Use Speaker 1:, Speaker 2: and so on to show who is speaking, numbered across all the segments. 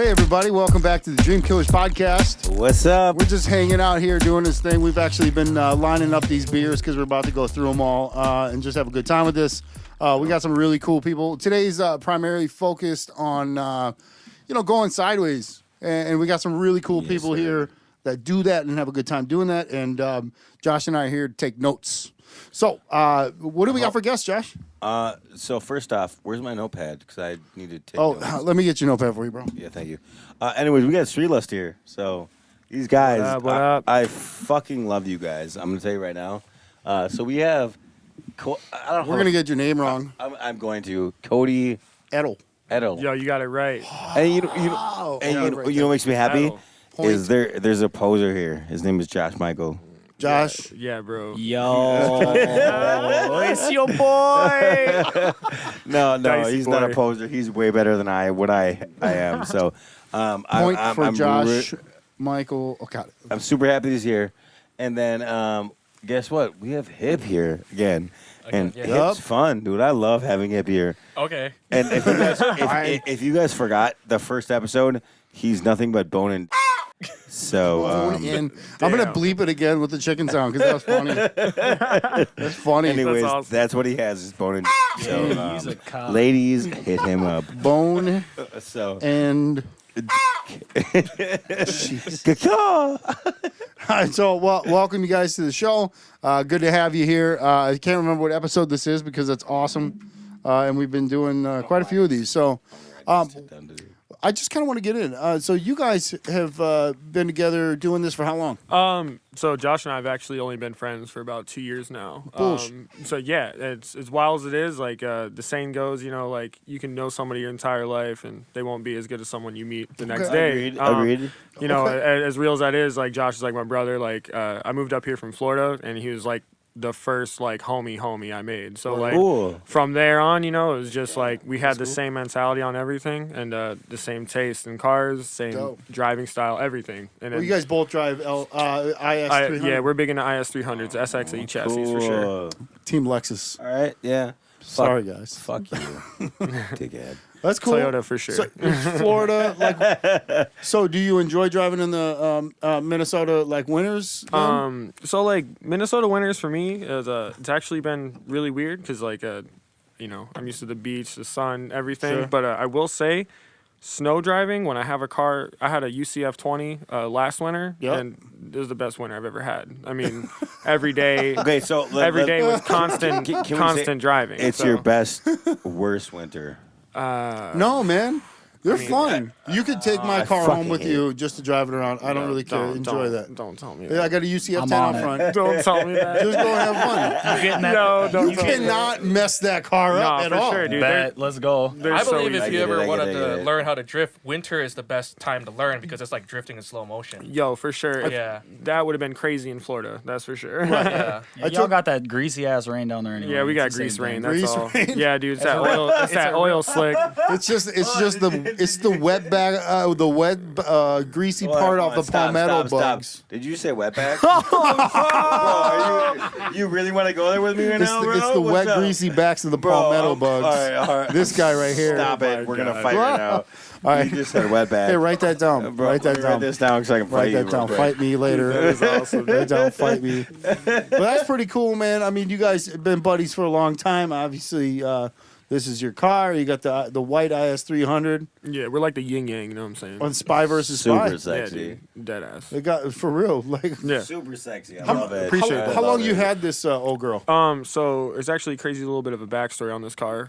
Speaker 1: Hey everybody, welcome back to the Dream Killers podcast.
Speaker 2: What's up?
Speaker 1: We're just hanging out here doing this thing. We've actually been lining up these beers because we're about to go through them all and just have a good time with this. We got some really cool people. Today's primarily focused on, going sideways. And we got some really cool people here that do that and have a good time doing that. And Josh and I are here to take notes. So, what do we got for guests, Josh?
Speaker 2: So first off, where's my notepad? Because I need to take notes.
Speaker 1: Let me get your notepad for you, bro.
Speaker 2: Yeah, thank you. Anyways, we got Streetlust here. So these guys,
Speaker 3: What up?
Speaker 2: I fucking love you guys. I'm going to tell you right now. So we have,
Speaker 1: We're going to get your name wrong.
Speaker 2: I'm going to, Cody
Speaker 1: Edel.
Speaker 2: Edel.
Speaker 3: Yo, you got it right.
Speaker 2: And you know what makes me happy?
Speaker 3: Edel.
Speaker 2: Is there's a poser here. His name is Josh Michael.
Speaker 1: Josh.
Speaker 3: Yeah, bro.
Speaker 4: Yo, it's your boy.
Speaker 2: No,
Speaker 3: Dicey
Speaker 2: he's not a
Speaker 3: boy.
Speaker 2: poser. He's way better than I am. So,
Speaker 1: Point for
Speaker 2: I'm
Speaker 1: Josh Michael. Oh, got it.
Speaker 2: I'm super happy he's here. And then, guess what? We have Hip here again. And
Speaker 4: yeah.
Speaker 2: Hip's fun, dude. I love having Hip here.
Speaker 4: Okay.
Speaker 2: And if you guys, if you guys forgot the first episode, he's nothing but bone and. So,
Speaker 1: I'm going to bleep it again with the chicken sound because that was funny. That's funny.
Speaker 2: anyways,
Speaker 3: That's awesome.
Speaker 2: that's what he has is bone and. So,
Speaker 4: He's a cop.
Speaker 2: ladies, hit him up.
Speaker 1: Bone
Speaker 2: So,
Speaker 1: and...
Speaker 2: caw.
Speaker 1: All right, so welcome you guys to the show. Good to have you here. I can't remember what episode this is because that's awesome. And we've been doing quite a few of these. So I just kind of want to get in. So you guys have been together doing this for how long?
Speaker 3: So Josh and I have actually only been friends for about 2 years now.
Speaker 1: Bullshit.
Speaker 3: So yeah, it's as wild as it is. Like the saying goes, like you can know somebody your entire life and they won't be as good as someone you meet the next day.
Speaker 2: Agreed.
Speaker 3: As real as that is, like Josh is like my brother. Like I moved up here from Florida and he was like the first like homie I made. So like
Speaker 2: Cool.
Speaker 3: from there on, it was just like we had the same mentality on everything and the same taste in cars, same
Speaker 1: Dope.
Speaker 3: driving style, everything. And
Speaker 1: Well,
Speaker 3: then,
Speaker 1: you guys both drive IS300.
Speaker 3: yeah, we're big into IS300s, SXE chassis for sure.
Speaker 2: Cool.
Speaker 1: Team Lexus.
Speaker 2: All right, yeah.
Speaker 1: Sorry, guys.
Speaker 2: Fuck you, dickhead.
Speaker 1: That's cool.
Speaker 3: Toyota for sure.
Speaker 1: So, it's Florida, like. So, do you enjoy driving in the Minnesota like winters? then?
Speaker 3: So like Minnesota winters for me is it's actually been really weird because like I'm used to the beach, the sun, everything.
Speaker 1: Sure.
Speaker 3: But I will say, snow driving when I have a car, I had a UCF 20 last winter,
Speaker 1: Yep.
Speaker 3: and it was the best winter I've ever had. I mean, every day.
Speaker 2: Okay, so
Speaker 3: Every day was constant,
Speaker 2: Can we say
Speaker 3: constant driving.
Speaker 2: it's
Speaker 3: so,
Speaker 2: your best, worst winter.
Speaker 1: No, man. They're fun. You could take my
Speaker 2: I
Speaker 1: car home
Speaker 2: fucking
Speaker 1: with
Speaker 2: hate
Speaker 1: you just to drive it around. I don't really care. Enjoy that.
Speaker 3: Don't tell me
Speaker 1: Yeah,
Speaker 3: that.
Speaker 1: I got a UCF 10
Speaker 4: I'm
Speaker 1: out
Speaker 4: on it.
Speaker 1: front.
Speaker 3: Don't tell me that.
Speaker 1: Just go and have fun.
Speaker 4: You getting that?
Speaker 3: No, don't
Speaker 1: You
Speaker 3: tell me that.
Speaker 1: cannot mess that car up
Speaker 3: No,
Speaker 1: at
Speaker 3: for
Speaker 1: all.
Speaker 3: sure, dude.
Speaker 4: Bet. Let's go.
Speaker 3: They're
Speaker 4: I
Speaker 3: so
Speaker 4: believe
Speaker 3: easy.
Speaker 4: if you
Speaker 2: I get
Speaker 4: ever
Speaker 2: it,
Speaker 4: wanted
Speaker 2: I get
Speaker 4: to
Speaker 2: it.
Speaker 4: learn how to drift, winter is the best time to learn because it's like drifting in slow motion.
Speaker 3: Yo, for sure.
Speaker 4: Yeah.
Speaker 3: That would have been crazy in Florida. That's for sure.
Speaker 4: Yeah.
Speaker 5: Y'all got that greasy ass rain down there anyway.
Speaker 3: Yeah, we got
Speaker 5: It's the
Speaker 3: grease
Speaker 5: same
Speaker 3: rain.
Speaker 5: thing.
Speaker 3: That's
Speaker 1: Grease
Speaker 3: all.
Speaker 1: rain?
Speaker 3: Yeah, dude, it's that oil. It's that oil slick.
Speaker 1: It's the wet bag, greasy part of the palmetto bugs.
Speaker 2: Did you say wetback? Bro, you really want to go there with me right now, bro?
Speaker 1: It's the
Speaker 2: What's
Speaker 1: wet,
Speaker 2: up?
Speaker 1: greasy backs of the
Speaker 2: Bro,
Speaker 1: palmetto
Speaker 2: I'm-
Speaker 1: bugs.
Speaker 2: All right.
Speaker 1: This guy right here.
Speaker 2: Stop it. We're going to fight right now.
Speaker 1: All right.
Speaker 2: You just said wetback.
Speaker 1: Hey, write that down.
Speaker 2: Bro,
Speaker 1: write that
Speaker 2: let me
Speaker 1: down.
Speaker 2: Write this down so I can
Speaker 1: Write
Speaker 2: fight you.
Speaker 1: that down.
Speaker 2: real quick.
Speaker 1: Fight me later.
Speaker 3: That is awesome.
Speaker 1: Write down. Fight me. But that's pretty cool, man. I mean, you guys have been buddies for a long time. Obviously, this is your car. You got the white IS300
Speaker 3: Yeah, we're like the yin yang. You know what I'm saying?
Speaker 1: on Spy versus Spy.
Speaker 2: Super
Speaker 3: Yeah,
Speaker 2: sexy.
Speaker 3: dude, dead ass.
Speaker 1: They got for real. Like,
Speaker 3: Yeah.
Speaker 2: Super sexy. I
Speaker 1: how,
Speaker 2: love it.
Speaker 3: Appreciate
Speaker 2: I
Speaker 3: that.
Speaker 1: how
Speaker 2: love
Speaker 1: long you
Speaker 2: it.
Speaker 1: had this old girl?
Speaker 3: So it's actually a crazy little bit of a backstory on this car.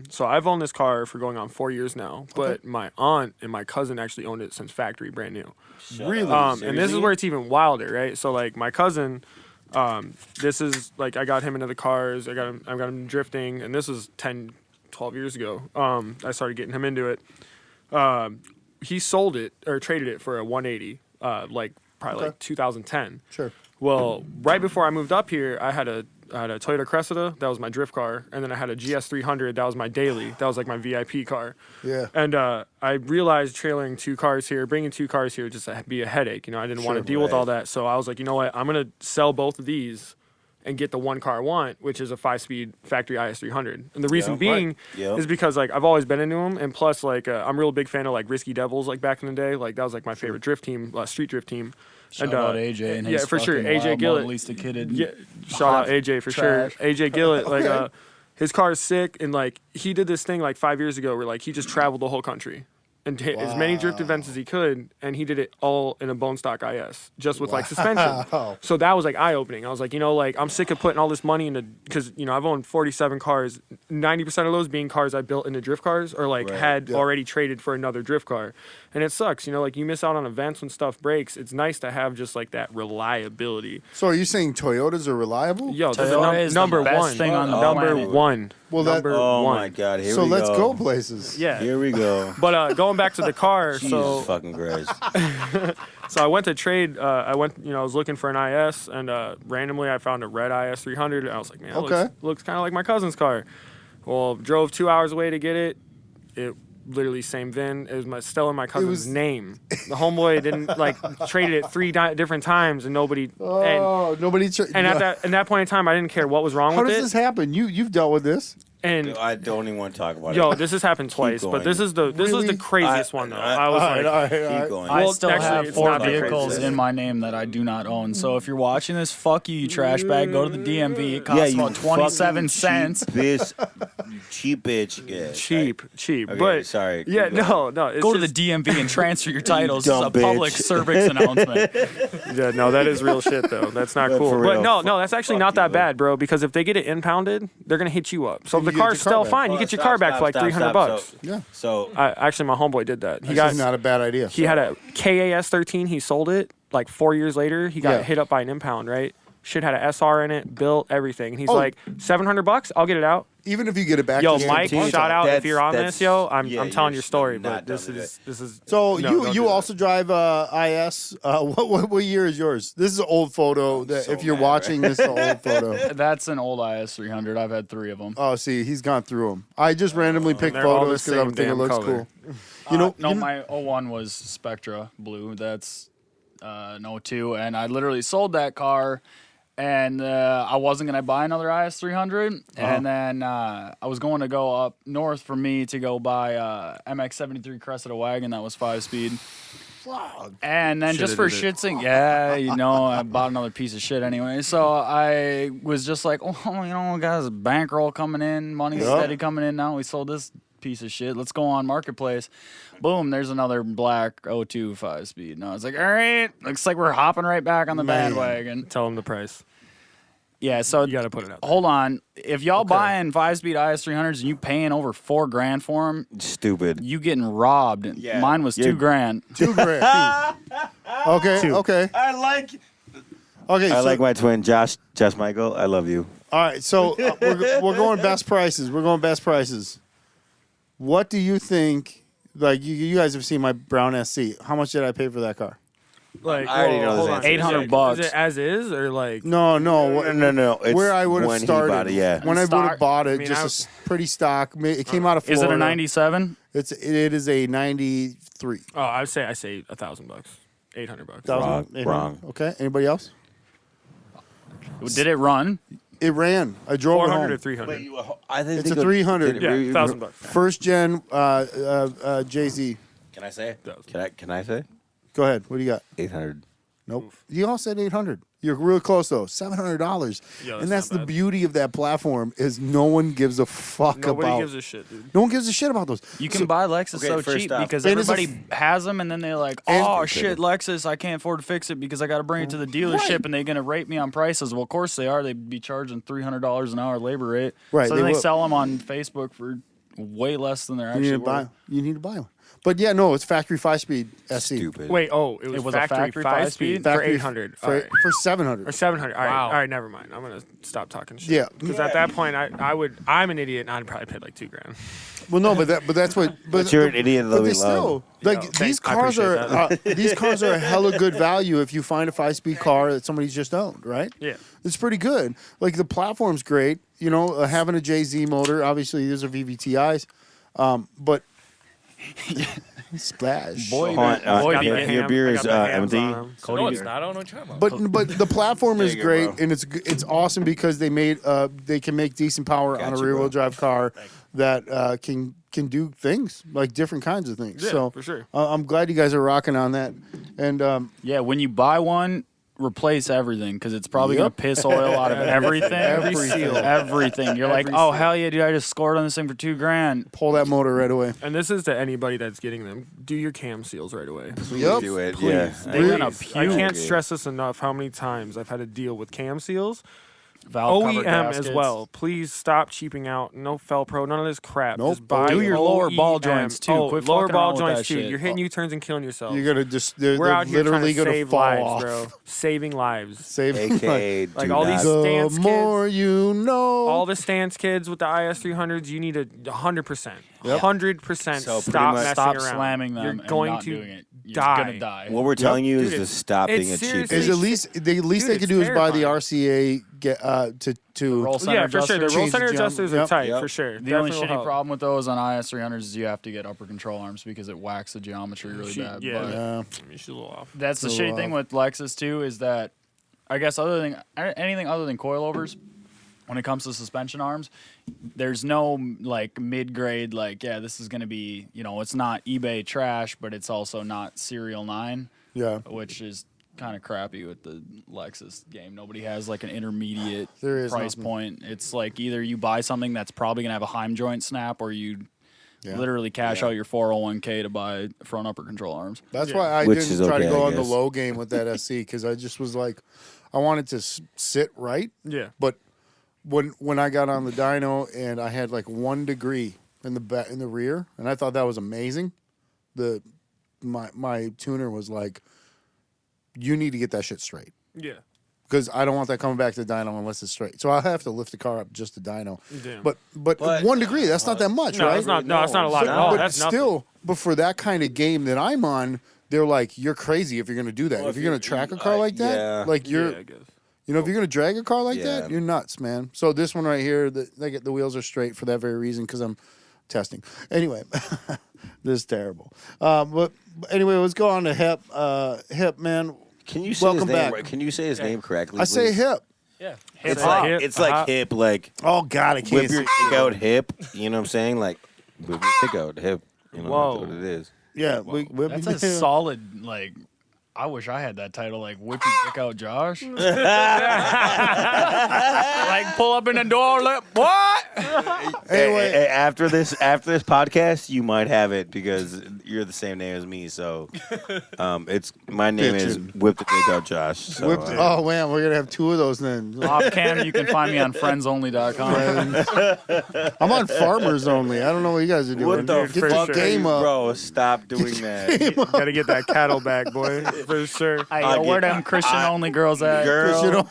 Speaker 3: So I've owned this car for going on 4 years now, but my aunt and my cousin actually owned it since factory, brand new.
Speaker 1: Really?
Speaker 3: And this is where it's even wilder, right? So like my cousin, this is like I got him into the cars. I got him drifting, and this was 10, 12 years ago. I started getting him into it. He sold it or traded it for a 180, like probably like 2010.
Speaker 1: Sure.
Speaker 3: Well, right before I moved up here, I had a Toyota Cressida. That was my drift car. And then I had a GS300. That was my daily. That was like my VIP car.
Speaker 1: Yeah.
Speaker 3: And I realized bringing two cars here would just be a headache. I didn't want to deal with all that. So I was like, you know what? I'm going to sell both of these and get the one car I want, which is a 5-speed factory IS300. And the reason being
Speaker 2: Yep.
Speaker 3: is because like I've always been into them, and plus like I'm a real big fan of like Risky Devils, like back in the day. Like that was like my favorite drift team, street drift team.
Speaker 5: Shout out AJ and his
Speaker 3: yeah, for sure,
Speaker 5: fucking
Speaker 3: AJ
Speaker 5: wild
Speaker 3: Gillett.
Speaker 5: Mona Lisa kid.
Speaker 3: Yeah, shout out AJ for
Speaker 5: trash.
Speaker 3: sure. AJ Gillett, like his car is sick, and like he did this thing like 5 years ago where like he just traveled the whole country and hit as many drift events as he could, and he did it all in a bone stock IS, just with like suspension. So that was like eye opening. I was like, like I'm sick of putting all this money into, because I've owned 47 cars, 90% of those being cars I built into drift cars or like had already traded for another drift car, and it sucks. Like you miss out on events when stuff breaks. It's nice to have just like that reliability.
Speaker 1: So are you saying Toyotas are reliable?
Speaker 3: Yo, this
Speaker 5: Toyota
Speaker 3: is
Speaker 5: is the
Speaker 3: number
Speaker 5: best
Speaker 3: one.
Speaker 5: thing on the
Speaker 3: number
Speaker 5: planet.
Speaker 3: one.
Speaker 1: Well, that-
Speaker 3: number
Speaker 2: Oh
Speaker 3: one.
Speaker 2: my God! Here
Speaker 1: So
Speaker 2: we
Speaker 1: let's
Speaker 2: go.
Speaker 1: go places.
Speaker 3: Yeah.
Speaker 2: Here we go.
Speaker 3: But going back to the car,
Speaker 2: Jesus
Speaker 3: so
Speaker 2: fucking Christ.
Speaker 3: I went to trade. I was looking for an IS, and randomly I found a red IS300. And I was like, man, that looks kind of like my cousin's car. Well, drove 2 hours away to get it. It literally same VIN. It was still in my cousin's name. The homeboy didn't like traded it 3 different times, and nobody.
Speaker 1: Nobody.
Speaker 3: And at that point in time, I didn't care what was wrong
Speaker 1: How
Speaker 3: with
Speaker 1: does
Speaker 3: it.
Speaker 1: this happen? You've dealt with this.
Speaker 3: And
Speaker 2: I don't even want to talk about
Speaker 3: yo,
Speaker 2: it.
Speaker 3: this has happened twice, but
Speaker 2: going.
Speaker 3: this was the craziest one though. I was like,
Speaker 2: Keep going.
Speaker 5: I
Speaker 3: Well,
Speaker 5: still
Speaker 3: actually,
Speaker 5: have
Speaker 3: it's
Speaker 5: 4
Speaker 3: not that
Speaker 5: vehicles
Speaker 2: crazy.
Speaker 5: in my name that I do not own. So if you're watching this, fuck you, you trash bag. Go to the DMV. It costs about 27 cents.
Speaker 2: Cheap bitch. Yeah,
Speaker 3: cheap.
Speaker 2: Okay,
Speaker 3: But
Speaker 2: sorry.
Speaker 3: yeah,
Speaker 2: Keep going.
Speaker 3: no. It's
Speaker 5: Go to the
Speaker 3: just,
Speaker 5: DMV and transfer your titles. This is a
Speaker 2: dumb bitch.
Speaker 5: public service announcement.
Speaker 3: Yeah, no, that is real shit though. That's not
Speaker 2: But
Speaker 3: cool.
Speaker 2: for
Speaker 3: But
Speaker 2: real,
Speaker 3: no, that's actually
Speaker 2: fuck
Speaker 3: not that
Speaker 2: you.
Speaker 3: bad, bro. Because if they get it impounded, they're gonna hit you up. So if
Speaker 1: You
Speaker 3: the
Speaker 1: get
Speaker 3: car's
Speaker 1: your car
Speaker 3: still
Speaker 1: back.
Speaker 3: fine, you get your car back for like $300.
Speaker 1: Yeah.
Speaker 2: So
Speaker 3: Actually, my homeboy did that. He
Speaker 1: That's
Speaker 3: got
Speaker 1: not a bad idea.
Speaker 3: he had a KAS13. He sold it like 4 years later. He got
Speaker 1: Yeah.
Speaker 3: hit up by an impound. Right. Shit had a SR in it, built everything. And he's
Speaker 1: Oh.
Speaker 3: like, $700. I'll get it out.
Speaker 1: Even if you get it back.
Speaker 3: Yo,
Speaker 1: to
Speaker 3: Mike,
Speaker 1: the
Speaker 3: shout out if
Speaker 2: That's-
Speaker 3: you're on
Speaker 2: that's-
Speaker 3: this, yo. I'm
Speaker 2: yeah,
Speaker 3: telling
Speaker 2: you're
Speaker 3: your story,
Speaker 2: not
Speaker 3: but this
Speaker 2: done
Speaker 3: is
Speaker 1: So
Speaker 3: no, don't do
Speaker 1: you
Speaker 3: that.
Speaker 1: also drive IS. What year is yours? This is an old photo. That
Speaker 2: so
Speaker 1: if you're
Speaker 2: mad,
Speaker 1: watching, this is an old photo.
Speaker 5: That's an old IS300. I've had 3 of them.
Speaker 1: Oh, see, he's gone through them. I just randomly picked
Speaker 3: they're all the
Speaker 1: photos because I
Speaker 3: same
Speaker 1: think it
Speaker 3: damn
Speaker 1: looks
Speaker 3: color.
Speaker 1: cool.
Speaker 5: No, my 01 was Spectra blue. That's an 02, and I literally sold that car, and I wasn't gonna buy another IS300, and then I was going to go up north for me to go buy MX-73 Cressida wagon that was 5-speed. And then just for shits and I bought another piece of shit anyway. So I was just like, guys, bankroll coming in, money steady coming in now. We sold this piece of shit. Let's go on Marketplace. Boom, there's another black 02 5-speed. And I was like, all right, looks like we're hopping right back on the bandwagon.
Speaker 3: Tell him the price.
Speaker 5: Yeah, so
Speaker 3: You got to put it out.
Speaker 5: hold on. If y'all buying 5-speed IS300s and you paying over $4,000 for them,
Speaker 2: stupid.
Speaker 5: you getting robbed.
Speaker 2: Yeah.
Speaker 5: Mine was
Speaker 2: Yeah.
Speaker 5: $2,000.
Speaker 1: $2,000. Okay.
Speaker 2: I like.
Speaker 1: Okay.
Speaker 2: I
Speaker 1: So,
Speaker 2: like my twin, Josh Michael. I love you.
Speaker 1: all right. So we're going best prices. We're going best prices. What do you think? Like you guys have seen my brown SC. How much did I pay for that car?
Speaker 3: Like,
Speaker 2: I already know
Speaker 3: hold
Speaker 2: this
Speaker 3: on.
Speaker 2: answer.
Speaker 5: $800.
Speaker 3: Is it as is or like?
Speaker 1: No.
Speaker 2: No. It's
Speaker 1: Where I would have
Speaker 2: when he
Speaker 1: started.
Speaker 2: bought it, yeah.
Speaker 1: When I would have
Speaker 5: Stock.
Speaker 1: bought it,
Speaker 3: I mean,
Speaker 1: just pretty stock. It came out of
Speaker 5: Is
Speaker 1: Florida.
Speaker 5: it a 97?
Speaker 1: It is a 93.
Speaker 3: Oh, I say $1,000, $800.
Speaker 2: Wrong.
Speaker 1: Okay. Anybody else?
Speaker 5: Did it run?
Speaker 1: It ran. I drove it
Speaker 3: 400
Speaker 1: home.
Speaker 3: or 300.
Speaker 2: I think
Speaker 1: It's a 300.
Speaker 3: Yeah, $1,000.
Speaker 1: First gen Jay-Z.
Speaker 2: Can I say?
Speaker 3: $1,000.
Speaker 2: Can I say?
Speaker 1: Go ahead. What do you got?
Speaker 2: 800.
Speaker 1: Nope. You all said 800. You're real close though. $700.
Speaker 3: Yeah,
Speaker 1: And that's
Speaker 3: not
Speaker 1: the
Speaker 3: bad.
Speaker 1: beauty of that platform is no one gives a fuck
Speaker 3: Nobody
Speaker 1: about.
Speaker 3: gives a shit, dude.
Speaker 1: No one gives a shit about those.
Speaker 5: You can buy Lexus
Speaker 2: okay,
Speaker 5: so
Speaker 2: first
Speaker 5: cheap
Speaker 2: off-
Speaker 5: because
Speaker 1: And it's a
Speaker 5: everybody has them, and then they're like,
Speaker 1: And-
Speaker 5: "Oh shit, Lexus, I can't afford to fix it because I got to bring it to the dealership, and they're gonna rate me on prices." Well, of course they are. They'd be charging $300 an hour labor rate.
Speaker 1: Right,
Speaker 5: So
Speaker 1: they
Speaker 5: then they
Speaker 1: will.
Speaker 5: sell them on Facebook for way less than they're
Speaker 1: You
Speaker 5: actually
Speaker 1: need to buy.
Speaker 5: worth.
Speaker 1: You need to buy one. But yeah, no, it's factory 5-speed SC.
Speaker 2: Stupid.
Speaker 3: Wait, it
Speaker 5: It
Speaker 3: was
Speaker 5: was a
Speaker 3: factory
Speaker 5: factory
Speaker 3: 5-speed for
Speaker 1: Factory
Speaker 3: 800.
Speaker 1: for,
Speaker 3: All right.
Speaker 1: for 700.
Speaker 3: Or 700. All right,
Speaker 4: Wow.
Speaker 3: all right, never mind. I'm gonna stop talking shit.
Speaker 1: Yeah.
Speaker 3: Because at that point, I'm an idiot, and I'd probably pay like $2,000.
Speaker 1: Well, no, but that's what.
Speaker 2: But you're an idiot, though
Speaker 1: But
Speaker 2: we
Speaker 1: they still
Speaker 2: love.
Speaker 1: like
Speaker 3: Yo,
Speaker 1: these
Speaker 3: I
Speaker 1: cars are
Speaker 3: appreciate
Speaker 1: these cars are a hella good value if you find a 5-speed car that somebody's just owned, right?
Speaker 3: Yeah.
Speaker 1: It's pretty good. Like the platform's great. You know, having a JZ motor. Obviously, these are VVTIs, but Splash.
Speaker 5: Boy,
Speaker 3: I got
Speaker 5: your
Speaker 3: the
Speaker 2: your beer
Speaker 3: I
Speaker 2: is
Speaker 3: got the hams
Speaker 2: empty.
Speaker 3: on 'em.
Speaker 4: No, it's not. I don't know what you're talking about.
Speaker 1: But the platform is
Speaker 2: There you go,
Speaker 1: great,
Speaker 2: bro.
Speaker 1: and it's awesome because they made they can make decent power on a
Speaker 2: Gotcha,
Speaker 1: rear wheel
Speaker 2: bro.
Speaker 1: drive car that can do things like different kinds of things.
Speaker 3: Yeah,
Speaker 1: so
Speaker 3: for sure.
Speaker 1: I'm glad you guys are rocking on that. And
Speaker 5: Yeah, when you buy one, replace everything because it's probably
Speaker 1: Yep.
Speaker 5: gonna piss oil out of everything.
Speaker 1: Every seal.
Speaker 5: Everything. You're like,
Speaker 3: Every
Speaker 5: oh
Speaker 3: seal.
Speaker 5: hell yeah, dude! I just scored on this thing for $2,000.
Speaker 1: pull that motor right away.
Speaker 3: And this is to anybody that's getting them. Do your cam seals right away.
Speaker 1: Yep.
Speaker 2: Do it.
Speaker 3: Please.
Speaker 2: Yeah.
Speaker 5: They're gonna
Speaker 3: Please. I
Speaker 5: puke.
Speaker 3: can't stress this enough how many times I've had to deal with cam seals.
Speaker 5: Valve cover
Speaker 3: OEM as
Speaker 5: gaskets.
Speaker 3: well. Please stop cheaping out. No Felpro, none of this crap.
Speaker 1: Nope.
Speaker 3: Just buy
Speaker 5: Do your lower ball
Speaker 3: OEM.
Speaker 5: joints, too.
Speaker 3: Oh,
Speaker 5: Quit
Speaker 3: lower
Speaker 5: fucking
Speaker 3: ball
Speaker 5: around with
Speaker 3: joints
Speaker 5: that
Speaker 3: too.
Speaker 5: shit.
Speaker 3: You're hitting U-turns and killing yourself.
Speaker 1: You're gonna just they're
Speaker 3: We're out here
Speaker 1: literally
Speaker 3: trying to
Speaker 1: gonna
Speaker 3: save
Speaker 1: fall
Speaker 3: lives,
Speaker 1: off.
Speaker 3: bro. Saving lives.
Speaker 1: Saving
Speaker 2: AKA,
Speaker 3: Like
Speaker 2: do
Speaker 3: all
Speaker 2: not-
Speaker 3: these
Speaker 1: the
Speaker 3: stance
Speaker 1: more
Speaker 3: kids.
Speaker 1: you know.
Speaker 3: All the stance kids with the IS300s, you need 100%.
Speaker 1: Yep.
Speaker 3: 100%
Speaker 2: So pretty
Speaker 3: stop
Speaker 2: much-
Speaker 3: messing
Speaker 5: Stop
Speaker 3: around.
Speaker 5: slamming them.
Speaker 3: You're
Speaker 5: and
Speaker 3: going
Speaker 5: not
Speaker 3: to
Speaker 5: doing it. You're
Speaker 3: die.
Speaker 5: gonna die.
Speaker 2: What we're telling you is
Speaker 3: Dude,
Speaker 2: to stop
Speaker 3: it's
Speaker 2: being a
Speaker 3: seriously-
Speaker 2: cheap.
Speaker 1: is at least the least
Speaker 3: Dude,
Speaker 1: they can
Speaker 3: it's
Speaker 1: do is buy the
Speaker 3: terrifying.
Speaker 1: RCA to
Speaker 5: roll center
Speaker 3: Yeah, for sure. The
Speaker 5: adjusters.
Speaker 3: roll
Speaker 1: Change
Speaker 3: center
Speaker 1: the jump.
Speaker 3: adjusters
Speaker 1: Yep.
Speaker 3: are tight,
Speaker 2: Yep.
Speaker 3: for sure.
Speaker 5: The only
Speaker 3: Definitely will
Speaker 5: shitty
Speaker 3: help.
Speaker 5: problem with those on IS300s is you have to get upper control arms because it whacks the geometry really bad.
Speaker 3: Yeah,
Speaker 5: But
Speaker 1: Yeah.
Speaker 3: I mean, she's a little off.
Speaker 5: that's the
Speaker 1: It's a
Speaker 5: shitty
Speaker 1: little
Speaker 5: thing with Lexus too is that I guess anything other than coilovers, when it comes to suspension arms, there's no like mid-grade like this is gonna be it's not eBay trash, but it's also not Serial 9,
Speaker 1: Yeah.
Speaker 5: which is kind of crappy with the Lexus game. Nobody has like an intermediate
Speaker 1: There is
Speaker 5: price
Speaker 1: nothing.
Speaker 5: point. It's like either you buy something that's probably gonna have a Heim joint snap, or you
Speaker 1: Yeah.
Speaker 5: literally cash out your 401k to buy front upper control arms.
Speaker 1: That's why I
Speaker 2: Which
Speaker 1: didn't
Speaker 2: is
Speaker 1: try to
Speaker 2: okay,
Speaker 1: go
Speaker 2: I
Speaker 1: on the
Speaker 2: guess.
Speaker 1: low game with that SC because I just was like, I wanted to sit right.
Speaker 3: Yeah.
Speaker 1: But when I got on the dyno and I had like 1 degree in the rear, and I thought that was amazing. My tuner was like, you need to get that shit straight
Speaker 3: Yeah.
Speaker 1: because I don't want that coming back to the dyno unless it's straight. So I have to lift the car up just the dyno.
Speaker 3: Damn.
Speaker 1: But 1 degree, that's not that much,
Speaker 3: No,
Speaker 1: right?
Speaker 3: it's not. No, it's not a lot
Speaker 1: But,
Speaker 3: at all.
Speaker 1: but
Speaker 3: That's nothing.
Speaker 1: still, but for that kind of game that I'm on, they're like, you're crazy if you're going to do that.
Speaker 2: Well,
Speaker 1: if
Speaker 2: if
Speaker 1: you're going to
Speaker 2: you-
Speaker 1: track a car like that,
Speaker 2: yeah.
Speaker 1: like you're,
Speaker 3: Yeah, I guess.
Speaker 1: if you're going to drag a car like
Speaker 2: Yeah.
Speaker 1: that, you're nuts, man. So this one right here, the wheels are straight for that very reason because I'm testing. Anyway, this is terrible. But anyway, let's go on to Hip. Hip, man.
Speaker 2: Can you say
Speaker 1: Welcome
Speaker 2: his name?
Speaker 1: back.
Speaker 2: Right? Can you say his name correctly?
Speaker 1: I say
Speaker 2: please?
Speaker 1: Hip.
Speaker 4: Yeah.
Speaker 2: It's
Speaker 3: Hip hop.
Speaker 2: like it's like hip, like
Speaker 1: Oh God, I can't
Speaker 2: whip
Speaker 1: see.
Speaker 2: your dick out hip. You know what I'm saying? Like whip your dick out hip. You know
Speaker 3: Whoa.
Speaker 2: that's what it is.
Speaker 1: Yeah,
Speaker 5: That's a solid like. I wish I had that title, like whip your dick out, Josh. Like pull up in the door, like what?
Speaker 1: Anyway.
Speaker 2: After this podcast, you might have it because you're the same name as me. So, it's my name is Whip the Dick Out Josh. So,
Speaker 1: Whipped, oh man, we're gonna have 2 of those then.
Speaker 5: Off cam, you can find me on friendsonly.com.
Speaker 1: I'm on Farmers Only. I don't know what you guys are doing.
Speaker 2: what the
Speaker 1: Get
Speaker 2: fuck,
Speaker 1: your game up.
Speaker 2: bro? Stop doing that,
Speaker 3: Gotta get that cattle back, boy, for sure.
Speaker 5: Hey,
Speaker 2: I'll
Speaker 5: where
Speaker 2: get-
Speaker 5: them Christian only girls at?
Speaker 2: girl.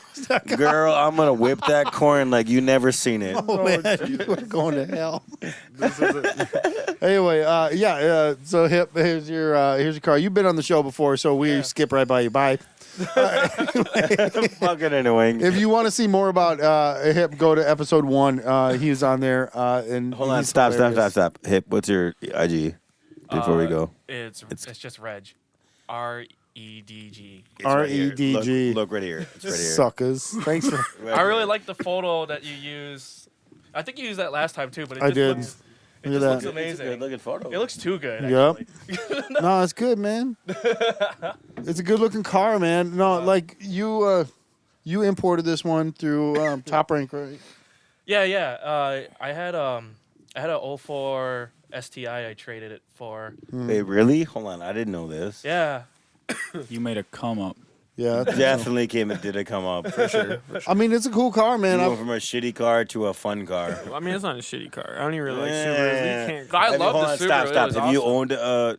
Speaker 2: Girl, I'm gonna whip that corn like you never seen it.
Speaker 1: Oh man, we're going to hell. Anyway, so Hip, here's your car. You've been on the show before, so we skip right by you. Bye.
Speaker 2: Fucking annoying.
Speaker 1: If you want to see more about Hip, go to episode 1. He's on there. And
Speaker 2: Hold on,
Speaker 1: he's
Speaker 2: stop.
Speaker 1: hilarious.
Speaker 2: Hip, what's your IG before we go?
Speaker 4: It's just Reg. REDG.
Speaker 2: It's right here.
Speaker 1: REDG.
Speaker 2: Look right here. It's right here.
Speaker 1: Suckers. Thanks for.
Speaker 2: Right
Speaker 4: I really
Speaker 2: here.
Speaker 4: like the photo that you use. I think you used that last time too, but it
Speaker 1: I
Speaker 4: just
Speaker 1: did.
Speaker 4: looks,
Speaker 1: Look at
Speaker 4: just
Speaker 1: that.
Speaker 4: looks amazing.
Speaker 2: Good looking photo.
Speaker 4: It looks too good.
Speaker 1: Yep.
Speaker 4: Actually.
Speaker 1: No, it's good, man. It's a good looking car, man. No, like you imported this one through Top Rank, right?
Speaker 4: Yeah. I had a 04 STI I traded it for.
Speaker 2: Wait, really? Hold on, I didn't know this.
Speaker 4: Yeah.
Speaker 5: You made a come up.
Speaker 1: Yeah.
Speaker 2: Definitely did it come up for sure.
Speaker 1: I mean, it's a cool car, man.
Speaker 2: You went from a shitty car to a fun car.
Speaker 3: I mean, it's not a shitty car. I don't even really like
Speaker 2: Yeah.
Speaker 3: Subarus. You can't.
Speaker 4: I
Speaker 2: Have you-
Speaker 4: love
Speaker 2: hold
Speaker 4: the
Speaker 2: on,
Speaker 4: Subaru.
Speaker 2: Stop.
Speaker 4: It was
Speaker 2: Have you
Speaker 4: awesome.
Speaker 2: owned a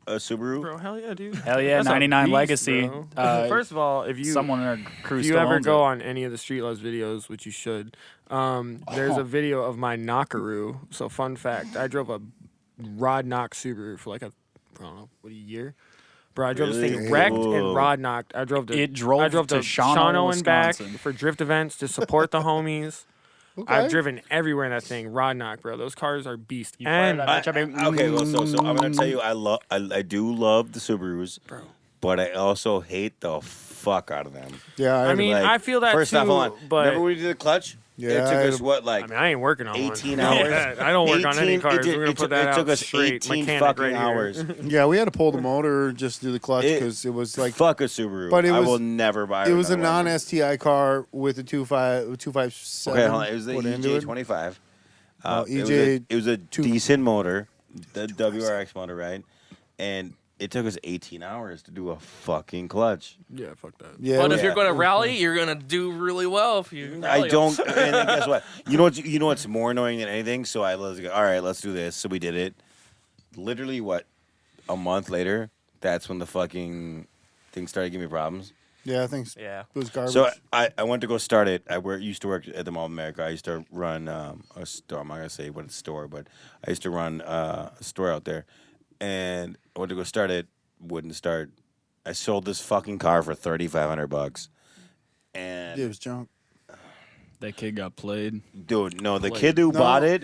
Speaker 2: Subaru?
Speaker 3: Bro, hell yeah, dude.
Speaker 5: Hell yeah,
Speaker 3: That's a
Speaker 5: 99
Speaker 3: beast,
Speaker 5: Legacy.
Speaker 3: bro.
Speaker 5: First
Speaker 3: First of all, if you
Speaker 5: someone in our crew
Speaker 3: if you
Speaker 5: still
Speaker 3: ever
Speaker 5: owns
Speaker 3: go
Speaker 5: it.
Speaker 3: on any of the Streetlusts videos, which you should, there's a video of my Knockaroo. So fun fact, I drove a rod knock Subaru for like I don't know, a year. Bro, I drove this
Speaker 2: Really?
Speaker 3: thing wrecked
Speaker 2: Whoa.
Speaker 3: and rod knocked. I drove
Speaker 5: It drove
Speaker 3: I drove
Speaker 5: to
Speaker 3: to
Speaker 5: Shawano,
Speaker 3: Shawano and back
Speaker 5: Wisconsin.
Speaker 3: for drift events to support the homies.
Speaker 1: Okay.
Speaker 3: I've driven everywhere in that thing. Rod knock, bro. Those cars are beast.
Speaker 5: You fired that bitch up, baby.
Speaker 2: Okay, well, so I'm gonna tell you, I do love the Subarus,
Speaker 3: bro.
Speaker 2: but I also hate the fuck out of them.
Speaker 1: Yeah,
Speaker 3: I mean,
Speaker 2: Like,
Speaker 3: I feel that
Speaker 2: first
Speaker 3: too,
Speaker 2: off, hold on.
Speaker 3: but
Speaker 2: Remember when we did the clutch?
Speaker 1: Yeah,
Speaker 2: it
Speaker 1: I
Speaker 2: took
Speaker 1: had
Speaker 2: us
Speaker 1: a-
Speaker 2: what, like
Speaker 3: I mean, I ain't working on
Speaker 2: 18
Speaker 3: one.
Speaker 2: hours?
Speaker 3: Yeah, I don't work on any
Speaker 2: 18
Speaker 3: cars. We're gonna put that
Speaker 2: it
Speaker 3: out
Speaker 2: took us
Speaker 3: straight.
Speaker 2: 18
Speaker 3: Mechanic
Speaker 2: fucking
Speaker 3: right here.
Speaker 2: hours.
Speaker 1: Yeah, we had to pull the motor, just do the clutch because it was like
Speaker 2: Fuck a Subaru.
Speaker 1: But it
Speaker 2: I
Speaker 1: was-
Speaker 2: will never buy
Speaker 1: it was a
Speaker 2: another one.
Speaker 1: non-STI car with a 257.
Speaker 2: Okay, hold on. It was the
Speaker 1: put into it.
Speaker 2: EJ25.
Speaker 1: Oh,
Speaker 2: it was a
Speaker 1: two-
Speaker 2: decent motor, the WRX motor, right? And it took us 18 hours to do a fucking clutch.
Speaker 3: Yeah, fuck that.
Speaker 1: Yeah,
Speaker 4: But
Speaker 1: it
Speaker 4: if
Speaker 1: was-
Speaker 4: you're going to rally, you're going to do really well. If you
Speaker 2: I
Speaker 4: rally
Speaker 2: don't.
Speaker 4: them.
Speaker 2: And then guess what? You know what's more annoying than anything? So I was like, all right, let's do this. So we did it. Literally, a month later, that's when the fucking thing started giving me problems.
Speaker 1: yeah, I think
Speaker 4: Yeah.
Speaker 1: it was garbage.
Speaker 2: So I went to go start it. Used to work at the Mall of America. I used to run a store. I'm not gonna say what it's store, but I used to run a store out there. And I went to go start it. Wouldn't start. I sold this fucking car for $3,500. And
Speaker 1: it was junk.
Speaker 5: That kid got played.
Speaker 2: dude, no, the
Speaker 4: Like-
Speaker 2: kid who
Speaker 1: No.
Speaker 2: bought it,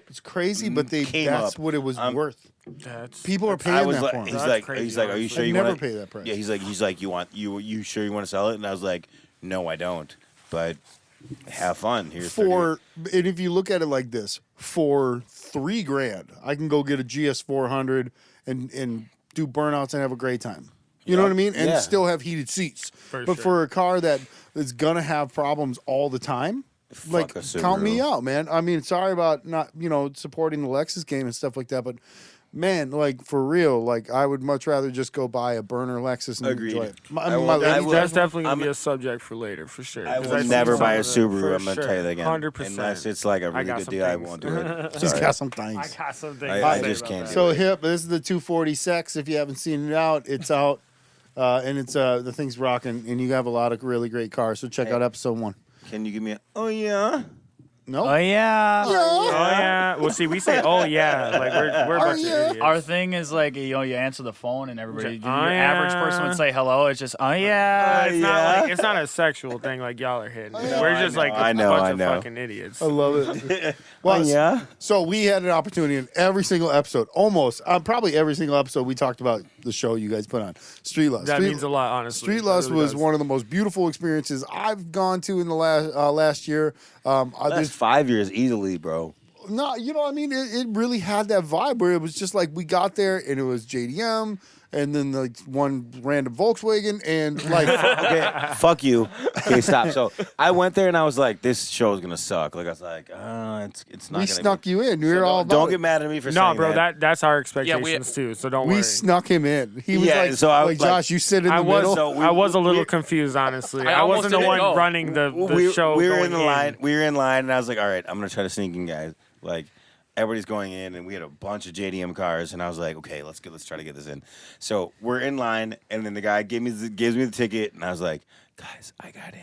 Speaker 1: It's crazy, but
Speaker 2: Came
Speaker 1: that's
Speaker 2: up.
Speaker 1: what it was worth.
Speaker 3: That's
Speaker 1: People are
Speaker 2: I
Speaker 1: paying
Speaker 2: was
Speaker 1: that
Speaker 2: like,
Speaker 1: for
Speaker 2: he's
Speaker 1: them.
Speaker 3: That's
Speaker 2: like,
Speaker 3: crazy,
Speaker 2: are you sure
Speaker 1: I
Speaker 2: you
Speaker 1: never
Speaker 2: want?
Speaker 1: pay that price.
Speaker 2: Yeah, he's like, you sure you want to sell it? And I was like, no, I don't. But have fun. Here's
Speaker 1: And if you look at it like this, for $3,000, I can go get a GS 400 and do burnouts and have a great time. You know
Speaker 2: Yep.
Speaker 1: what I mean? And
Speaker 2: Yeah.
Speaker 1: still have heated seats.
Speaker 3: For
Speaker 1: but
Speaker 3: sure.
Speaker 1: for a car that is gonna have problems all the time, like
Speaker 2: a Subaru.
Speaker 1: count me out, man. I mean, sorry about not supporting the Lexus game and stuff like that, but man, like for real, like I would much rather just go buy a burner Lexus and
Speaker 2: Agreed.
Speaker 1: enjoy it.
Speaker 2: I will-
Speaker 1: lady
Speaker 2: I will-
Speaker 3: That's
Speaker 1: drives one.
Speaker 3: definitely gonna
Speaker 2: I'm-
Speaker 3: be a subject for later, for sure.
Speaker 2: I
Speaker 3: 'Cause
Speaker 2: will
Speaker 3: I've seen
Speaker 2: never
Speaker 3: some
Speaker 2: buy a
Speaker 3: of it,
Speaker 2: Subaru.
Speaker 3: for
Speaker 2: I'm gonna
Speaker 3: sure.
Speaker 2: tell you that again.
Speaker 3: 100%.
Speaker 2: Unless it's like a
Speaker 3: I
Speaker 2: really
Speaker 3: got
Speaker 2: good
Speaker 3: some
Speaker 2: deal, I
Speaker 3: things.
Speaker 2: won't do it.
Speaker 1: He's
Speaker 2: Sorry.
Speaker 1: got some things.
Speaker 3: I got some things.
Speaker 2: I
Speaker 3: to say
Speaker 2: just
Speaker 3: about
Speaker 2: can't
Speaker 3: that.
Speaker 2: do
Speaker 1: So
Speaker 2: it.
Speaker 1: hip, this is the 240 Sex. If you haven't seen it out, it's out, and it's the thing's rocking, and you have a lot of really great cars. So check out episode 1.
Speaker 2: Can you give me a? Oh yeah.
Speaker 1: No,
Speaker 5: Oh yeah.
Speaker 3: Oh yeah. Well, see, we say, oh yeah, like we're a bunch of idiots.
Speaker 5: Our thing is like you answer the phone and everybody,
Speaker 3: Okay.
Speaker 5: your
Speaker 3: Oh,
Speaker 5: average
Speaker 3: yeah.
Speaker 5: person would say hello. It's just oh yeah.
Speaker 3: It's not like it's not a sexual thing like y'all are hitting. We're just like
Speaker 2: I
Speaker 3: a
Speaker 2: know,
Speaker 3: bunch
Speaker 2: I
Speaker 3: of
Speaker 2: know.
Speaker 3: fucking idiots.
Speaker 1: I love it. Well,
Speaker 2: yeah.
Speaker 1: So we had an opportunity in every single episode, almost probably every single episode. We talked about the show you guys put on, Street Lust.
Speaker 3: That means a lot, honestly.
Speaker 1: Street
Speaker 3: It
Speaker 1: Lust
Speaker 3: really
Speaker 1: was
Speaker 3: does.
Speaker 1: one of the most beautiful experiences I've gone to in the last year.
Speaker 2: That's
Speaker 1: There's
Speaker 2: 5 years easily, bro.
Speaker 1: no, you know what I mean? It really had that vibe where it was just like we got there and it was JDM and then like one random Volkswagen and like
Speaker 2: Okay, fuck you. Okay, stop. So I went there and I was like, this show is gonna suck. Like I was like, it's not.
Speaker 1: we
Speaker 2: gonna
Speaker 1: snuck
Speaker 2: be.
Speaker 1: you in. We
Speaker 2: So
Speaker 1: were all
Speaker 2: don't
Speaker 1: about
Speaker 2: get
Speaker 1: it.
Speaker 2: mad at me for
Speaker 3: No,
Speaker 2: saying
Speaker 3: bro,
Speaker 2: that.
Speaker 3: that's our expectations too. So don't
Speaker 1: We
Speaker 3: worry.
Speaker 1: snuck him in. He was
Speaker 2: Yeah,
Speaker 1: like,
Speaker 2: so I was
Speaker 1: like,
Speaker 2: like-
Speaker 1: Josh, you sit in
Speaker 3: I
Speaker 1: the
Speaker 3: was
Speaker 1: middle.
Speaker 2: So
Speaker 3: I was a little
Speaker 2: we-
Speaker 3: confused, honestly.
Speaker 4: I
Speaker 3: I
Speaker 4: almost
Speaker 3: wasn't the
Speaker 4: didn't
Speaker 3: one
Speaker 4: go.
Speaker 3: running the show.
Speaker 2: We were
Speaker 3: going
Speaker 2: in the line. We were in line, and I was like, all right, I'm gonna try to sneak in, guys. Like everybody's going in, and we had a bunch of JDM cars, and I was like, okay, let's try to get this in. So we're in line, and then the guy gives me the ticket, and I was like, guys, I got in.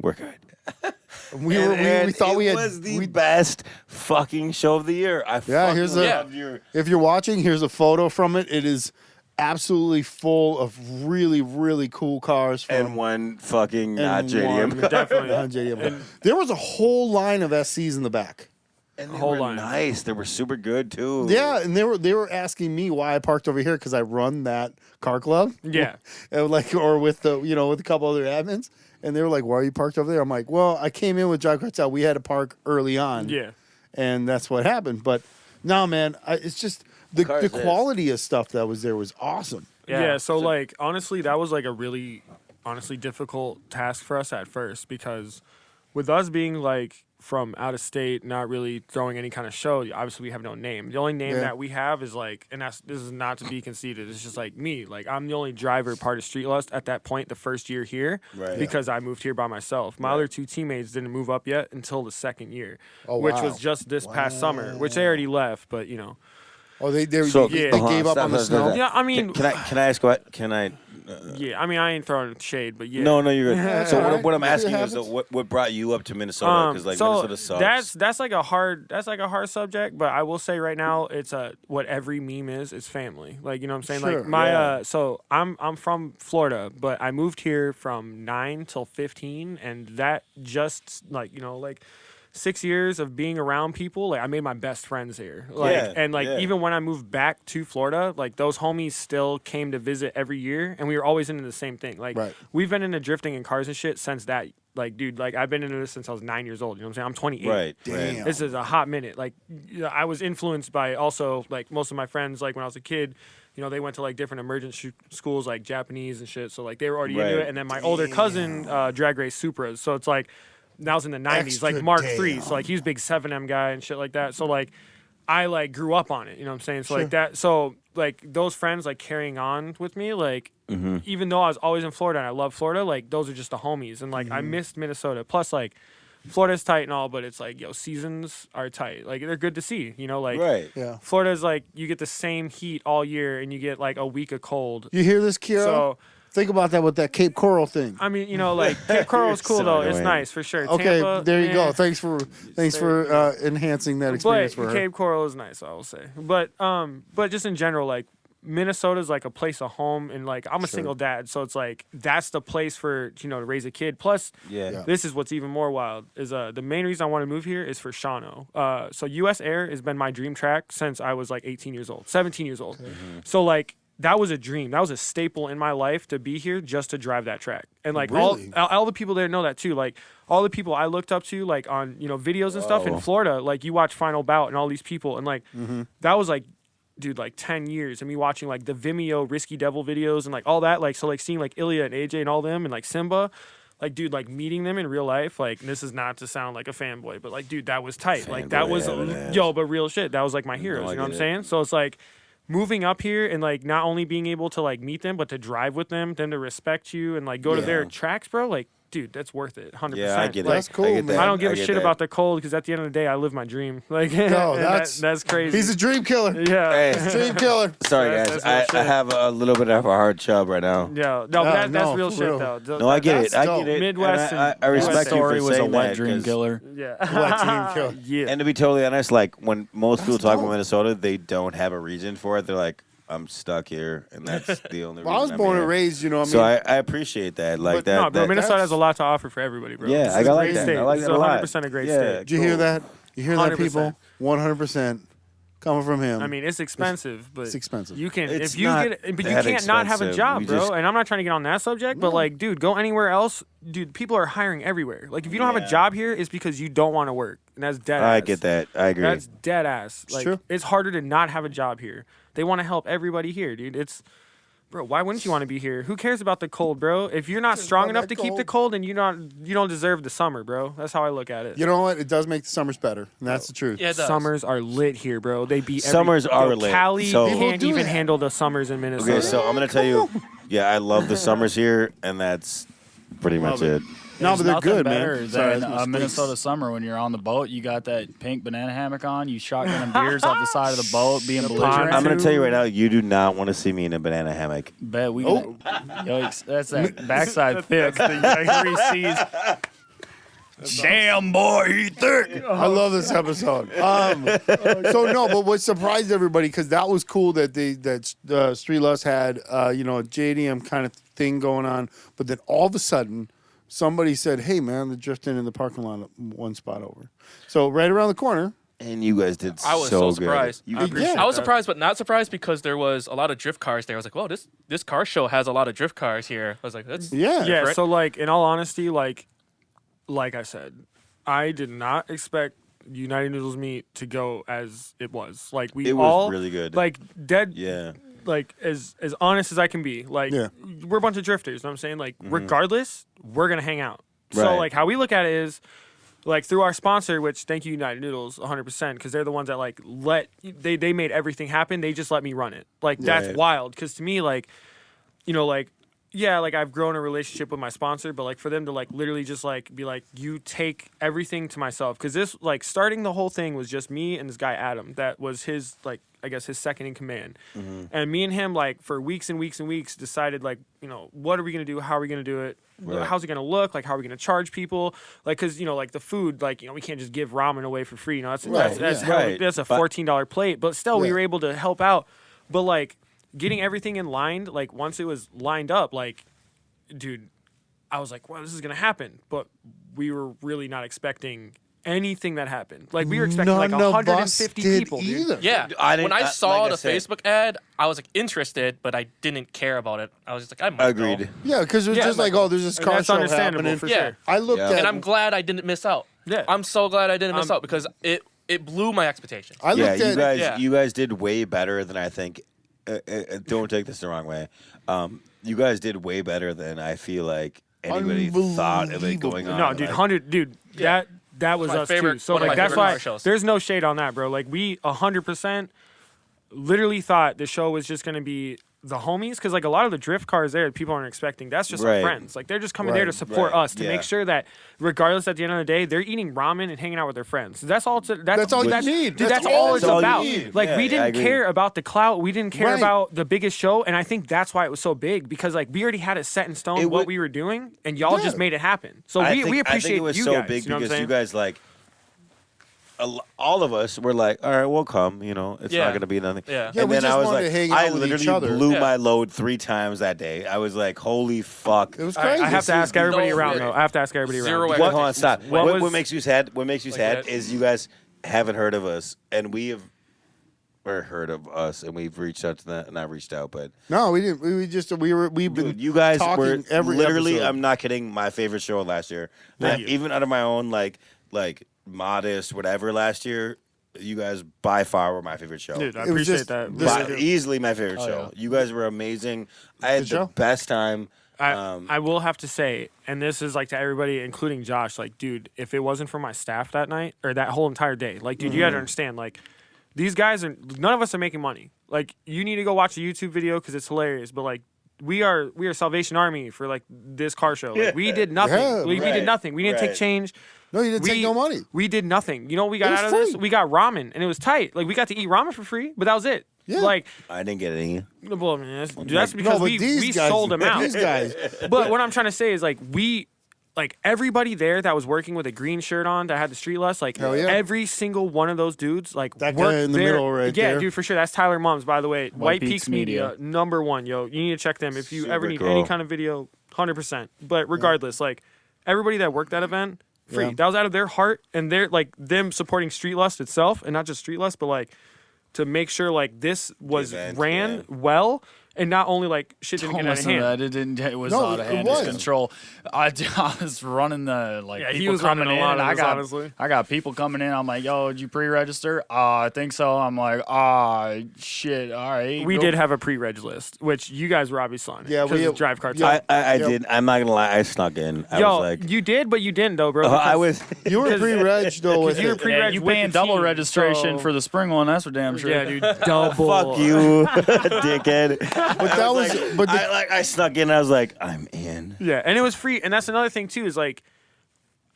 Speaker 2: We're good.
Speaker 1: we
Speaker 2: And
Speaker 1: thought we
Speaker 2: it
Speaker 1: had.
Speaker 2: was the best fucking show of the year. I fucking
Speaker 1: here's
Speaker 2: loved your.
Speaker 1: If you're watching, here's a photo from it. It is absolutely full of really, really cool cars. From
Speaker 2: And one fucking not
Speaker 1: and
Speaker 2: JDM.
Speaker 1: one-
Speaker 3: Definitely.
Speaker 1: not JDM. There was a whole line of SCs in the back.
Speaker 2: And they
Speaker 3: Whole
Speaker 2: were
Speaker 3: line.
Speaker 2: nice. They were super good too.
Speaker 1: Yeah, and they were asking me why I parked over here because I run that car club.
Speaker 3: Yeah.
Speaker 1: And or with the with a couple other admins, and they were like, "Why are you parked over there?" I'm like, "Well, I came in with Drive Cartel. We had to park early on,
Speaker 3: Yeah.
Speaker 1: and that's what happened." But no, man, it's just the
Speaker 2: car is this?
Speaker 1: quality of stuff that was there was awesome.
Speaker 3: Yeah. So like honestly, that was like a really honestly difficult task for us at first because with us being like from out of state, not really throwing any kind of show, obviously we have no name. The only name
Speaker 1: Yeah.
Speaker 3: that we have is like, and this is not to be conceited, it's just like me. Like I'm the only driver part of Street Lust at that point the first year here
Speaker 2: Right.
Speaker 3: because I moved here by myself. My other two teammates didn't move up yet until the second year,
Speaker 1: Oh,
Speaker 3: which
Speaker 1: wow.
Speaker 3: was just this past summer, which they already left, but
Speaker 1: Oh, they
Speaker 2: So-
Speaker 1: they
Speaker 3: Uh-huh,
Speaker 1: gave up on the snow.
Speaker 3: Yeah, I mean,
Speaker 2: Can I ask what? Can I?
Speaker 3: yeah, I mean, I ain't throwing shade, but yeah.
Speaker 2: No, you're good. So
Speaker 1: alright.
Speaker 2: what I'm
Speaker 1: It
Speaker 2: asking you is
Speaker 1: happens.
Speaker 2: what brought you up to Minnesota? Because Minnesota sucks.
Speaker 3: that's like a hard subject, but I will say right now it's what every meme is. It's family. Like you know what I'm saying.
Speaker 1: Sure,
Speaker 3: like my
Speaker 2: yeah.
Speaker 3: so I'm from Florida, but I moved here from 9 till 15, and that just like 6 years of being around people, like I made my best friends here. Like
Speaker 2: Yeah,
Speaker 3: and like
Speaker 2: yeah.
Speaker 3: even when I moved back to Florida, like those homies still came to visit every year and we were always into the same thing. Like
Speaker 1: Right.
Speaker 3: we've been into drifting and cars and shit since that. Like dude, like I've been into this since I was 9 years old. You know what I'm saying? I'm 28.
Speaker 2: Right.
Speaker 1: Damn.
Speaker 2: Right.
Speaker 3: This is a hot minute. Like I was influenced by also like most of my friends, like when I was a kid, they went to like different emergent schools like Japanese and shit. So like they were already into
Speaker 2: Right.
Speaker 3: it. And then my older cousin drag race Supras. So it's like that was in the 90s,
Speaker 1: Extra
Speaker 3: like Mark
Speaker 1: damn.
Speaker 3: III. So like he was a big 7M guy and shit like that. So like I like grew up on it, you know what I'm saying? So like that, so like those friends like carrying on with me, like even though I was always in Florida and I love Florida, like those are just the homies. And like I missed Minnesota. Plus like Florida's tight and all, but it's like, seasons are tight. Like they're good to see, like
Speaker 2: Right.
Speaker 1: Yeah.
Speaker 3: Florida's like you get the same heat all year and you get like a week of cold.
Speaker 1: You hear this, Kira?
Speaker 3: So
Speaker 1: Think about that with that Cape Coral thing.
Speaker 3: I mean, like Cape Coral's cool
Speaker 2: So
Speaker 3: though. It's
Speaker 2: annoying.
Speaker 3: nice for sure.
Speaker 1: Okay,
Speaker 3: Tampa,
Speaker 1: there you go.
Speaker 3: eh.
Speaker 1: Thanks for enhancing that
Speaker 3: But
Speaker 1: experience for her.
Speaker 3: Cape Coral is nice, I will say. But just in general, like Minnesota's like a place of home, and like I'm a single dad, so it's like that's the place for to raise a kid. Plus,
Speaker 2: Yeah.
Speaker 3: this is what's even more wild is the main reason I want to move here is for Shawano. So U.S. Air has been my dream track since I was like 18 years old, 17 years old. So like. That was a dream. That was a staple in my life to be here just to drive that track. And like
Speaker 1: Really?
Speaker 3: all the people there know that too. Like all the people I looked up to, like on videos and stuff in
Speaker 2: Whoa.
Speaker 3: Florida. Like you watch Final Bout and all these people, and like that was like, dude, like 10 years. And me watching like the Vimeo Risky Devil videos and like all that. Like so, like seeing like Ilya and AJ and all them and like Simba. Like, dude, like meeting them in real life, like this is not to sound like a fanboy, but like, dude, that was tight. Like that
Speaker 2: Fanboy,
Speaker 3: was
Speaker 2: yeah,
Speaker 3: but real shit. That was like my heroes.
Speaker 2: I
Speaker 3: You know what I'm
Speaker 2: get it.
Speaker 3: saying? So it's like. Moving up here and like not only being able to like meet them, but to drive with them to respect you and like go to their
Speaker 2: Yeah.
Speaker 3: tracks, bro. Like, dude, that's worth it. 100%.
Speaker 2: Yeah, I get it.
Speaker 3: Like,
Speaker 1: That's cool,
Speaker 2: I get
Speaker 1: man.
Speaker 2: that.
Speaker 3: I don't give a
Speaker 2: get
Speaker 3: shit
Speaker 2: that.
Speaker 3: about the cold because at the end of the day, I live my dream. Like,
Speaker 1: No,
Speaker 3: and that's crazy.
Speaker 1: He's a dream killer.
Speaker 3: yeah.
Speaker 2: Hey.
Speaker 1: Dream killer.
Speaker 2: Sorry,
Speaker 3: That's
Speaker 2: guys.
Speaker 3: real
Speaker 2: I
Speaker 3: shit.
Speaker 2: have a little bit of a hard chub right now.
Speaker 3: Yeah, no, but
Speaker 1: No,
Speaker 3: that's real
Speaker 1: for
Speaker 3: shit
Speaker 1: real.
Speaker 3: though.
Speaker 2: No, I get
Speaker 1: That's
Speaker 2: it. I
Speaker 1: dope.
Speaker 2: get it.
Speaker 3: Midwest
Speaker 2: And I
Speaker 3: and
Speaker 2: respect
Speaker 3: USA.
Speaker 2: you for
Speaker 5: Story was a
Speaker 2: saying
Speaker 5: wet
Speaker 2: that,
Speaker 5: dream
Speaker 2: 'cause-
Speaker 5: killer.
Speaker 3: Yeah,
Speaker 1: Wet dream killer.
Speaker 3: yeah.
Speaker 2: And to be totally honest, like when most people talk
Speaker 1: dope.
Speaker 2: about Minnesota, they don't have a reason for it. They're like, I'm stuck here, and that's the only reason.
Speaker 1: Well, I was
Speaker 2: I'm
Speaker 1: born
Speaker 2: here.
Speaker 1: and raised, I mean.
Speaker 2: So I appreciate that. Like
Speaker 1: But
Speaker 2: that.
Speaker 3: No, bro,
Speaker 2: that
Speaker 3: Minnesota
Speaker 1: that's-
Speaker 3: has a lot to offer for everybody, bro.
Speaker 2: Yeah,
Speaker 3: This
Speaker 2: I
Speaker 3: is a
Speaker 2: like
Speaker 3: great
Speaker 2: that.
Speaker 3: state.
Speaker 2: I like
Speaker 3: This
Speaker 2: that
Speaker 3: is
Speaker 2: a lot.
Speaker 3: 100% a great
Speaker 2: Yeah.
Speaker 3: state.
Speaker 1: Did you hear that? You hear that,
Speaker 3: 100%.
Speaker 1: people? 100% coming from him.
Speaker 3: I mean, it's expensive, but
Speaker 1: It's expensive.
Speaker 3: You can
Speaker 2: It's
Speaker 3: if you
Speaker 2: not
Speaker 3: get, but you
Speaker 2: that
Speaker 3: can't not have a
Speaker 2: expensive.
Speaker 3: job,
Speaker 2: We
Speaker 3: bro.
Speaker 2: just-
Speaker 3: And I'm not trying to get on that subject, but like, dude, go anywhere else, dude. People are hiring everywhere. Like, if you don't have a
Speaker 2: Yeah.
Speaker 3: job here, it's because you don't want to work, and that's dead.
Speaker 2: I
Speaker 3: ass.
Speaker 2: get that. I agree.
Speaker 3: That's dead ass. Like,
Speaker 1: true.
Speaker 3: it's harder to not have a job here. They want to help everybody here, dude. It's. Bro, why wouldn't you want to be here? Who cares about the cold, bro? If you're not strong
Speaker 1: about
Speaker 3: enough
Speaker 1: that
Speaker 3: to keep the
Speaker 1: cold.
Speaker 3: cold, and you don't deserve the summer, bro. That's how I look at it.
Speaker 1: You know what? It does make the summers better, and that's the truth.
Speaker 4: Yeah, it does.
Speaker 3: Summers are lit here, bro. They beat
Speaker 2: Summers are
Speaker 3: Yo,
Speaker 2: lit.
Speaker 3: Cali
Speaker 2: So-
Speaker 1: People
Speaker 3: can't
Speaker 1: do
Speaker 3: even
Speaker 1: that.
Speaker 3: handle the summers in Minnesota.
Speaker 2: Okay, so I'm gonna tell you. Yeah, I love the summers here, and that's pretty much
Speaker 1: Love it.
Speaker 2: it.
Speaker 1: No,
Speaker 5: There's
Speaker 1: but they're
Speaker 5: nothing
Speaker 1: good,
Speaker 5: better
Speaker 1: man. Sorry,
Speaker 5: than
Speaker 1: that's my
Speaker 5: a
Speaker 1: squeaks.
Speaker 5: Minnesota summer when you're on the boat. You got that pink banana hammock on. You shotgunning beers off the side of the boat, being belligerent.
Speaker 2: I'm gonna tell you right now. You do not want to see me in a banana hammock.
Speaker 5: Bet we.
Speaker 1: Oh.
Speaker 5: Yikes! That's that backside thick.
Speaker 3: Reese's.
Speaker 5: Damn boy, he thick.
Speaker 1: I love this episode. So no, but what surprised everybody because that was cool that Street Lust had a JDM kind of thing going on, but then all of a sudden somebody said, "Hey man, they're drifting in the parking lot one spot over." So right around the corner.
Speaker 2: And you guys did
Speaker 4: I was
Speaker 2: so
Speaker 4: so
Speaker 2: good.
Speaker 4: surprised.
Speaker 2: You
Speaker 3: I
Speaker 2: did
Speaker 3: appreciate
Speaker 1: Yeah.
Speaker 4: I was
Speaker 3: that.
Speaker 4: surprised, but not surprised because there was a lot of drift cars there. I was like, "Whoa, this car show has a lot of drift cars here." I was like, "That's
Speaker 1: Yeah.
Speaker 3: Yeah,
Speaker 4: Right?
Speaker 3: so like in all honesty, like I said, I did not expect United Noodles Meat to go as it was. Like we
Speaker 2: It was
Speaker 3: all
Speaker 2: really good.
Speaker 3: Like dead
Speaker 2: Yeah.
Speaker 3: like as honest as I can be. Like
Speaker 1: Yeah.
Speaker 3: we're a bunch of drifters, you know what I'm saying? Like regardless, we're gonna hang out. So
Speaker 2: Right.
Speaker 3: like how we look at it is like through our sponsor, which thank you United Noodles 100% because they're the ones that like they made everything happen. They just let me run it. Like that's
Speaker 2: Right.
Speaker 3: wild because to me like like yeah, like I've grown a relationship with my sponsor, but like for them to like literally just like be like, you take everything to myself, because this like starting the whole thing was just me and this guy Adam, that was his like I guess his second in command, and me and him like for weeks and weeks and weeks decided like, you know, what are we gonna do, how are we gonna do it, how's it gonna look, like how are we gonna charge people, like because you know like the food, like you know we can't just give ramen away for free, you know that's that's a $14 plate, but still we were able to help out, but like. Getting everything in line, like once it was lined up, like, dude, I was like, wow, this is gonna happen. But we were really not expecting anything that happened. Like we were expecting like 150 people, dude.
Speaker 4: Yeah, when I saw the Facebook ad, I was like interested, but I didn't care about it. I was just like, I might
Speaker 2: Agreed.
Speaker 4: go.
Speaker 1: Yeah, because it was just like, oh, there's this car
Speaker 3: That's
Speaker 1: show
Speaker 3: understandable
Speaker 1: happening.
Speaker 3: for
Speaker 4: Yeah.
Speaker 3: sure.
Speaker 1: I looked at
Speaker 4: And I'm glad I didn't miss out.
Speaker 3: Yeah.
Speaker 4: I'm so glad I didn't miss out because it blew my expectations.
Speaker 1: I looked at
Speaker 2: you guys did way better than I think. Don't take this the wrong way. You guys did way better than I feel like anybody thought of it going on.
Speaker 3: No, dude, that was
Speaker 4: My
Speaker 3: us
Speaker 4: favorite-
Speaker 3: too. So
Speaker 4: one of
Speaker 3: like
Speaker 4: my
Speaker 3: that's
Speaker 4: favorite
Speaker 3: why
Speaker 4: car shows.
Speaker 3: there's no shade on that, bro. Like we 100% literally thought the show was just gonna be the homies, because like a lot of the drift cars there, people aren't expecting. That's just our
Speaker 2: Right.
Speaker 3: friends. Like they're just coming there to support us, to make sure that regardless at the end of the day, they're eating ramen and hanging out with their friends. That's all. That's
Speaker 1: all you need.
Speaker 3: Dude,
Speaker 1: That's
Speaker 3: that's all
Speaker 1: all
Speaker 3: it's
Speaker 1: you
Speaker 3: about.
Speaker 1: need.
Speaker 3: Like
Speaker 2: Yeah,
Speaker 3: we
Speaker 2: I
Speaker 3: didn't
Speaker 2: agree.
Speaker 3: care about the clout. We didn't care
Speaker 1: Right.
Speaker 3: about the biggest show, and I think that's why it was so big, because like we already had it set in stone
Speaker 2: It
Speaker 3: what
Speaker 2: would-
Speaker 3: we were doing, and y'all just made it happen. So
Speaker 2: I
Speaker 3: we
Speaker 2: think
Speaker 3: appreciate
Speaker 2: it was
Speaker 3: you
Speaker 2: so
Speaker 3: guys.
Speaker 2: big
Speaker 3: You know what I'm
Speaker 2: because you
Speaker 3: saying?
Speaker 2: guys like all of us were like, all right, we'll come. You know, it's
Speaker 4: Yeah.
Speaker 2: not gonna be nothing.
Speaker 4: Yeah.
Speaker 1: Yeah,
Speaker 2: and
Speaker 1: we
Speaker 2: then
Speaker 1: just
Speaker 2: I was
Speaker 1: wanted
Speaker 2: like,
Speaker 1: to hang
Speaker 2: I
Speaker 1: out with each
Speaker 2: literally
Speaker 1: other.
Speaker 2: blew
Speaker 4: Yeah.
Speaker 2: my load 3 times that day. I was like, holy fuck.
Speaker 1: It was
Speaker 3: All right,
Speaker 1: crazy.
Speaker 3: I have to ask everybody
Speaker 4: no
Speaker 3: around
Speaker 4: way.
Speaker 3: though. I have to ask everybody
Speaker 4: Zero
Speaker 3: around.
Speaker 4: way.
Speaker 2: What? Hold on, stop.
Speaker 3: What
Speaker 2: What
Speaker 3: was-
Speaker 2: makes you sad? What makes you
Speaker 4: Like
Speaker 2: sad
Speaker 4: that?
Speaker 2: is you guys haven't heard of us, and we have. Or heard of us, and we've reached out to them. Not reached out, but
Speaker 1: No, we didn't. We've been.
Speaker 2: dude, you guys
Speaker 1: talking
Speaker 2: were
Speaker 1: every
Speaker 2: literally.
Speaker 1: episode.
Speaker 2: I'm not kidding. My favorite show last year.
Speaker 3: Thank you.
Speaker 2: Even out of my own like modest whatever last year, you guys by far were my favorite show.
Speaker 3: Dude, I
Speaker 1: It was
Speaker 3: appreciate
Speaker 1: just
Speaker 3: that.
Speaker 1: this-
Speaker 2: By- easily my favorite show. You guys were amazing. I had
Speaker 1: Good
Speaker 2: the
Speaker 1: show.
Speaker 2: best time.
Speaker 3: I will have to say, and this is like to everybody, including Josh, like, dude, if it wasn't for my staff that night or that whole entire day, like, dude, you gotta understand, like, these guys are, none of us are making money. Like, you need to go watch a YouTube video because it's hilarious, but like, we are Salvation Army for like this car show. Like, we did nothing.
Speaker 1: Yeah,
Speaker 3: we
Speaker 2: right,
Speaker 3: did nothing. We didn't take
Speaker 2: right.
Speaker 3: change.
Speaker 1: No, you didn't take no money.
Speaker 3: We did nothing. You know what we got
Speaker 1: was
Speaker 3: out of this?
Speaker 1: free.
Speaker 3: We got ramen, and it was tight. Like, we got to eat ramen for free, but that was it.
Speaker 1: Yeah.
Speaker 3: Like,
Speaker 2: I didn't get any.
Speaker 3: well, man, that's because
Speaker 1: but
Speaker 3: we
Speaker 1: these guys,
Speaker 3: sold them out.
Speaker 1: These guys.
Speaker 3: But what I'm trying to say is like everybody there that was working with a green shirt on that had the street lust, like
Speaker 1: Hell yeah.
Speaker 3: every single one of those dudes, like
Speaker 1: That guy
Speaker 3: worked
Speaker 1: in the
Speaker 3: there.
Speaker 1: middle right
Speaker 3: yeah,
Speaker 1: there.
Speaker 3: dude, for sure. That's Tyler Mums, by the way. White
Speaker 5: Peaks
Speaker 3: Peaks Media, #1, yo. You need to check them if you ever
Speaker 2: Super
Speaker 3: need
Speaker 2: cool.
Speaker 3: any kind of video, 100%. But regardless, like everybody that worked that event, free.
Speaker 1: Yeah.
Speaker 3: That was out of their heart and they're like them supporting Street Lust itself, and not just Street Lust, but like to make sure like this was
Speaker 2: event,
Speaker 3: ran
Speaker 2: yeah.
Speaker 3: well. And not only like shit didn't
Speaker 5: Don't
Speaker 3: get out of
Speaker 5: listen to
Speaker 3: hand.
Speaker 5: that. It didn't. It was
Speaker 1: No,
Speaker 5: out of
Speaker 1: it
Speaker 5: hand.
Speaker 1: was.
Speaker 5: It's control. I was running the
Speaker 3: Yeah, he
Speaker 5: people
Speaker 3: was
Speaker 5: coming
Speaker 3: running a
Speaker 5: in.
Speaker 3: lot of
Speaker 5: I
Speaker 3: this,
Speaker 5: got
Speaker 3: honestly.
Speaker 5: I got people coming in. I'm like, yo, did you pre-register? I think so. I'm like, shit. All right.
Speaker 3: We
Speaker 5: go.
Speaker 3: did have a pre-reg list, which you guys were obviously on.
Speaker 1: Yeah, we-
Speaker 3: it's Drive Cartel.
Speaker 1: yeah.
Speaker 2: I
Speaker 1: Yep.
Speaker 2: did. I'm not gonna lie. I snuck in. I
Speaker 3: Yo,
Speaker 2: was like,
Speaker 3: you did, but you didn't though, bro.
Speaker 2: I
Speaker 3: because-
Speaker 2: was.
Speaker 1: You were
Speaker 3: Because-
Speaker 1: pre-reg though with
Speaker 3: you were
Speaker 1: it.
Speaker 3: pre-
Speaker 5: Yeah,
Speaker 3: pre-reg
Speaker 5: you
Speaker 3: with
Speaker 5: paying
Speaker 3: the
Speaker 5: double
Speaker 3: team,
Speaker 5: registration
Speaker 3: so-
Speaker 5: for the spring one. That's for damn sure.
Speaker 3: Yeah, dude, double.
Speaker 2: Fuck you, dickhead.
Speaker 1: But that was. But the,
Speaker 2: I snuck in. I was like, I'm in.
Speaker 3: Yeah, and it was free, and that's another thing too. Is like,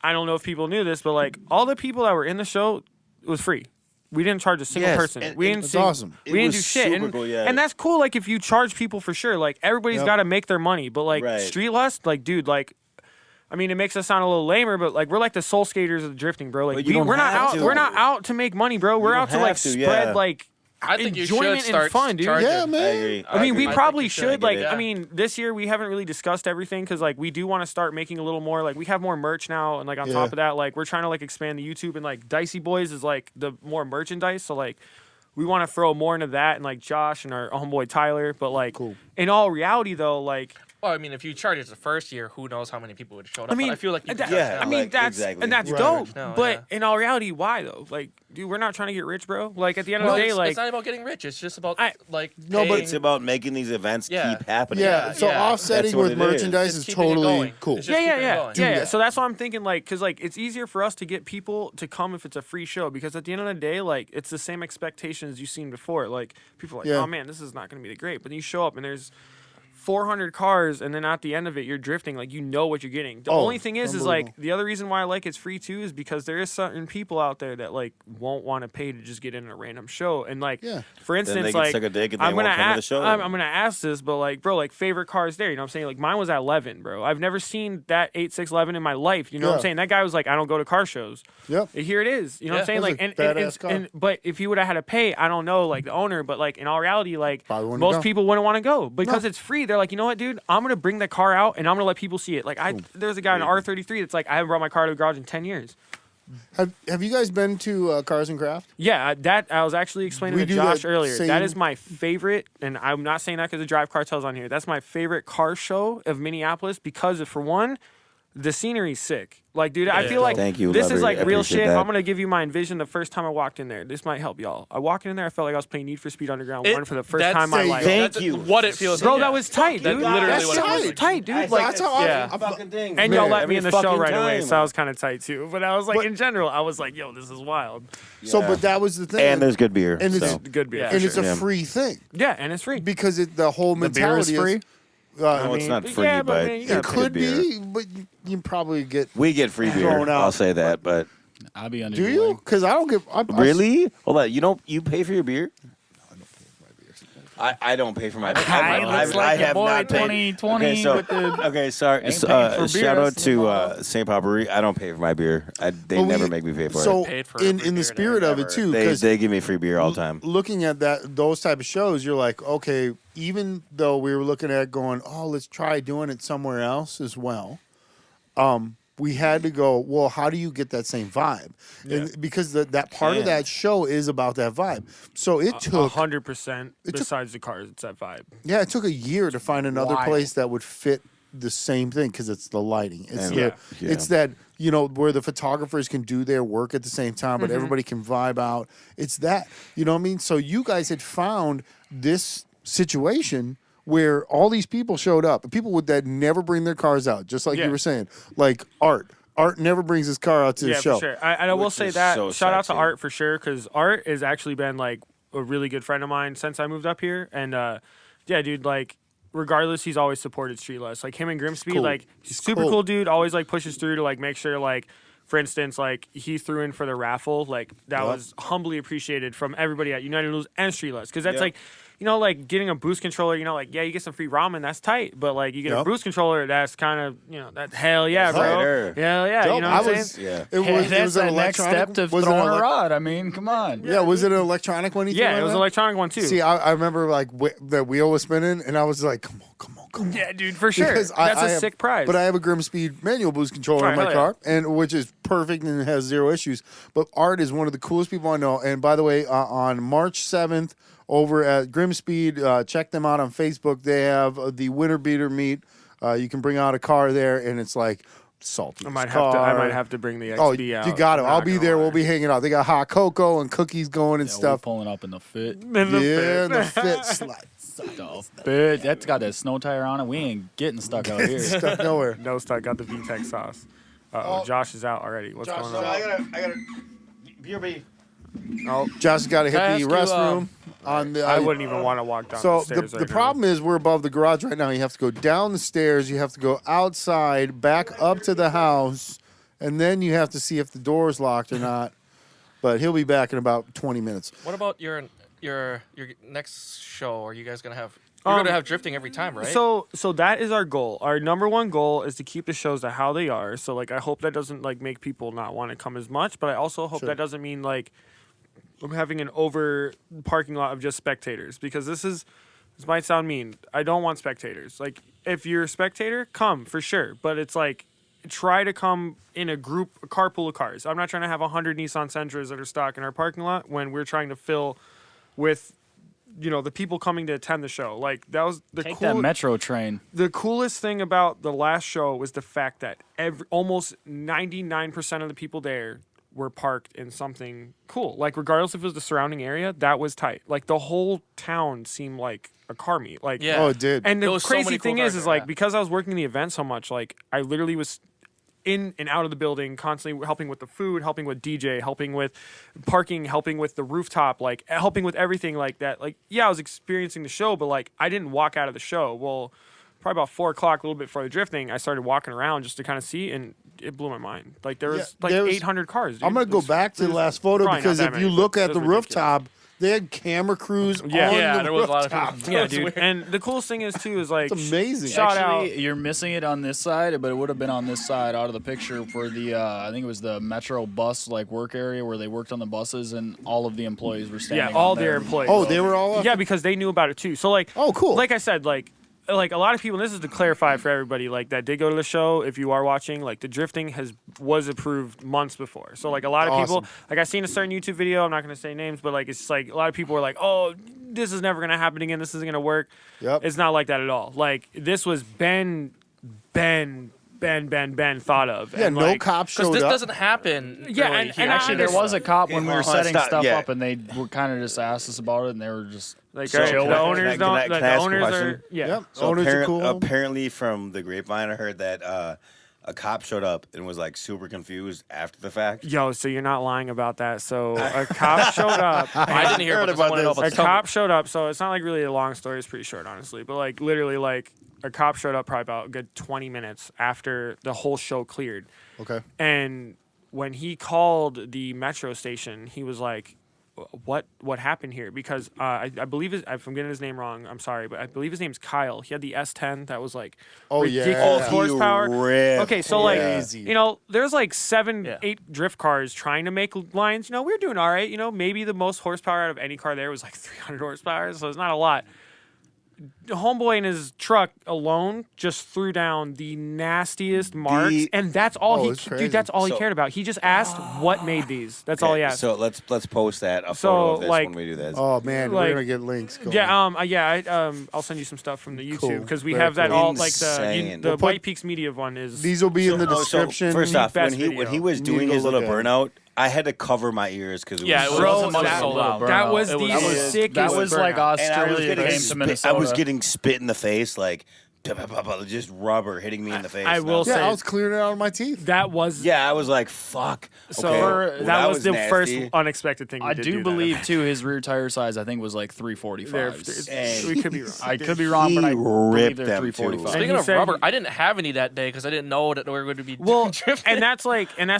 Speaker 3: I don't know if people knew this, but like all the people that were in the show, it was free. We didn't charge a single
Speaker 2: Yes,
Speaker 3: person.
Speaker 2: and-
Speaker 3: We
Speaker 2: and
Speaker 3: didn't.
Speaker 1: it's
Speaker 3: sing-
Speaker 1: awesome.
Speaker 3: We
Speaker 2: It
Speaker 3: didn't
Speaker 2: was
Speaker 3: do shit,
Speaker 2: super
Speaker 3: and,
Speaker 2: cool, yeah.
Speaker 3: and that's cool. Like if you charge people for sure, like everybody's
Speaker 1: Yep.
Speaker 3: got to make their money. But like
Speaker 2: Right.
Speaker 3: Street Lust, like dude, like. I mean, it makes us sound a little lamer, but like we're like the soul skaters of the drifting, bro. Like
Speaker 2: But you don't
Speaker 3: we're not
Speaker 2: have
Speaker 3: out.
Speaker 2: to.
Speaker 3: We're not out to make money, bro. We're
Speaker 2: don't
Speaker 3: out to like
Speaker 2: have to,
Speaker 3: spread
Speaker 2: yeah.
Speaker 3: like
Speaker 4: I think you
Speaker 3: enjoyment
Speaker 4: should start
Speaker 3: and fun, dude.
Speaker 4: charging.
Speaker 1: yeah,
Speaker 2: I
Speaker 1: man.
Speaker 2: agree.
Speaker 3: I mean, we
Speaker 2: agree.
Speaker 3: probably
Speaker 4: you
Speaker 3: should.
Speaker 4: should.
Speaker 3: Like,
Speaker 2: Yeah.
Speaker 3: I mean, this year we haven't really discussed everything because, like, we do want to start making a little more. Like, we have more merch now, and like on
Speaker 1: Yeah.
Speaker 3: top of that, like, we're trying to like expand the YouTube, and like Dicey Boys is like the more merchandise. So like, we want to throw more into that, and like Josh and our homeboy Tyler. But like,
Speaker 1: Cool.
Speaker 3: in all reality, though, like.
Speaker 4: Well, I mean, if you charge it the first year, who knows how many people would have showed up?
Speaker 3: I mean,
Speaker 4: But I feel like you
Speaker 3: that-
Speaker 4: could
Speaker 2: Yeah,
Speaker 4: start
Speaker 3: I
Speaker 4: now.
Speaker 3: mean,
Speaker 2: like,
Speaker 3: that's
Speaker 2: exactly.
Speaker 3: and that's
Speaker 1: Right.
Speaker 3: dope.
Speaker 4: No,
Speaker 3: but
Speaker 4: yeah.
Speaker 3: in all reality, why though? Like, dude, we're not trying to get rich, bro. Like at the end
Speaker 4: Well,
Speaker 3: of the day,
Speaker 4: it's,
Speaker 3: like
Speaker 4: it's not about getting rich. It's just about like
Speaker 1: No, but
Speaker 4: paying-
Speaker 2: It's about making these events
Speaker 4: Yeah.
Speaker 2: keep happening.
Speaker 1: Yeah, so
Speaker 4: yeah.
Speaker 1: offsetting
Speaker 2: That's what
Speaker 1: with
Speaker 2: it is.
Speaker 1: merchandise
Speaker 4: It's
Speaker 1: is
Speaker 4: keeping it
Speaker 1: totally
Speaker 4: going.
Speaker 1: cool.
Speaker 4: It's just
Speaker 3: yeah.
Speaker 4: keeping it going.
Speaker 3: Yeah. So that's why I'm thinking, like, because like it's easier for us to get people to come if it's a free show, because at the end of the day, like it's the same expectations you've seen before. Like people are like,
Speaker 1: Yeah.
Speaker 3: oh man, this is not going to be great, but then you show up and there's 400 cars, and then at the end of it, you're drifting. Like, you know what you're getting. The only thing is like, the other reason why I like it's free too is because there is certain people out there that like won't want to pay to just get in a random show. And like, for instance, like, I'm gonna ask this, but like, bro, like favorite cars there. You know what I'm saying? Like, mine was at Levin, bro. I've never seen that 8611 in my life. You know what I'm saying? That guy was like, I don't go to car shows.
Speaker 1: Yep.
Speaker 3: Here it is. You know what I'm saying? Like, and but if you would have had to pay, I don't know, like the owner, but like in all reality, like most people wouldn't want to go because it's free. They're like, you know what, dude? I'm gonna bring the car out and I'm gonna let people see it. Like, there's a guy in an R33 that's like, I haven't brought my car to the garage in 10 years.
Speaker 1: Have you guys been to Cars and Craft?
Speaker 3: Yeah, that I was actually explaining to Josh earlier. That is my favorite, and I'm not saying that because the Drive Cartel's on here. That's my favorite car show of Minneapolis because, for one, the scenery's sick. Like, dude, I feel like this is like real shit. I'm gonna give you my envision the first time I walked in there. This might help y'all. I walked in there, I felt like I was playing Need for Speed Underground 1 for the first time in my life.
Speaker 2: Thank you.
Speaker 4: What it feels,
Speaker 3: bro. That was tight, dude.
Speaker 4: Literally
Speaker 3: That was tight, dude. Like,
Speaker 1: that's how I fucking
Speaker 2: thing.
Speaker 3: and y'all let me in the show right
Speaker 2: time.
Speaker 3: away, so I was kind of tight too. But I was like, in general, I was like, yo, this is wild.
Speaker 1: So, but that was the thing.
Speaker 2: And there's good beer.
Speaker 1: And it's
Speaker 3: Good beer.
Speaker 1: and it's a free thing.
Speaker 3: Yeah, and it's free
Speaker 1: Because the whole mentality
Speaker 5: is free.
Speaker 2: No, it's not free,
Speaker 3: yeah,
Speaker 2: but
Speaker 1: It could be, but you probably get.
Speaker 2: we get free beer.
Speaker 1: Thrown out.
Speaker 2: I'll say that, but
Speaker 5: I'll be under.
Speaker 1: Do
Speaker 5: your
Speaker 1: you?
Speaker 5: wing.
Speaker 1: Because I don't give.
Speaker 2: really, hold on. You pay for your beer? I don't pay for my beer. I have not paid.
Speaker 5: 2020
Speaker 2: Okay, so
Speaker 5: with the
Speaker 2: okay, sorry.
Speaker 5: Ain't paying for beer,
Speaker 2: Shout out
Speaker 5: that's
Speaker 2: to St. Paul Brewery. I don't pay for my beer. They never make me pay for
Speaker 1: So
Speaker 2: it.
Speaker 4: Paid for
Speaker 1: in
Speaker 4: every
Speaker 1: the
Speaker 4: beer
Speaker 1: spirit of it too, because
Speaker 2: They give me free beer all the time.
Speaker 1: looking at those type of shows, you're like, okay, even though we were looking at going, oh, let's try doing it somewhere else as well. We had to go, well, how do you get that same vibe? And because that part of that show is about that vibe. So it took
Speaker 3: 100%. Besides the cars, it's that vibe.
Speaker 1: Yeah, it took a year to find another place that would fit the same thing because it's the lighting. It's it's that, you know, where the photographers can do their work at the same time, but everybody can vibe out. It's that, you know what I mean? So you guys had found this situation where all these people showed up, people that never bring their cars out, just like you were saying, like Art. Art never brings his car out to the show.
Speaker 3: For sure. I will say that.
Speaker 2: So
Speaker 3: shout out to
Speaker 2: sexy.
Speaker 3: Art for sure, because Art has actually been like a really good friend of mine since I moved up here. And yeah, dude, like, regardless, he's always supported Streetlusts. Like, him and Grimsby, like, super cool dude, always like pushes through to like make sure, like, for instance, like, he threw in for the raffle. Like, that was humbly appreciated from everybody at United News and Streetlusts. Because that's like, you know, like, getting a boost controller, you know, like, yeah, you get some free ramen, that's tight. But, like, you get a boost controller, that's kind of, you know, that hell yeah, bro.
Speaker 2: Tighter.
Speaker 3: Hell yeah,
Speaker 1: Dope.
Speaker 3: you know what I'm saying?
Speaker 2: Yeah.
Speaker 1: It was an
Speaker 5: that next
Speaker 1: electronic
Speaker 5: step to
Speaker 1: was it
Speaker 5: throwing
Speaker 1: an
Speaker 5: a rod. I mean, come on.
Speaker 1: Yeah, was it an electronic one?
Speaker 3: Yeah, it was an electronic one, too.
Speaker 1: See, I remember like the wheel was spinning, and I was like, come on.
Speaker 3: Yeah, dude, for sure.
Speaker 1: Because
Speaker 3: That's a sick prize.
Speaker 1: But I have a Grimsby manual boost controller in my car, and which is perfect and has zero issues. But Art is one of the coolest people I know. And by the way, on March 7th, over at Grimspeed, check them out on Facebook. They have the winter beater meet. You can bring out a car there, and it's like salty.
Speaker 3: I might have to bring the XB out.
Speaker 1: You got it. I'll be there.
Speaker 3: Lie.
Speaker 1: We'll be hanging out. They got hot cocoa and cookies going and stuff.
Speaker 5: We're pulling up in the fit.
Speaker 1: The fit slide.
Speaker 5: The fit. That's got that snow tire on it. We ain't getting stuck out here.
Speaker 1: Stuck nowhere.
Speaker 3: No stuck. Got the VTEC sauce. Josh is out already. What's going on?
Speaker 2: I gotta. BRB.
Speaker 3: Oh,
Speaker 1: Josh got to hit
Speaker 5: Can I
Speaker 1: the
Speaker 5: ask you,
Speaker 1: restroom. On the,
Speaker 3: I wouldn't even want to walk down
Speaker 1: So
Speaker 3: the stairs.
Speaker 1: the problem is we're above the garage right now. You have to go down the stairs. You have to go outside, back up to the house, and then you have to see if the door's locked or not. But he'll be back in about 20 minutes.
Speaker 4: What about your next show? Are you guys gonna have? You're gonna have drifting every time, right?
Speaker 3: So that is our goal. Our number one goal is to keep the shows to how they are. So like, I hope that doesn't like make people not want to come as much. But I also hope that doesn't mean like I'm having an over parking lot of just spectators, because this might sound mean. I don't want spectators. Like, if you're a spectator, come for sure. But it's like, try to come in a carpool of cars. I'm not trying to have 100 Nissan Sentras that are stock in our parking lot when we're trying to fill with, you know, the people coming to attend the show. Like, that was the
Speaker 5: Take that metro train.
Speaker 3: The coolest thing about the last show was the fact that almost 99% of the people there were parked in something cool. Like, regardless if it was the surrounding area, that was tight. Like, the whole town seemed like a car meet. Like,
Speaker 4: yeah.
Speaker 1: Oh, it did.
Speaker 3: And the
Speaker 4: was so
Speaker 3: crazy
Speaker 4: many cool
Speaker 3: thing
Speaker 4: cars
Speaker 3: is
Speaker 4: there,
Speaker 3: like,
Speaker 4: yeah.
Speaker 3: because I was working the event so much, like, I literally was in and out of the building, constantly helping with the food, helping with DJ, helping with parking, helping with the rooftop, like helping with everything like that. Like, yeah, I was experiencing the show, but like I didn't walk out of the show. Well, probably about 4 o'clock, a little bit before the drifting, I started walking around just to kind of see, and it blew my mind. Like there was 800 cars. Dude.
Speaker 1: I'm gonna go back to the last photo because if you look at the rooftop, they had camera crews on the
Speaker 4: there was
Speaker 1: rooftop.
Speaker 4: a lot of people.
Speaker 3: Yeah, dude. And the coolest thing is too is like
Speaker 1: It's amazing.
Speaker 3: Shout out.
Speaker 5: Actually, you're missing it on this side, but it would have been on this side out of the picture for the I think it was the Metro bus like work area where they worked on the buses and all of the employees were standing.
Speaker 3: Yeah, all
Speaker 5: on there.
Speaker 3: their employees.
Speaker 1: Oh, they were all up?
Speaker 3: Yeah, because they knew about it too. So like,
Speaker 1: Oh, cool.
Speaker 3: Like I said, like a lot of people. And this is to clarify for everybody, like that did go to the show. If you are watching, like the drifting was approved months before. So like a lot of people,
Speaker 1: Awesome.
Speaker 3: like I seen a certain YouTube video. I'm not gonna say names, but like it's just like a lot of people were like, oh, this is never gonna happen again. This isn't gonna work.
Speaker 1: Yep.
Speaker 3: It's not like that at all. Like this was Ben thought of.
Speaker 1: Yeah,
Speaker 3: and
Speaker 1: no
Speaker 3: like,
Speaker 1: cop
Speaker 4: Because
Speaker 1: showed
Speaker 4: this
Speaker 1: up.
Speaker 4: doesn't happen.
Speaker 3: Yeah,
Speaker 4: really
Speaker 3: and
Speaker 4: here.
Speaker 3: actually
Speaker 5: There was a cop when we were
Speaker 2: hold on,
Speaker 5: setting
Speaker 2: stop,
Speaker 5: stuff
Speaker 2: yeah.
Speaker 5: up, and they were kind of just asked us about it, and they were just
Speaker 3: Like
Speaker 2: So,
Speaker 3: all right,
Speaker 2: can
Speaker 3: the
Speaker 2: I-
Speaker 3: owners
Speaker 2: can I-
Speaker 3: don't.
Speaker 2: can I
Speaker 3: Like, the
Speaker 2: ask a
Speaker 3: owners
Speaker 2: question?
Speaker 3: are. Yeah.
Speaker 1: Yep.
Speaker 2: So
Speaker 1: Owners are cool.
Speaker 2: apparently, from the grapevine, I heard that a cop showed up and was like super confused after the fact.
Speaker 3: Yo, so you're not lying about that. So a cop showed up.
Speaker 4: I didn't hear
Speaker 2: heard
Speaker 4: about
Speaker 2: about
Speaker 4: this. I wanna know
Speaker 2: this.
Speaker 3: A
Speaker 4: about
Speaker 3: cop showed up. So it's not like really a long story. It's pretty short, honestly. But like literally, like a cop showed up probably about a good 20 minutes after the whole show cleared.
Speaker 1: Okay.
Speaker 3: And when he called the metro station, he was like, what happened here? Because I believe if I'm getting his name wrong, I'm sorry, but I believe his name's Kyle. He had the S10 that was like ridiculous
Speaker 1: yeah.
Speaker 3: horsepower.
Speaker 2: ripped.
Speaker 3: Okay, so
Speaker 1: Crazy.
Speaker 3: like there's like 7,
Speaker 4: Yeah.
Speaker 3: 8 drift cars trying to make lines. We were doing all right. Maybe the most horsepower out of any car there was like 300 horsepower, so it's not a lot. The homeboy in his truck alone just threw down the nastiest marks, and that's all
Speaker 1: it's crazy.
Speaker 3: dude. That's all he
Speaker 2: So-
Speaker 3: cared about. He just asked what made these. That's all he asked.
Speaker 2: So let's post that a
Speaker 3: So,
Speaker 2: photo of this
Speaker 3: like-
Speaker 2: when we do this.
Speaker 1: Oh man,
Speaker 3: Like-
Speaker 1: we're gonna get links. Going.
Speaker 3: I'll send you some stuff from the YouTube
Speaker 1: Cool.
Speaker 3: because we
Speaker 1: Very
Speaker 3: have that
Speaker 1: cool.
Speaker 3: all like
Speaker 2: Insane.
Speaker 3: the
Speaker 2: We'll
Speaker 1: put-
Speaker 3: White Peaks Media one is.
Speaker 1: These will be in the
Speaker 2: Oh, so
Speaker 1: description.
Speaker 2: first off,
Speaker 3: Best
Speaker 2: when he
Speaker 3: video.
Speaker 2: was
Speaker 1: Need to
Speaker 2: doing
Speaker 1: go
Speaker 2: his
Speaker 1: look
Speaker 2: little
Speaker 1: at it.
Speaker 2: burnout, I had to cover my ears because
Speaker 4: Yeah, it
Speaker 3: Bro,
Speaker 4: wasn't much
Speaker 3: that-
Speaker 4: so loud.
Speaker 3: that was
Speaker 4: It
Speaker 3: the
Speaker 4: was-
Speaker 3: sickest.
Speaker 5: that was like
Speaker 3: burnout.
Speaker 2: and I was
Speaker 5: Australia
Speaker 2: getting
Speaker 5: came to Minnesota.
Speaker 2: I was getting spit in the face, like just rubber hitting me in the face.
Speaker 3: I
Speaker 2: And
Speaker 3: will
Speaker 2: was
Speaker 3: say-
Speaker 1: Yeah, I was clearing it out of my teeth.
Speaker 3: That was
Speaker 2: Yeah, I was like, "Fuck."
Speaker 3: so.
Speaker 2: Okay, well,
Speaker 3: that was the first
Speaker 2: nasty.
Speaker 3: unexpected thing.
Speaker 5: I do believe too his rear tire size I think was like 345s.
Speaker 3: We could be wrong.
Speaker 5: I could be wrong, but I
Speaker 2: He
Speaker 5: believe
Speaker 2: ripped
Speaker 5: they're
Speaker 2: them, too.
Speaker 5: 345.
Speaker 4: Speaking
Speaker 3: he
Speaker 4: of
Speaker 3: said
Speaker 4: rubber,
Speaker 3: he-
Speaker 4: I didn't have any that day because I didn't know that we were going to be
Speaker 3: Well,
Speaker 4: drifting.
Speaker 3: and that's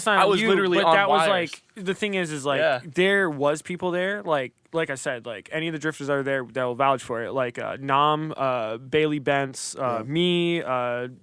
Speaker 3: not.
Speaker 4: I was
Speaker 3: you,
Speaker 4: literally
Speaker 3: but
Speaker 4: on
Speaker 3: that was
Speaker 4: wires.
Speaker 3: like the thing is like
Speaker 4: Yeah.
Speaker 3: there was people there like I said, like any of the drifters that are there that will vouch for it. Like Nam, Bailey Bentz, me,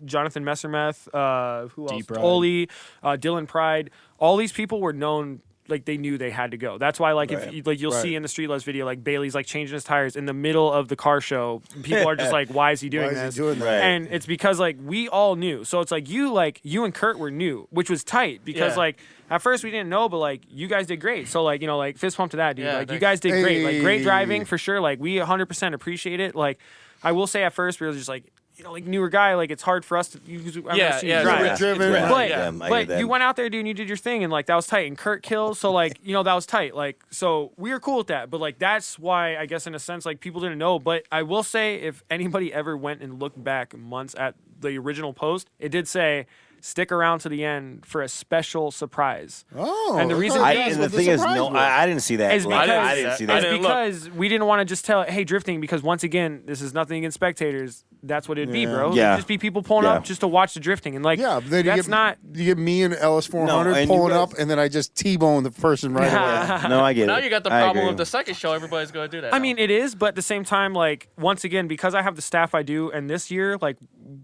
Speaker 3: Jonathan Messermeth, who else?
Speaker 5: Deep Ride.
Speaker 3: Oli, Dylan Pride. All these people were known. Like they knew they had to go. That's why, like, if you, like you'll see in the Streetlusts video, like Bailey's like changing his tires in the middle of the car show. People are just like, "Why is he doing
Speaker 1: Why is he
Speaker 3: this?"
Speaker 1: doing that?
Speaker 2: Right.
Speaker 3: And it's because like we all knew. So it's like you and Kurt were new, which was tight because
Speaker 4: Yeah.
Speaker 3: like at first we didn't know, but like you guys did great. So like like fist pump to that, dude.
Speaker 4: Yeah,
Speaker 3: like you
Speaker 4: thanks.
Speaker 3: guys did great. Like great
Speaker 1: Hey.
Speaker 3: driving for sure. Like we 100% appreciate it. Like I will say at first we were just like like newer guy. Like it's hard for us to. I've never seen you drive.
Speaker 1: Newer driven.
Speaker 2: Yeah.
Speaker 3: But,
Speaker 2: Yeah, I
Speaker 3: but
Speaker 2: get that.
Speaker 3: you went out there, dude, and you did your thing, and like that was tight. And Kurt killed, so like that was tight. Like so we were cool with that. But like that's why I guess in a sense like people didn't know. But I will say if anybody ever went and looked back months at the original post, it did say stick around to the end for a special surprise.
Speaker 1: Oh,
Speaker 3: And the reason-
Speaker 2: And the thing is, no, I didn't see that.
Speaker 3: Is
Speaker 2: Like,
Speaker 3: because-
Speaker 2: I didn't see
Speaker 4: I
Speaker 2: that.
Speaker 3: It's
Speaker 4: didn't look.
Speaker 3: because we didn't want to just tell, hey, drifting, because once again, this is nothing against spectators. That's what it'd be, bro.
Speaker 2: Yeah.
Speaker 3: It'd just be people pulling
Speaker 2: Yeah.
Speaker 3: up just to watch the drifting. And like,
Speaker 1: yeah, but then you
Speaker 3: that's
Speaker 1: get,
Speaker 3: not.
Speaker 1: you get me and Ellis 400
Speaker 2: No, and you
Speaker 1: pulling
Speaker 2: guys-
Speaker 1: up, and then I just T-bone the person right away.
Speaker 2: No, I get it.
Speaker 4: Now you got the
Speaker 2: I
Speaker 4: problem
Speaker 2: agree.
Speaker 4: of the second show. Everybody's going to do that.
Speaker 3: I
Speaker 4: now.
Speaker 3: mean, it is, but at the same time, like, once again, because I have the staff I do, and this year, like,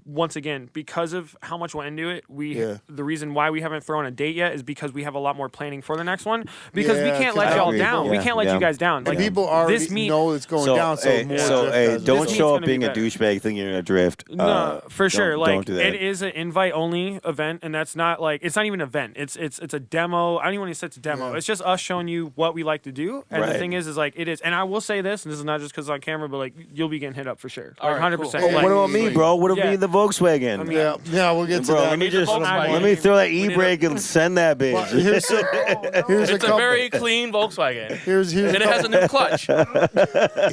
Speaker 3: once again, because of how much went into it, the reason why we haven't thrown a date yet is because we have a lot more planning for the next one. Because we
Speaker 1: Yeah,
Speaker 3: can't
Speaker 1: 'cause
Speaker 3: let
Speaker 1: I
Speaker 3: y'all
Speaker 1: agree.
Speaker 3: down. We
Speaker 2: Yeah,
Speaker 3: can't let
Speaker 2: yeah.
Speaker 3: you guys down.
Speaker 1: And
Speaker 3: Like,
Speaker 1: people already
Speaker 3: this meet,
Speaker 1: know it's going down, so more drift
Speaker 2: don't
Speaker 3: This
Speaker 2: show
Speaker 3: meet's
Speaker 2: up
Speaker 3: gonna be
Speaker 2: being a
Speaker 3: better.
Speaker 2: douchebag thinking you're gonna drift.
Speaker 3: No, for sure.
Speaker 2: Don't
Speaker 3: Like
Speaker 2: do that.
Speaker 3: it is an invite only event, and that's not like it's not even an event. It's a demo. I don't even want to say it's a demo.
Speaker 1: Yeah.
Speaker 3: It's just us showing you what we like to do. And the
Speaker 2: Right.
Speaker 3: thing is like it is. And I will say this, and this is not just because on camera, but like you'll be getting hit up for sure.
Speaker 4: All
Speaker 3: Like
Speaker 4: right,
Speaker 3: 100%.
Speaker 4: cool.
Speaker 1: Hey,
Speaker 3: Like,
Speaker 2: What about me, bro? What about
Speaker 3: Yeah.
Speaker 2: me in the Volkswagen?
Speaker 3: I mean,
Speaker 1: Yeah, we'll get to
Speaker 2: Bro,
Speaker 1: that.
Speaker 2: let me just
Speaker 4: Volkswagen.
Speaker 2: let me throw that
Speaker 4: need a-
Speaker 2: e-brake and send that bitch.
Speaker 1: Well, here's a
Speaker 4: it's a
Speaker 1: couple.
Speaker 4: very clean Volkswagen.
Speaker 1: Here's
Speaker 4: And it has a new clutch.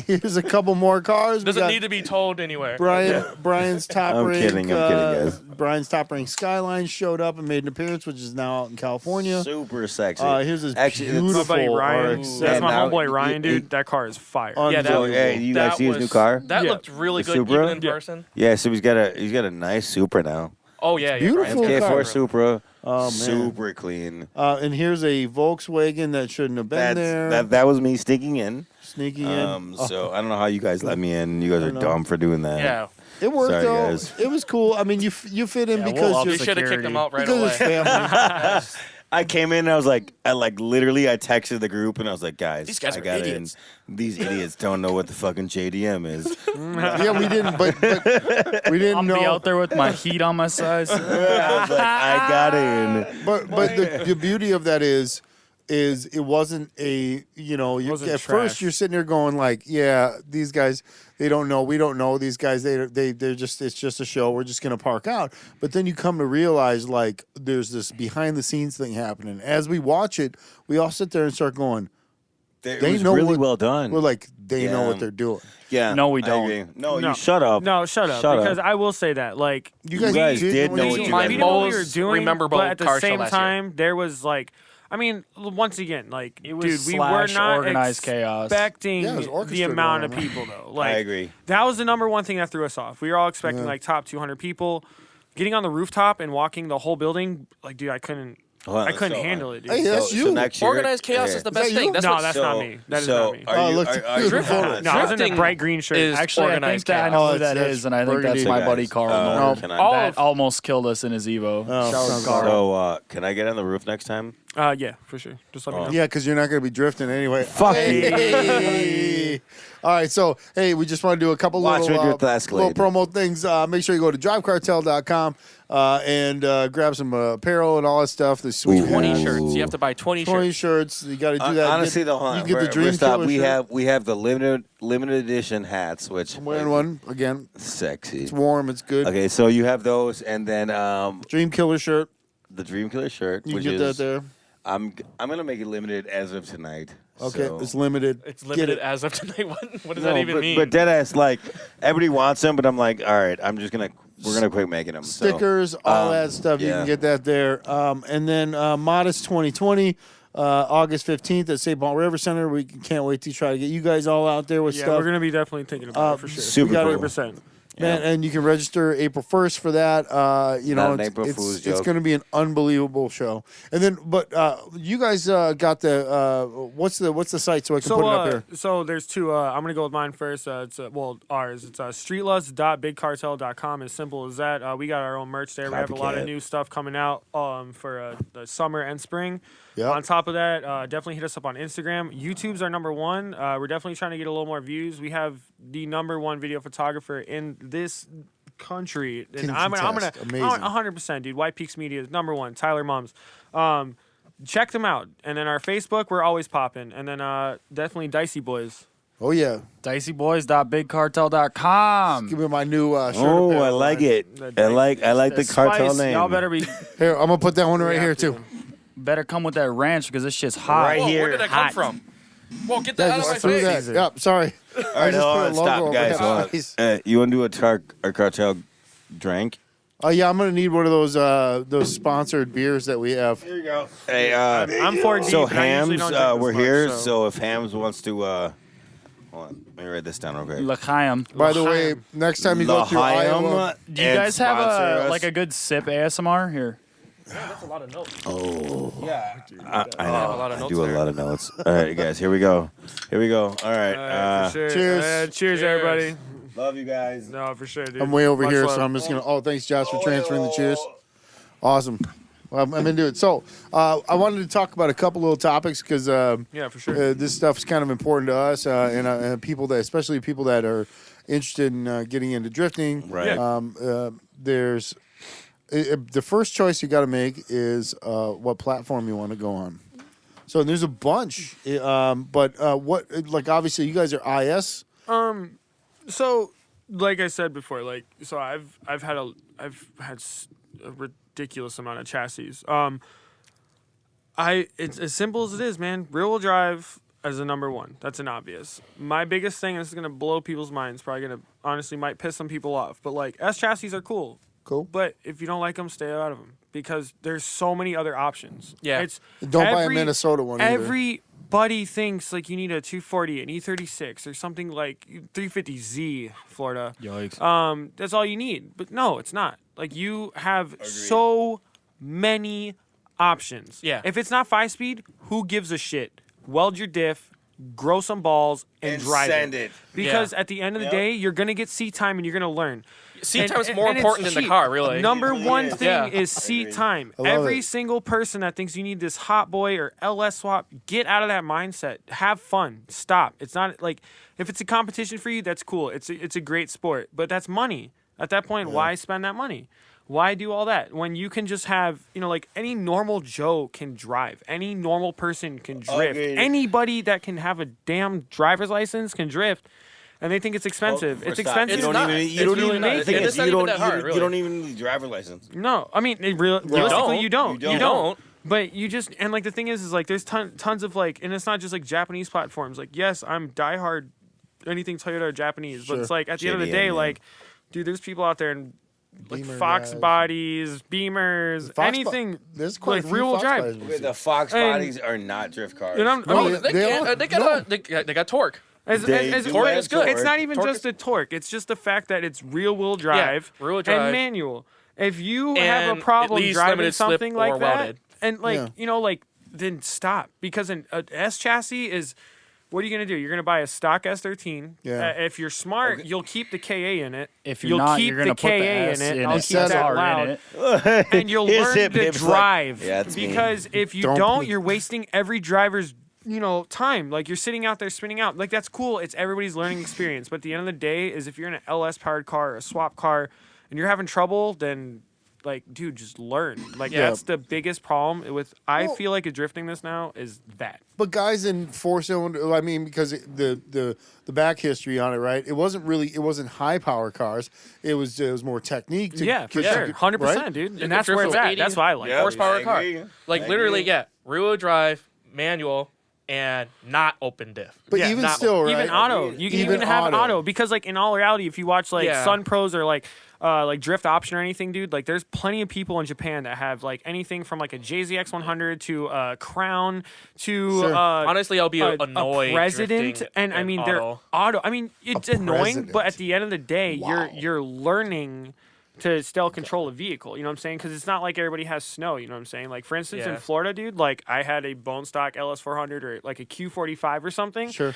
Speaker 1: here's a couple more cars.
Speaker 4: Doesn't need to be towed anywhere.
Speaker 1: Brian Brian's top
Speaker 2: I'm
Speaker 1: rank.
Speaker 2: kidding, guys.
Speaker 1: Brian's top rank Skyline showed up and made an appearance, which is now out in California.
Speaker 2: Super sexy.
Speaker 1: Here's this
Speaker 2: Actually,
Speaker 3: My
Speaker 1: beautiful
Speaker 3: buddy Ryan.
Speaker 1: RX-7.
Speaker 3: That's my
Speaker 2: now
Speaker 3: homeboy Ryan,
Speaker 2: he-
Speaker 3: dude. That car is fire.
Speaker 4: Yeah, that,
Speaker 2: So, hey, you guys
Speaker 4: that
Speaker 2: see his
Speaker 4: was-
Speaker 2: new car?
Speaker 4: That
Speaker 3: Yeah.
Speaker 4: looked really
Speaker 2: The
Speaker 4: good
Speaker 2: Supra?
Speaker 4: even in
Speaker 3: Yeah.
Speaker 4: person.
Speaker 2: Yeah, so he's got a nice Supra now.
Speaker 4: Oh yeah, yeah.
Speaker 1: Beautiful
Speaker 4: Brian's
Speaker 1: car.
Speaker 2: K4 Supra.
Speaker 1: Oh, man.
Speaker 2: Super clean.
Speaker 1: And here's a Volkswagen that shouldn't have been there.
Speaker 2: That was me sneaking in.
Speaker 1: Sneaking in.
Speaker 2: So I don't know how you guys let me in. You guys are
Speaker 1: know.
Speaker 2: dumb for doing that.
Speaker 4: Yeah,
Speaker 1: It worked
Speaker 2: Sorry,
Speaker 1: though.
Speaker 2: guys.
Speaker 1: It was cool. I mean, you fit in
Speaker 5: Yeah,
Speaker 1: because
Speaker 5: we'll
Speaker 1: you're
Speaker 4: they should have kicked him out right
Speaker 1: because
Speaker 4: away.
Speaker 1: it's family.
Speaker 2: I came in and I was like, I texted the group and I was like, guys,
Speaker 4: These guys
Speaker 2: I
Speaker 4: are
Speaker 2: got
Speaker 4: idiots.
Speaker 2: in. These idiots don't know what the fucking JDM is.
Speaker 1: Yeah, we didn't, but we didn't
Speaker 5: I'm
Speaker 1: know.
Speaker 5: be out there with my heat on my side.
Speaker 2: I was like, I got in.
Speaker 1: But the beauty of that is it wasn't a
Speaker 3: wasn't
Speaker 1: at
Speaker 3: trash.
Speaker 1: first you're sitting there going like, yeah, these guys, they don't know, we don't know these guys, they're just, it's just a show, we're just gonna park out. But then you come to realize like there's this behind the scenes thing happening. As we watch it, we all sit there and start going,
Speaker 2: It
Speaker 1: They
Speaker 2: was
Speaker 1: know
Speaker 2: really
Speaker 1: what-
Speaker 2: well done.
Speaker 1: we're like, they know
Speaker 2: Yeah.
Speaker 1: what they're doing.
Speaker 2: yeah.
Speaker 5: No, we
Speaker 2: I
Speaker 5: don't.
Speaker 2: agree. No,
Speaker 3: No.
Speaker 2: you shut up.
Speaker 3: No, shut up.
Speaker 2: Shut
Speaker 3: because
Speaker 2: up.
Speaker 3: I will say that, like,
Speaker 1: You
Speaker 2: guys did know
Speaker 1: you
Speaker 2: what
Speaker 1: were
Speaker 2: you
Speaker 1: doing.
Speaker 2: guys
Speaker 3: we
Speaker 2: did.
Speaker 3: knew what we were
Speaker 4: Most
Speaker 3: doing,
Speaker 4: memorable
Speaker 3: but at the
Speaker 4: car show
Speaker 3: same
Speaker 4: last year.
Speaker 3: time, there was like, I mean, once again, like,
Speaker 5: It was
Speaker 3: dude, we
Speaker 5: slash
Speaker 3: were not
Speaker 5: organized chaos.
Speaker 3: expecting
Speaker 1: Yeah, it was
Speaker 3: the
Speaker 1: orchestrated
Speaker 3: amount of
Speaker 1: around, man.
Speaker 3: people, though. Like,
Speaker 2: I agree.
Speaker 3: That was the number one thing that threw us off. We were all expecting like top 200 people. Getting on the rooftop and walking the whole building, like, dude, I couldn't handle it, dude.
Speaker 1: Hey, that's you.
Speaker 2: next year,
Speaker 4: Organized chaos is the best
Speaker 1: Is that you?
Speaker 4: thing. That's
Speaker 3: No,
Speaker 4: what
Speaker 3: that's not me. That is
Speaker 2: so
Speaker 3: not me.
Speaker 2: Are
Speaker 1: Oh,
Speaker 2: you,
Speaker 1: look,
Speaker 2: are
Speaker 1: look
Speaker 2: you,
Speaker 1: at the photos.
Speaker 3: No, I was in a
Speaker 4: drifting
Speaker 3: bright green shirt.
Speaker 4: is
Speaker 5: Actually, I think
Speaker 4: organized
Speaker 5: that I
Speaker 4: chaos.
Speaker 5: know
Speaker 1: Oh,
Speaker 5: who that
Speaker 1: that's
Speaker 5: is, and I think
Speaker 1: burgundy.
Speaker 5: that's my
Speaker 2: So,
Speaker 5: buddy
Speaker 2: guys,
Speaker 5: Carl.
Speaker 1: no.
Speaker 2: can I-
Speaker 4: All
Speaker 5: That
Speaker 4: of-
Speaker 5: almost killed us in his Evo.
Speaker 1: Oh,
Speaker 5: Shout out
Speaker 1: sounds
Speaker 5: Carl.
Speaker 2: So can I get on the roof next time?
Speaker 3: Yeah, for sure. Just let me know.
Speaker 1: Yeah, because you're not going to be drifting anyway.
Speaker 2: Fuck you.
Speaker 1: Hey. All right, so hey, we just want to do a couple
Speaker 2: Watch me do
Speaker 1: little
Speaker 2: it with the Escalade.
Speaker 1: promo things. Make sure you go to drivecartel.com and grab some apparel and all that stuff. The sweet
Speaker 4: 20
Speaker 1: hats.
Speaker 4: shirts. You have to buy 20
Speaker 1: 20
Speaker 4: shirts.
Speaker 1: shirts. You got to do that.
Speaker 2: Honestly, though, hold
Speaker 1: you
Speaker 2: on.
Speaker 1: get the
Speaker 2: We're-
Speaker 1: Dream
Speaker 2: stop.
Speaker 1: Killer
Speaker 2: We
Speaker 1: shirt.
Speaker 2: have the limited edition hats, which
Speaker 1: I'm wearing one again.
Speaker 2: sexy.
Speaker 1: It's warm. It's good.
Speaker 2: Okay, so you have those, and then
Speaker 1: Dream Killer shirt.
Speaker 2: the Dream Killer shirt,
Speaker 1: You
Speaker 2: which
Speaker 1: can get
Speaker 2: is
Speaker 1: that there.
Speaker 2: I'm gonna make it limited as of tonight.
Speaker 1: Okay,
Speaker 2: so.
Speaker 1: it's limited.
Speaker 4: It's
Speaker 1: Get
Speaker 4: limited
Speaker 1: it.
Speaker 4: as of tonight. What does
Speaker 2: No,
Speaker 4: that even
Speaker 2: but,
Speaker 4: mean?
Speaker 2: But deadass, like everybody wants them, but I'm like, all right, we're gonna quit making them. So,
Speaker 1: Stickers, all that stuff. You
Speaker 2: yeah.
Speaker 1: can get that there. And then Modest 2020, August 15th at St. Paul River Center. We can't wait to try to get you guys all out there with
Speaker 3: Yeah,
Speaker 1: stuff.
Speaker 3: we're gonna be definitely thinking about it for sure.
Speaker 2: super
Speaker 3: we got
Speaker 2: cool.
Speaker 3: 100%.
Speaker 1: Man, and you can register April 1st for that. You know,
Speaker 2: Not an April Fool's
Speaker 1: it's
Speaker 2: joke.
Speaker 1: going to be an unbelievable show. And then, but you guys got the what's the site so I can put it up here?
Speaker 3: So there's two. I'm gonna go with mine first. It's ours. It's streetlust.bigcartel.com. As simple as that. We got our own merch there. We have a lot of
Speaker 2: Copycat.
Speaker 3: new stuff coming out for the summer and spring.
Speaker 1: Yep.
Speaker 3: On top of that, definitely hit us up on Instagram. YouTube's our number one. We're definitely trying to get a little more views. We have the number one video photographer in this country, and I'm gonna
Speaker 1: Amazing.
Speaker 3: 100%, dude. White Peaks Media is number one. Tyler Mums. Check them out. And then our Facebook, we're always popping. And then definitely Dicey Boys.
Speaker 1: Oh yeah,
Speaker 5: DiceyBoys.BigCartel.com.
Speaker 1: give me my new shirt.
Speaker 2: Oh,
Speaker 1: apparel
Speaker 2: I like
Speaker 1: line.
Speaker 2: it.
Speaker 3: The
Speaker 2: I like the cartel
Speaker 3: Spice,
Speaker 2: name.
Speaker 3: Y'all better be.
Speaker 1: Here, I'm gonna put that one right
Speaker 3: Yeah,
Speaker 1: here
Speaker 3: dude.
Speaker 1: too.
Speaker 5: Better come with that ranch because this shit's hot.
Speaker 2: Right
Speaker 4: Whoa,
Speaker 2: here.
Speaker 4: where did that
Speaker 3: hot.
Speaker 4: come from? Whoa, get
Speaker 1: Yeah,
Speaker 4: that out of my
Speaker 1: just threw
Speaker 4: face.
Speaker 1: that. Yep, sorry.
Speaker 2: All right, hold on, stop, guys. Hold on. You want to do a cartel drink?
Speaker 1: Oh yeah, I'm gonna need one of those sponsored beers that we have.
Speaker 2: Here you go. Hey,
Speaker 3: I'm 4 deep.
Speaker 2: so
Speaker 3: and I usually
Speaker 2: Hams,
Speaker 3: don't drink this
Speaker 2: we're
Speaker 3: much,
Speaker 2: here.
Speaker 3: so-
Speaker 2: So if Hams wants to, hold on, let me write this down real quick.
Speaker 5: L'chaim.
Speaker 1: By the way, next time you go through Iowa,
Speaker 5: Do you guys have a good sip ASMR here?
Speaker 4: That's a lot of notes.
Speaker 2: I
Speaker 4: have a lot of
Speaker 2: I
Speaker 4: notes
Speaker 2: do a
Speaker 4: there.
Speaker 2: lot of notes. All right, guys, here we go. All right.
Speaker 3: For sure.
Speaker 1: cheers.
Speaker 3: Cheers, everybody.
Speaker 2: Love you guys.
Speaker 3: No, for sure, dude.
Speaker 1: I'm way over
Speaker 3: Much
Speaker 1: here,
Speaker 3: love.
Speaker 1: so I'm just gonna. Oh, thanks, Josh, for transferring the cheers. Awesome. Well, I'm into it. So, I wanted to talk about a couple little topics because
Speaker 3: Yeah, for sure.
Speaker 1: this stuff's kind of important to us and people that, especially people that are interested in getting into drifting.
Speaker 2: Right.
Speaker 3: Yeah.
Speaker 1: There's the first choice you got to make is what platform you want to go on. So there's a bunch, but what like obviously you guys are IS.
Speaker 3: So, like I said before, so I've had a ridiculous amount of chassis. It's as simple as it is, man. Rear wheel drive. as a number one. That's an obvious. My biggest thing, and this is gonna blow people's minds, probably gonna honestly might piss some people off, but like S chassis are cool.
Speaker 1: Cool.
Speaker 3: But if you don't like them, stay out of them because there's so many other options.
Speaker 4: Yeah.
Speaker 3: It's
Speaker 1: Don't buy a Minnesota one either.
Speaker 3: Everybody thinks like you need a 240, an E36, or something like 350Z, Florida.
Speaker 5: Yikes.
Speaker 3: That's all you need. But no, it's not. Like you have so many options.
Speaker 4: Yeah.
Speaker 3: If it's not 5-speed, who gives a shit? Weld your diff, grow some balls, and drive
Speaker 2: send it.
Speaker 3: Because
Speaker 4: Yeah.
Speaker 3: at the end of the day, you're gonna get seat time and you're gonna learn.
Speaker 4: Seat
Speaker 3: And-
Speaker 4: time is more
Speaker 3: and it's
Speaker 4: important than the
Speaker 3: cheap.
Speaker 4: car, really.
Speaker 3: Number one
Speaker 2: is.
Speaker 3: thing
Speaker 4: Yeah.
Speaker 3: is seat time.
Speaker 1: I love
Speaker 3: Every
Speaker 1: it.
Speaker 3: single person that thinks you need this hot boy or LS swap, get out of that mindset. Have fun. Stop. It's not like if it's a competition for you, that's cool. It's a great sport, but that's money. At that point, why spend that money? Why do all that when you can just have, like any normal Joe can drive. Any normal person can drift.
Speaker 2: Agreed.
Speaker 3: Anybody that can have a damn driver's license can drift. And they think it's expensive. It's expensive.
Speaker 4: It's
Speaker 2: You don't
Speaker 4: not.
Speaker 2: even.
Speaker 4: It's
Speaker 2: You don't
Speaker 4: really
Speaker 2: even.
Speaker 4: not.
Speaker 2: The thing
Speaker 4: And
Speaker 2: is,
Speaker 4: it's not
Speaker 2: you
Speaker 4: even
Speaker 2: don't.
Speaker 4: that hard,
Speaker 2: You
Speaker 4: really.
Speaker 2: don't even need a driver's license.
Speaker 3: No, I mean, realistically, you don't.
Speaker 2: You
Speaker 3: You
Speaker 2: don't.
Speaker 3: don't. But you just and like the thing is like there's tons of like, and it's not just like Japanese platforms. Like yes, I'm diehard anything Toyota or Japanese, but it's like at the end of the
Speaker 2: JDM,
Speaker 3: day,
Speaker 2: yeah.
Speaker 3: like, dude, there's people out there and like
Speaker 1: Beamer
Speaker 3: Fox
Speaker 1: guys.
Speaker 3: bodies, Beamers,
Speaker 1: Fox
Speaker 3: anything
Speaker 1: There's quite
Speaker 3: like
Speaker 1: a few
Speaker 3: rear-wheel
Speaker 1: Fox
Speaker 3: drive.
Speaker 1: bodies we see.
Speaker 2: The Fox
Speaker 3: And-
Speaker 2: bodies are not drift cars.
Speaker 3: You know,
Speaker 1: No,
Speaker 3: I mean,
Speaker 4: They got torque.
Speaker 3: as
Speaker 2: do
Speaker 3: torque
Speaker 2: have
Speaker 3: is good. It's
Speaker 2: torque.
Speaker 3: not even
Speaker 4: Torque
Speaker 3: just the torque. It's just the fact that it's rear-wheel drive,
Speaker 4: rear-wheel drive.
Speaker 3: and manual. If you
Speaker 4: And
Speaker 3: have a
Speaker 4: at
Speaker 3: problem
Speaker 4: least
Speaker 3: driving
Speaker 4: limited slip
Speaker 3: something like
Speaker 4: or
Speaker 3: that,
Speaker 4: welded.
Speaker 3: and like
Speaker 1: Yeah.
Speaker 3: then stop because an S chassis is. What are you gonna do? You're gonna buy a stock S13.
Speaker 1: Yeah.
Speaker 3: If you're smart, you'll keep the KA in it.
Speaker 5: If you're
Speaker 3: you'll
Speaker 5: not,
Speaker 3: keep
Speaker 5: you're gonna
Speaker 3: the
Speaker 5: put the
Speaker 3: KA
Speaker 5: S
Speaker 3: in it.
Speaker 5: in
Speaker 3: I'll
Speaker 5: it.
Speaker 3: keep
Speaker 5: That's
Speaker 3: that
Speaker 5: already in
Speaker 3: loud.
Speaker 5: it.
Speaker 3: And you'll
Speaker 2: His
Speaker 3: learn
Speaker 2: hip
Speaker 3: to
Speaker 2: hip's like-
Speaker 3: drive.
Speaker 2: Yeah, that's me.
Speaker 3: because if you
Speaker 1: Don't
Speaker 3: don't,
Speaker 1: put-
Speaker 3: you're wasting every driver's time. Like you're sitting out there spinning out. Like that's cool. It's everybody's learning experience. But at the end of the day, is if you're in an LS powered car or a swap car, and you're having trouble, then like, dude, just learn. Like
Speaker 1: Yeah.
Speaker 3: that's the biggest problem with. I
Speaker 1: Well-
Speaker 3: feel like drifting this now is that.
Speaker 1: But guys in 4-cylinder, I mean, because the back history on it, right? It wasn't high power cars. It was more technique.
Speaker 3: Yeah, for sure, 100%, dude.
Speaker 4: You
Speaker 3: And
Speaker 4: can
Speaker 3: that's where
Speaker 4: drift
Speaker 3: it's
Speaker 4: from
Speaker 3: at.
Speaker 4: 80
Speaker 3: That's why I like.
Speaker 2: Yeah,
Speaker 3: it.
Speaker 4: Horsepower
Speaker 2: I
Speaker 4: car.
Speaker 2: agree.
Speaker 4: Like
Speaker 2: I
Speaker 4: literally,
Speaker 2: agree.
Speaker 4: yeah, rear-wheel drive, manual, and not open diff.
Speaker 1: But
Speaker 3: Yeah,
Speaker 1: even
Speaker 3: not-
Speaker 1: still, right?
Speaker 3: even auto. You can
Speaker 1: Even
Speaker 3: even have
Speaker 1: auto.
Speaker 3: auto because, like, in all reality, if you watch like
Speaker 4: Yeah.
Speaker 3: Sun Pros or like drift option or anything, dude, like there's plenty of people in Japan that have like anything from like a JZX 100 to a Crown to
Speaker 1: Sure.
Speaker 4: Honestly, I'll be
Speaker 3: a
Speaker 4: annoyed.
Speaker 3: president,
Speaker 4: drifting
Speaker 3: and I
Speaker 4: in
Speaker 3: mean they're
Speaker 4: auto.
Speaker 3: auto. I mean it's annoying, but
Speaker 1: president.
Speaker 3: at the end of the day,
Speaker 1: Wow.
Speaker 3: you're learning to still control a vehicle. You know what I'm saying? Because it's not like everybody has snow. You know what I'm saying? Like for instance, in
Speaker 4: Yeah.
Speaker 3: Florida, dude, like I had a bone stock LS400 or like a Q45 or something.
Speaker 1: Sure.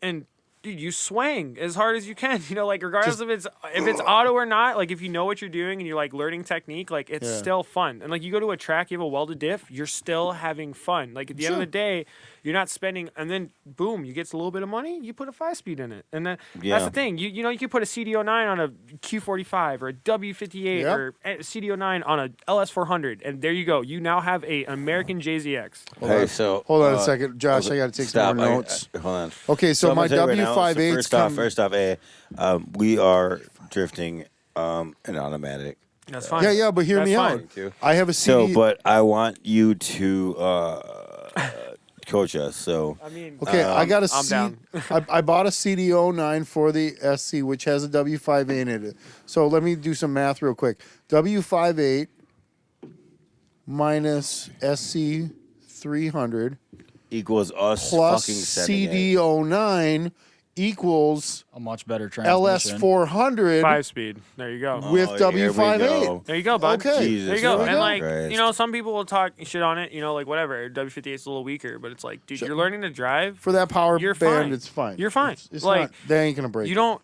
Speaker 3: And dude, you swing as hard as you can. Like regardless of if it's auto or not. Like if you know what you're doing and you're like learning technique, like it's
Speaker 1: Yeah.
Speaker 3: still fun. And like you go to a track, you have a welded diff, you're still having fun. Like at the end of the day, you're not spending. And then boom, you get a little bit of money, you put a 5-speed in it, and then
Speaker 2: Yeah.
Speaker 3: that's the thing. You can put a CDO9 on a Q45 or a W58
Speaker 1: Yep.
Speaker 3: or a CDO9 on a LS400, and there you go. You now have a American JZX.
Speaker 2: Hey, so
Speaker 1: Hold on a second, Josh. I got to take some more notes.
Speaker 2: Hold on.
Speaker 1: Okay, so
Speaker 2: I'm
Speaker 1: my
Speaker 2: gonna tell you right now,
Speaker 1: W58's
Speaker 2: first off, we are drifting an automatic.
Speaker 3: That's fine.
Speaker 1: Yeah, but hear
Speaker 3: That's
Speaker 1: me
Speaker 3: fine.
Speaker 1: out. I have a CD.
Speaker 2: So, but I want you to coach us. So,
Speaker 3: I mean,
Speaker 1: Okay, I got a
Speaker 3: I'm
Speaker 1: C.
Speaker 3: down.
Speaker 1: I bought a CDO9 for the SC, which has a W58 in it. So let me do some math real quick. W58 minus SC 300
Speaker 2: equals us
Speaker 1: plus
Speaker 2: fucking setting it.
Speaker 1: CDO9 equals
Speaker 5: A much better transmission.
Speaker 1: LS 400
Speaker 3: 5-speed. There you go.
Speaker 1: with
Speaker 2: Oh, here we
Speaker 1: W58.
Speaker 2: go.
Speaker 3: There you go, bud.
Speaker 1: Okay.
Speaker 2: Jesus
Speaker 3: There you go.
Speaker 1: There we
Speaker 3: And
Speaker 1: go.
Speaker 3: like,
Speaker 2: Christ.
Speaker 3: some people will talk shit on it, like whatever. W58 is a little weaker, but it's like, dude, you're learning to drive.
Speaker 1: For that power
Speaker 3: You're
Speaker 1: band,
Speaker 3: fine.
Speaker 1: it's fine.
Speaker 3: You're fine.
Speaker 1: It's
Speaker 3: Like,
Speaker 1: not, they ain't going to break
Speaker 3: You don't,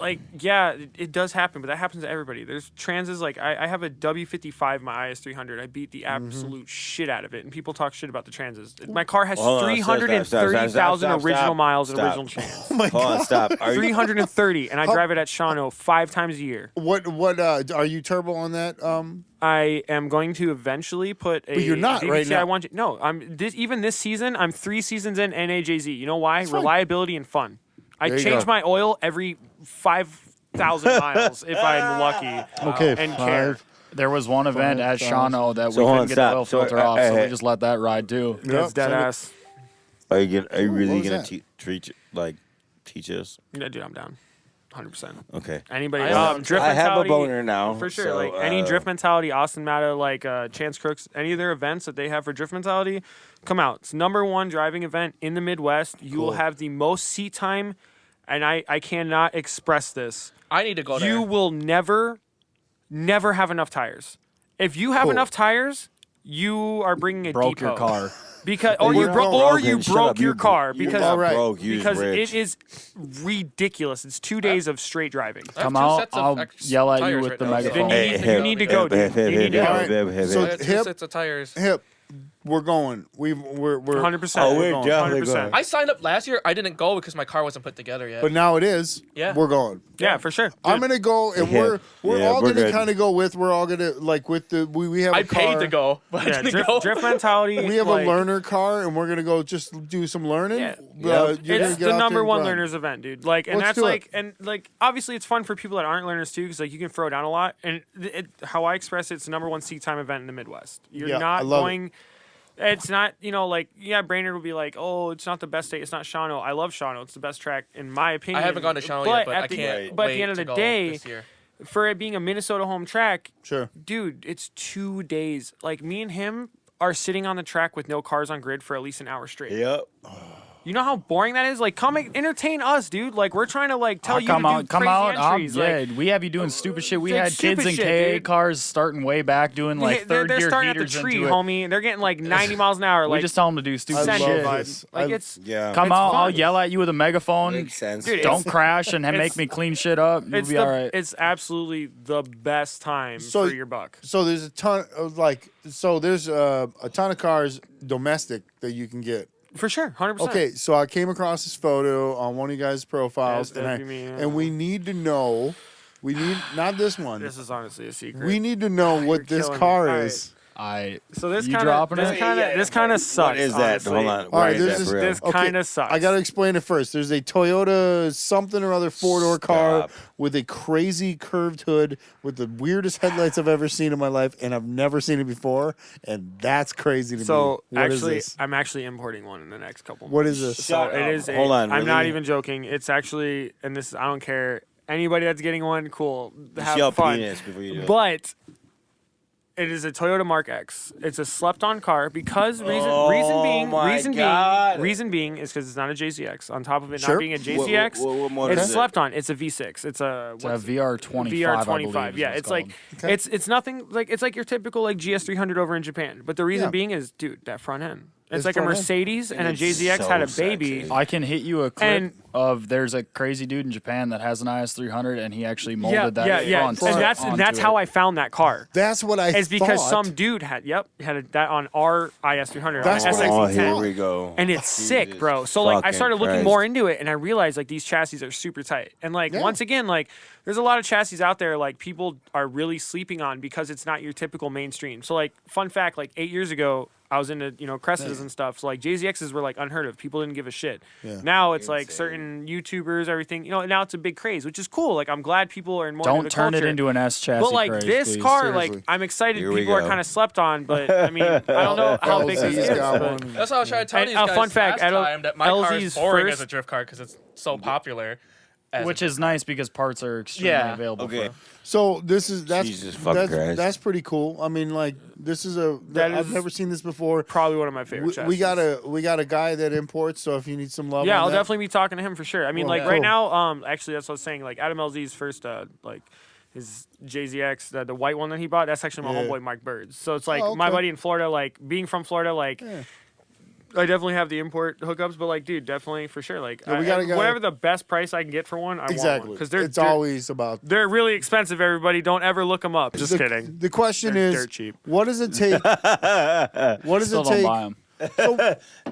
Speaker 3: it does happen, but that happens to everybody. There's transes, like, I have a W55, my IS300. I beat the absolute shit out of it, and people talk shit about the transes. My car has
Speaker 2: Hold on,
Speaker 3: 330,000
Speaker 2: stop,
Speaker 3: original miles and
Speaker 2: stop.
Speaker 3: original channels.
Speaker 1: Oh my
Speaker 2: Hold on,
Speaker 1: God.
Speaker 2: stop. Are you
Speaker 3: 330, and I drive it at Shawano 5 times a year.
Speaker 1: What are you turbo on that?
Speaker 3: I am going to eventually put a.
Speaker 1: But you're not
Speaker 3: VVT
Speaker 1: right now.
Speaker 3: I want you. No, even this season. I'm 3 seasons in NAJZ. You know why?
Speaker 1: fine.
Speaker 3: Reliability and fun. I
Speaker 1: There you
Speaker 3: change
Speaker 1: go.
Speaker 3: my oil every 5,000 miles if I'm lucky.
Speaker 1: Okay,
Speaker 3: and care.
Speaker 1: 5.
Speaker 5: There was one event at
Speaker 1: 5,000.
Speaker 5: Shawano that
Speaker 2: So
Speaker 5: we
Speaker 2: hold
Speaker 5: couldn't
Speaker 2: on,
Speaker 5: get
Speaker 2: stop.
Speaker 5: the oil
Speaker 2: So,
Speaker 5: filter off, so
Speaker 2: hey.
Speaker 5: we just let that ride too.
Speaker 3: That's dead
Speaker 1: send it.
Speaker 3: ass.
Speaker 2: Are you really
Speaker 1: was
Speaker 2: gonna
Speaker 1: that?
Speaker 2: teach us?
Speaker 3: Yeah, dude, I'm down. 100%.
Speaker 2: Okay.
Speaker 3: Anybody?
Speaker 4: I
Speaker 3: Drift
Speaker 2: I have a
Speaker 3: mentality,
Speaker 2: boner now
Speaker 3: for sure.
Speaker 2: so,
Speaker 3: Like any drift mentality, Austin Mata, like Chance Crooks, any of their events that they have for drift mentality, come out. It's #1 driving event in the Midwest. You will
Speaker 1: Cool.
Speaker 3: have the most seat time, and I cannot express this.
Speaker 4: I need to go there.
Speaker 3: You will never have enough tires. If you have
Speaker 1: Cool.
Speaker 3: enough tires, you are bringing a
Speaker 5: Broke
Speaker 3: depot.
Speaker 5: your car.
Speaker 3: Because
Speaker 1: You're
Speaker 3: you
Speaker 1: not
Speaker 3: broke your car
Speaker 2: You're
Speaker 3: because
Speaker 2: not
Speaker 1: Alright.
Speaker 2: broke. You
Speaker 3: because
Speaker 2: just rich.
Speaker 3: it is ridiculous. It's 2 days of straight driving.
Speaker 4: I have
Speaker 5: Come
Speaker 4: 2
Speaker 5: out,
Speaker 4: sets of
Speaker 5: I'll
Speaker 4: ex-
Speaker 5: yell at you
Speaker 4: tires
Speaker 5: with
Speaker 4: right
Speaker 5: the
Speaker 4: now, so-
Speaker 5: megaphone.
Speaker 3: You need to go, dude. You need to go.
Speaker 1: Alright, so
Speaker 4: I got 2
Speaker 1: Hip-
Speaker 4: sets of tires.
Speaker 1: Hip, we're going. We're
Speaker 3: 100%.
Speaker 2: Oh, we're
Speaker 1: going.
Speaker 2: definitely
Speaker 3: 100%.
Speaker 2: going.
Speaker 4: I signed up last year. I didn't go because my car wasn't put together yet.
Speaker 1: But now it is.
Speaker 4: Yeah.
Speaker 1: We're going.
Speaker 3: Yeah, for sure.
Speaker 1: I'm gonna go, and
Speaker 2: Yeah.
Speaker 1: we're
Speaker 2: Yeah,
Speaker 1: all
Speaker 2: we're
Speaker 1: gonna
Speaker 2: good.
Speaker 1: kind of go with. We're all gonna like with the we have. A
Speaker 4: I
Speaker 1: car,
Speaker 4: paid to go, but
Speaker 3: Yeah,
Speaker 4: I didn't go.
Speaker 3: drift mentality.
Speaker 1: We have
Speaker 3: like,
Speaker 1: a learner car, and we're gonna go just do some learning.
Speaker 3: Yeah.
Speaker 1: You're gonna
Speaker 3: It's
Speaker 1: get
Speaker 3: the
Speaker 1: out there and
Speaker 3: #1
Speaker 1: grind.
Speaker 3: learners event, dude. Like, and
Speaker 1: Let's
Speaker 3: that's
Speaker 1: do it.
Speaker 3: like, and like, obviously, it's fun for people that aren't learners too, because like you can throw down a lot. And how I express it, it's the #1 seat time event in the Midwest. You're
Speaker 1: Yeah, I
Speaker 3: not
Speaker 1: love
Speaker 3: going. It's not, like, yeah, Brainerd will be like, oh, it's not the best state. It's not Shawano. I love Shawano. It's the best track, in my opinion.
Speaker 4: I haven't gone to Shawano
Speaker 3: But
Speaker 4: yet, but
Speaker 3: at
Speaker 4: I
Speaker 3: the-
Speaker 4: can't.
Speaker 3: But at
Speaker 4: wait
Speaker 3: the end of
Speaker 4: to
Speaker 3: the
Speaker 4: go
Speaker 3: day,
Speaker 4: this year.
Speaker 3: for it being a Minnesota home track,
Speaker 1: Sure.
Speaker 3: dude, it's 2 days. Like, me and him are sitting on the track with no cars on grid for at least an hour straight.
Speaker 2: Yep.
Speaker 3: You know how boring that is? Like, come entertain us, dude. Like, we're trying to like tell you to do
Speaker 5: come
Speaker 3: crazy
Speaker 5: out.
Speaker 3: entries.
Speaker 5: Yeah,
Speaker 3: Like,
Speaker 5: we have you doing stupid shit. We
Speaker 3: like
Speaker 5: had
Speaker 3: stupid
Speaker 5: kids in
Speaker 3: shit,
Speaker 5: KA
Speaker 3: dude.
Speaker 5: cars starting way back doing like
Speaker 3: they're
Speaker 5: third gear
Speaker 3: starting at the
Speaker 5: heaters
Speaker 3: tree,
Speaker 5: into it.
Speaker 3: homie. They're getting like 90 miles an hour.
Speaker 5: We
Speaker 3: Like,
Speaker 5: just tell them to do stupid
Speaker 1: I
Speaker 3: send
Speaker 1: love
Speaker 5: shit.
Speaker 3: vibe.
Speaker 1: this.
Speaker 3: Like,
Speaker 1: I-
Speaker 3: it's
Speaker 2: Yeah.
Speaker 5: Come
Speaker 3: It's
Speaker 5: out, I'll
Speaker 3: fun.
Speaker 5: yell at you with a megaphone.
Speaker 2: Makes sense.
Speaker 3: Dude,
Speaker 5: Don't crash and
Speaker 3: it's-
Speaker 5: make me clean shit up. You'll
Speaker 3: it's
Speaker 5: be all right.
Speaker 3: it's absolutely the best time
Speaker 1: So-
Speaker 3: for your buck.
Speaker 1: So there's a ton of there's a ton of cars domestic that you can get.
Speaker 3: For sure, 100%.
Speaker 1: Okay, so I came across this photo on one of you guys' profiles,
Speaker 3: Yes, that'd
Speaker 1: and
Speaker 3: be me, yeah.
Speaker 1: and we need to know. We need not this one.
Speaker 3: This is honestly a secret.
Speaker 1: We need to know what
Speaker 3: You're
Speaker 1: this
Speaker 3: killing me.
Speaker 1: car
Speaker 3: All right.
Speaker 1: is.
Speaker 3: So this
Speaker 5: You
Speaker 3: kind
Speaker 5: dropping
Speaker 3: of
Speaker 5: it?
Speaker 3: this kind of sucks.
Speaker 2: What is that?
Speaker 3: honestly.
Speaker 2: Hold on.
Speaker 1: All
Speaker 2: Why
Speaker 1: right,
Speaker 2: is
Speaker 1: this
Speaker 2: that
Speaker 1: is
Speaker 2: for real?
Speaker 3: this kind of sucks.
Speaker 1: I gotta explain it first. There's a Toyota something or other 4-door car
Speaker 2: Stop.
Speaker 1: with a crazy curved hood with the weirdest headlights I've ever seen in my life, and I've never seen it before, and that's crazy to me.
Speaker 3: So
Speaker 1: What is
Speaker 3: actually,
Speaker 1: this?
Speaker 3: I'm actually importing one in the next couple.
Speaker 1: What
Speaker 3: months.
Speaker 1: is this?
Speaker 3: So
Speaker 2: Shut
Speaker 3: it
Speaker 2: up.
Speaker 3: is.
Speaker 2: Hold on,
Speaker 3: I'm not
Speaker 2: really?
Speaker 3: even joking. It's actually, and this I don't care. Anybody that's getting one, cool.
Speaker 2: Just yell
Speaker 3: Have fun.
Speaker 2: penis before you do it.
Speaker 3: But it is a Toyota Mark X. It's a slept-on car because reason
Speaker 2: my God.
Speaker 3: being is because it's not a JZX. On top of it
Speaker 1: Sure.
Speaker 3: not being a JZX,
Speaker 2: What model
Speaker 3: it's
Speaker 2: is it?
Speaker 3: slept on. It's a V6. It's a
Speaker 5: It's a VR25.
Speaker 3: VR25. Yeah, it's like it's nothing like it's like your typical like GS300 over in Japan. But the reason
Speaker 1: Yeah.
Speaker 3: being is, dude, that front end. It's
Speaker 1: It's
Speaker 3: like a
Speaker 1: front end.
Speaker 3: Mercedes and a
Speaker 2: It's
Speaker 3: JZX
Speaker 2: so
Speaker 3: had a baby.
Speaker 2: sexy.
Speaker 5: I can hit you a clip
Speaker 3: And-
Speaker 5: of there's a crazy dude in Japan that has an IS300 and he actually molded
Speaker 3: Yeah,
Speaker 5: that
Speaker 3: yeah.
Speaker 5: front
Speaker 3: And that's
Speaker 5: onto
Speaker 3: how
Speaker 5: it.
Speaker 3: I found that car.
Speaker 1: That's what I
Speaker 3: It's because
Speaker 1: thought.
Speaker 3: some dude had that on our IS300
Speaker 1: That's
Speaker 3: on
Speaker 1: what I
Speaker 2: Oh,
Speaker 3: SXE10.
Speaker 2: here we go.
Speaker 3: And it's sick,
Speaker 2: Jesus
Speaker 3: bro. So like I
Speaker 2: fucking
Speaker 3: started looking
Speaker 2: Christ.
Speaker 3: more into it and I realized like these chassis are super tight. And like
Speaker 1: Yeah.
Speaker 3: once again, like there's a lot of chassis out there like people are really sleeping on because it's not your typical mainstream. So like fun fact, like 8 years ago, I was into, Crestas and stuff. So like JZXs were like unheard of. People didn't give a shit.
Speaker 1: Yeah.
Speaker 3: Now it's like certain YouTubers, everything, now it's a big craze, which is cool. Like I'm glad people are more into
Speaker 5: Don't
Speaker 3: the
Speaker 5: turn
Speaker 3: culture.
Speaker 5: it into an S chassis.
Speaker 3: But like
Speaker 5: craze,
Speaker 3: this
Speaker 5: please.
Speaker 3: car,
Speaker 1: Seriously.
Speaker 3: like I'm excited.
Speaker 2: Here we
Speaker 3: People are
Speaker 2: go.
Speaker 3: kind of slept on, but I mean, I don't know how big this
Speaker 1: LZ's
Speaker 3: is.
Speaker 1: got
Speaker 3: but-
Speaker 1: one.
Speaker 4: That's what I was trying to tell
Speaker 3: And,
Speaker 4: these guys
Speaker 3: fun fact,
Speaker 4: last
Speaker 3: L-
Speaker 4: time that my car
Speaker 3: LZ's
Speaker 4: is boring
Speaker 3: first-
Speaker 4: as a drift car because it's so popular.
Speaker 5: Which is nice because parts are extremely
Speaker 4: Yeah.
Speaker 5: available.
Speaker 2: Okay.
Speaker 5: For.
Speaker 1: So that's
Speaker 2: Jesus fucking Christ.
Speaker 1: that's pretty cool. I mean, like this is
Speaker 3: That
Speaker 1: I've
Speaker 3: is-
Speaker 1: never seen this before.
Speaker 3: Probably one of my favorite.
Speaker 1: We
Speaker 3: chassis.
Speaker 1: we got a guy that imports. So if you need some love,
Speaker 3: Yeah,
Speaker 1: on
Speaker 3: I'll
Speaker 1: that,
Speaker 3: definitely be talking to him for sure. I mean,
Speaker 1: Well,
Speaker 3: like
Speaker 1: cool.
Speaker 3: right now, actually, that's what I was saying. Like Adam LZ's first, like his JZX, the white one that he bought. That's actually my
Speaker 1: Yeah.
Speaker 3: homeboy Mike Birds. So it's like
Speaker 1: Oh,
Speaker 3: my
Speaker 1: okay.
Speaker 3: buddy in Florida. Like being from Florida, like.
Speaker 1: Yeah.
Speaker 3: I definitely have the import hookups, but like, dude, definitely for sure. Like,
Speaker 1: Yeah, we got a guy-
Speaker 3: whatever the best price I can get for one, I
Speaker 1: exactly
Speaker 3: want one because they're
Speaker 1: it's always about.
Speaker 3: they're really expensive. Everybody, don't ever look them up. Just
Speaker 1: the,
Speaker 3: kidding.
Speaker 1: The question
Speaker 3: They're
Speaker 1: is,
Speaker 3: dirt cheap.
Speaker 1: what does it take? What does
Speaker 5: Still
Speaker 1: it
Speaker 5: don't
Speaker 1: take?
Speaker 5: buy them.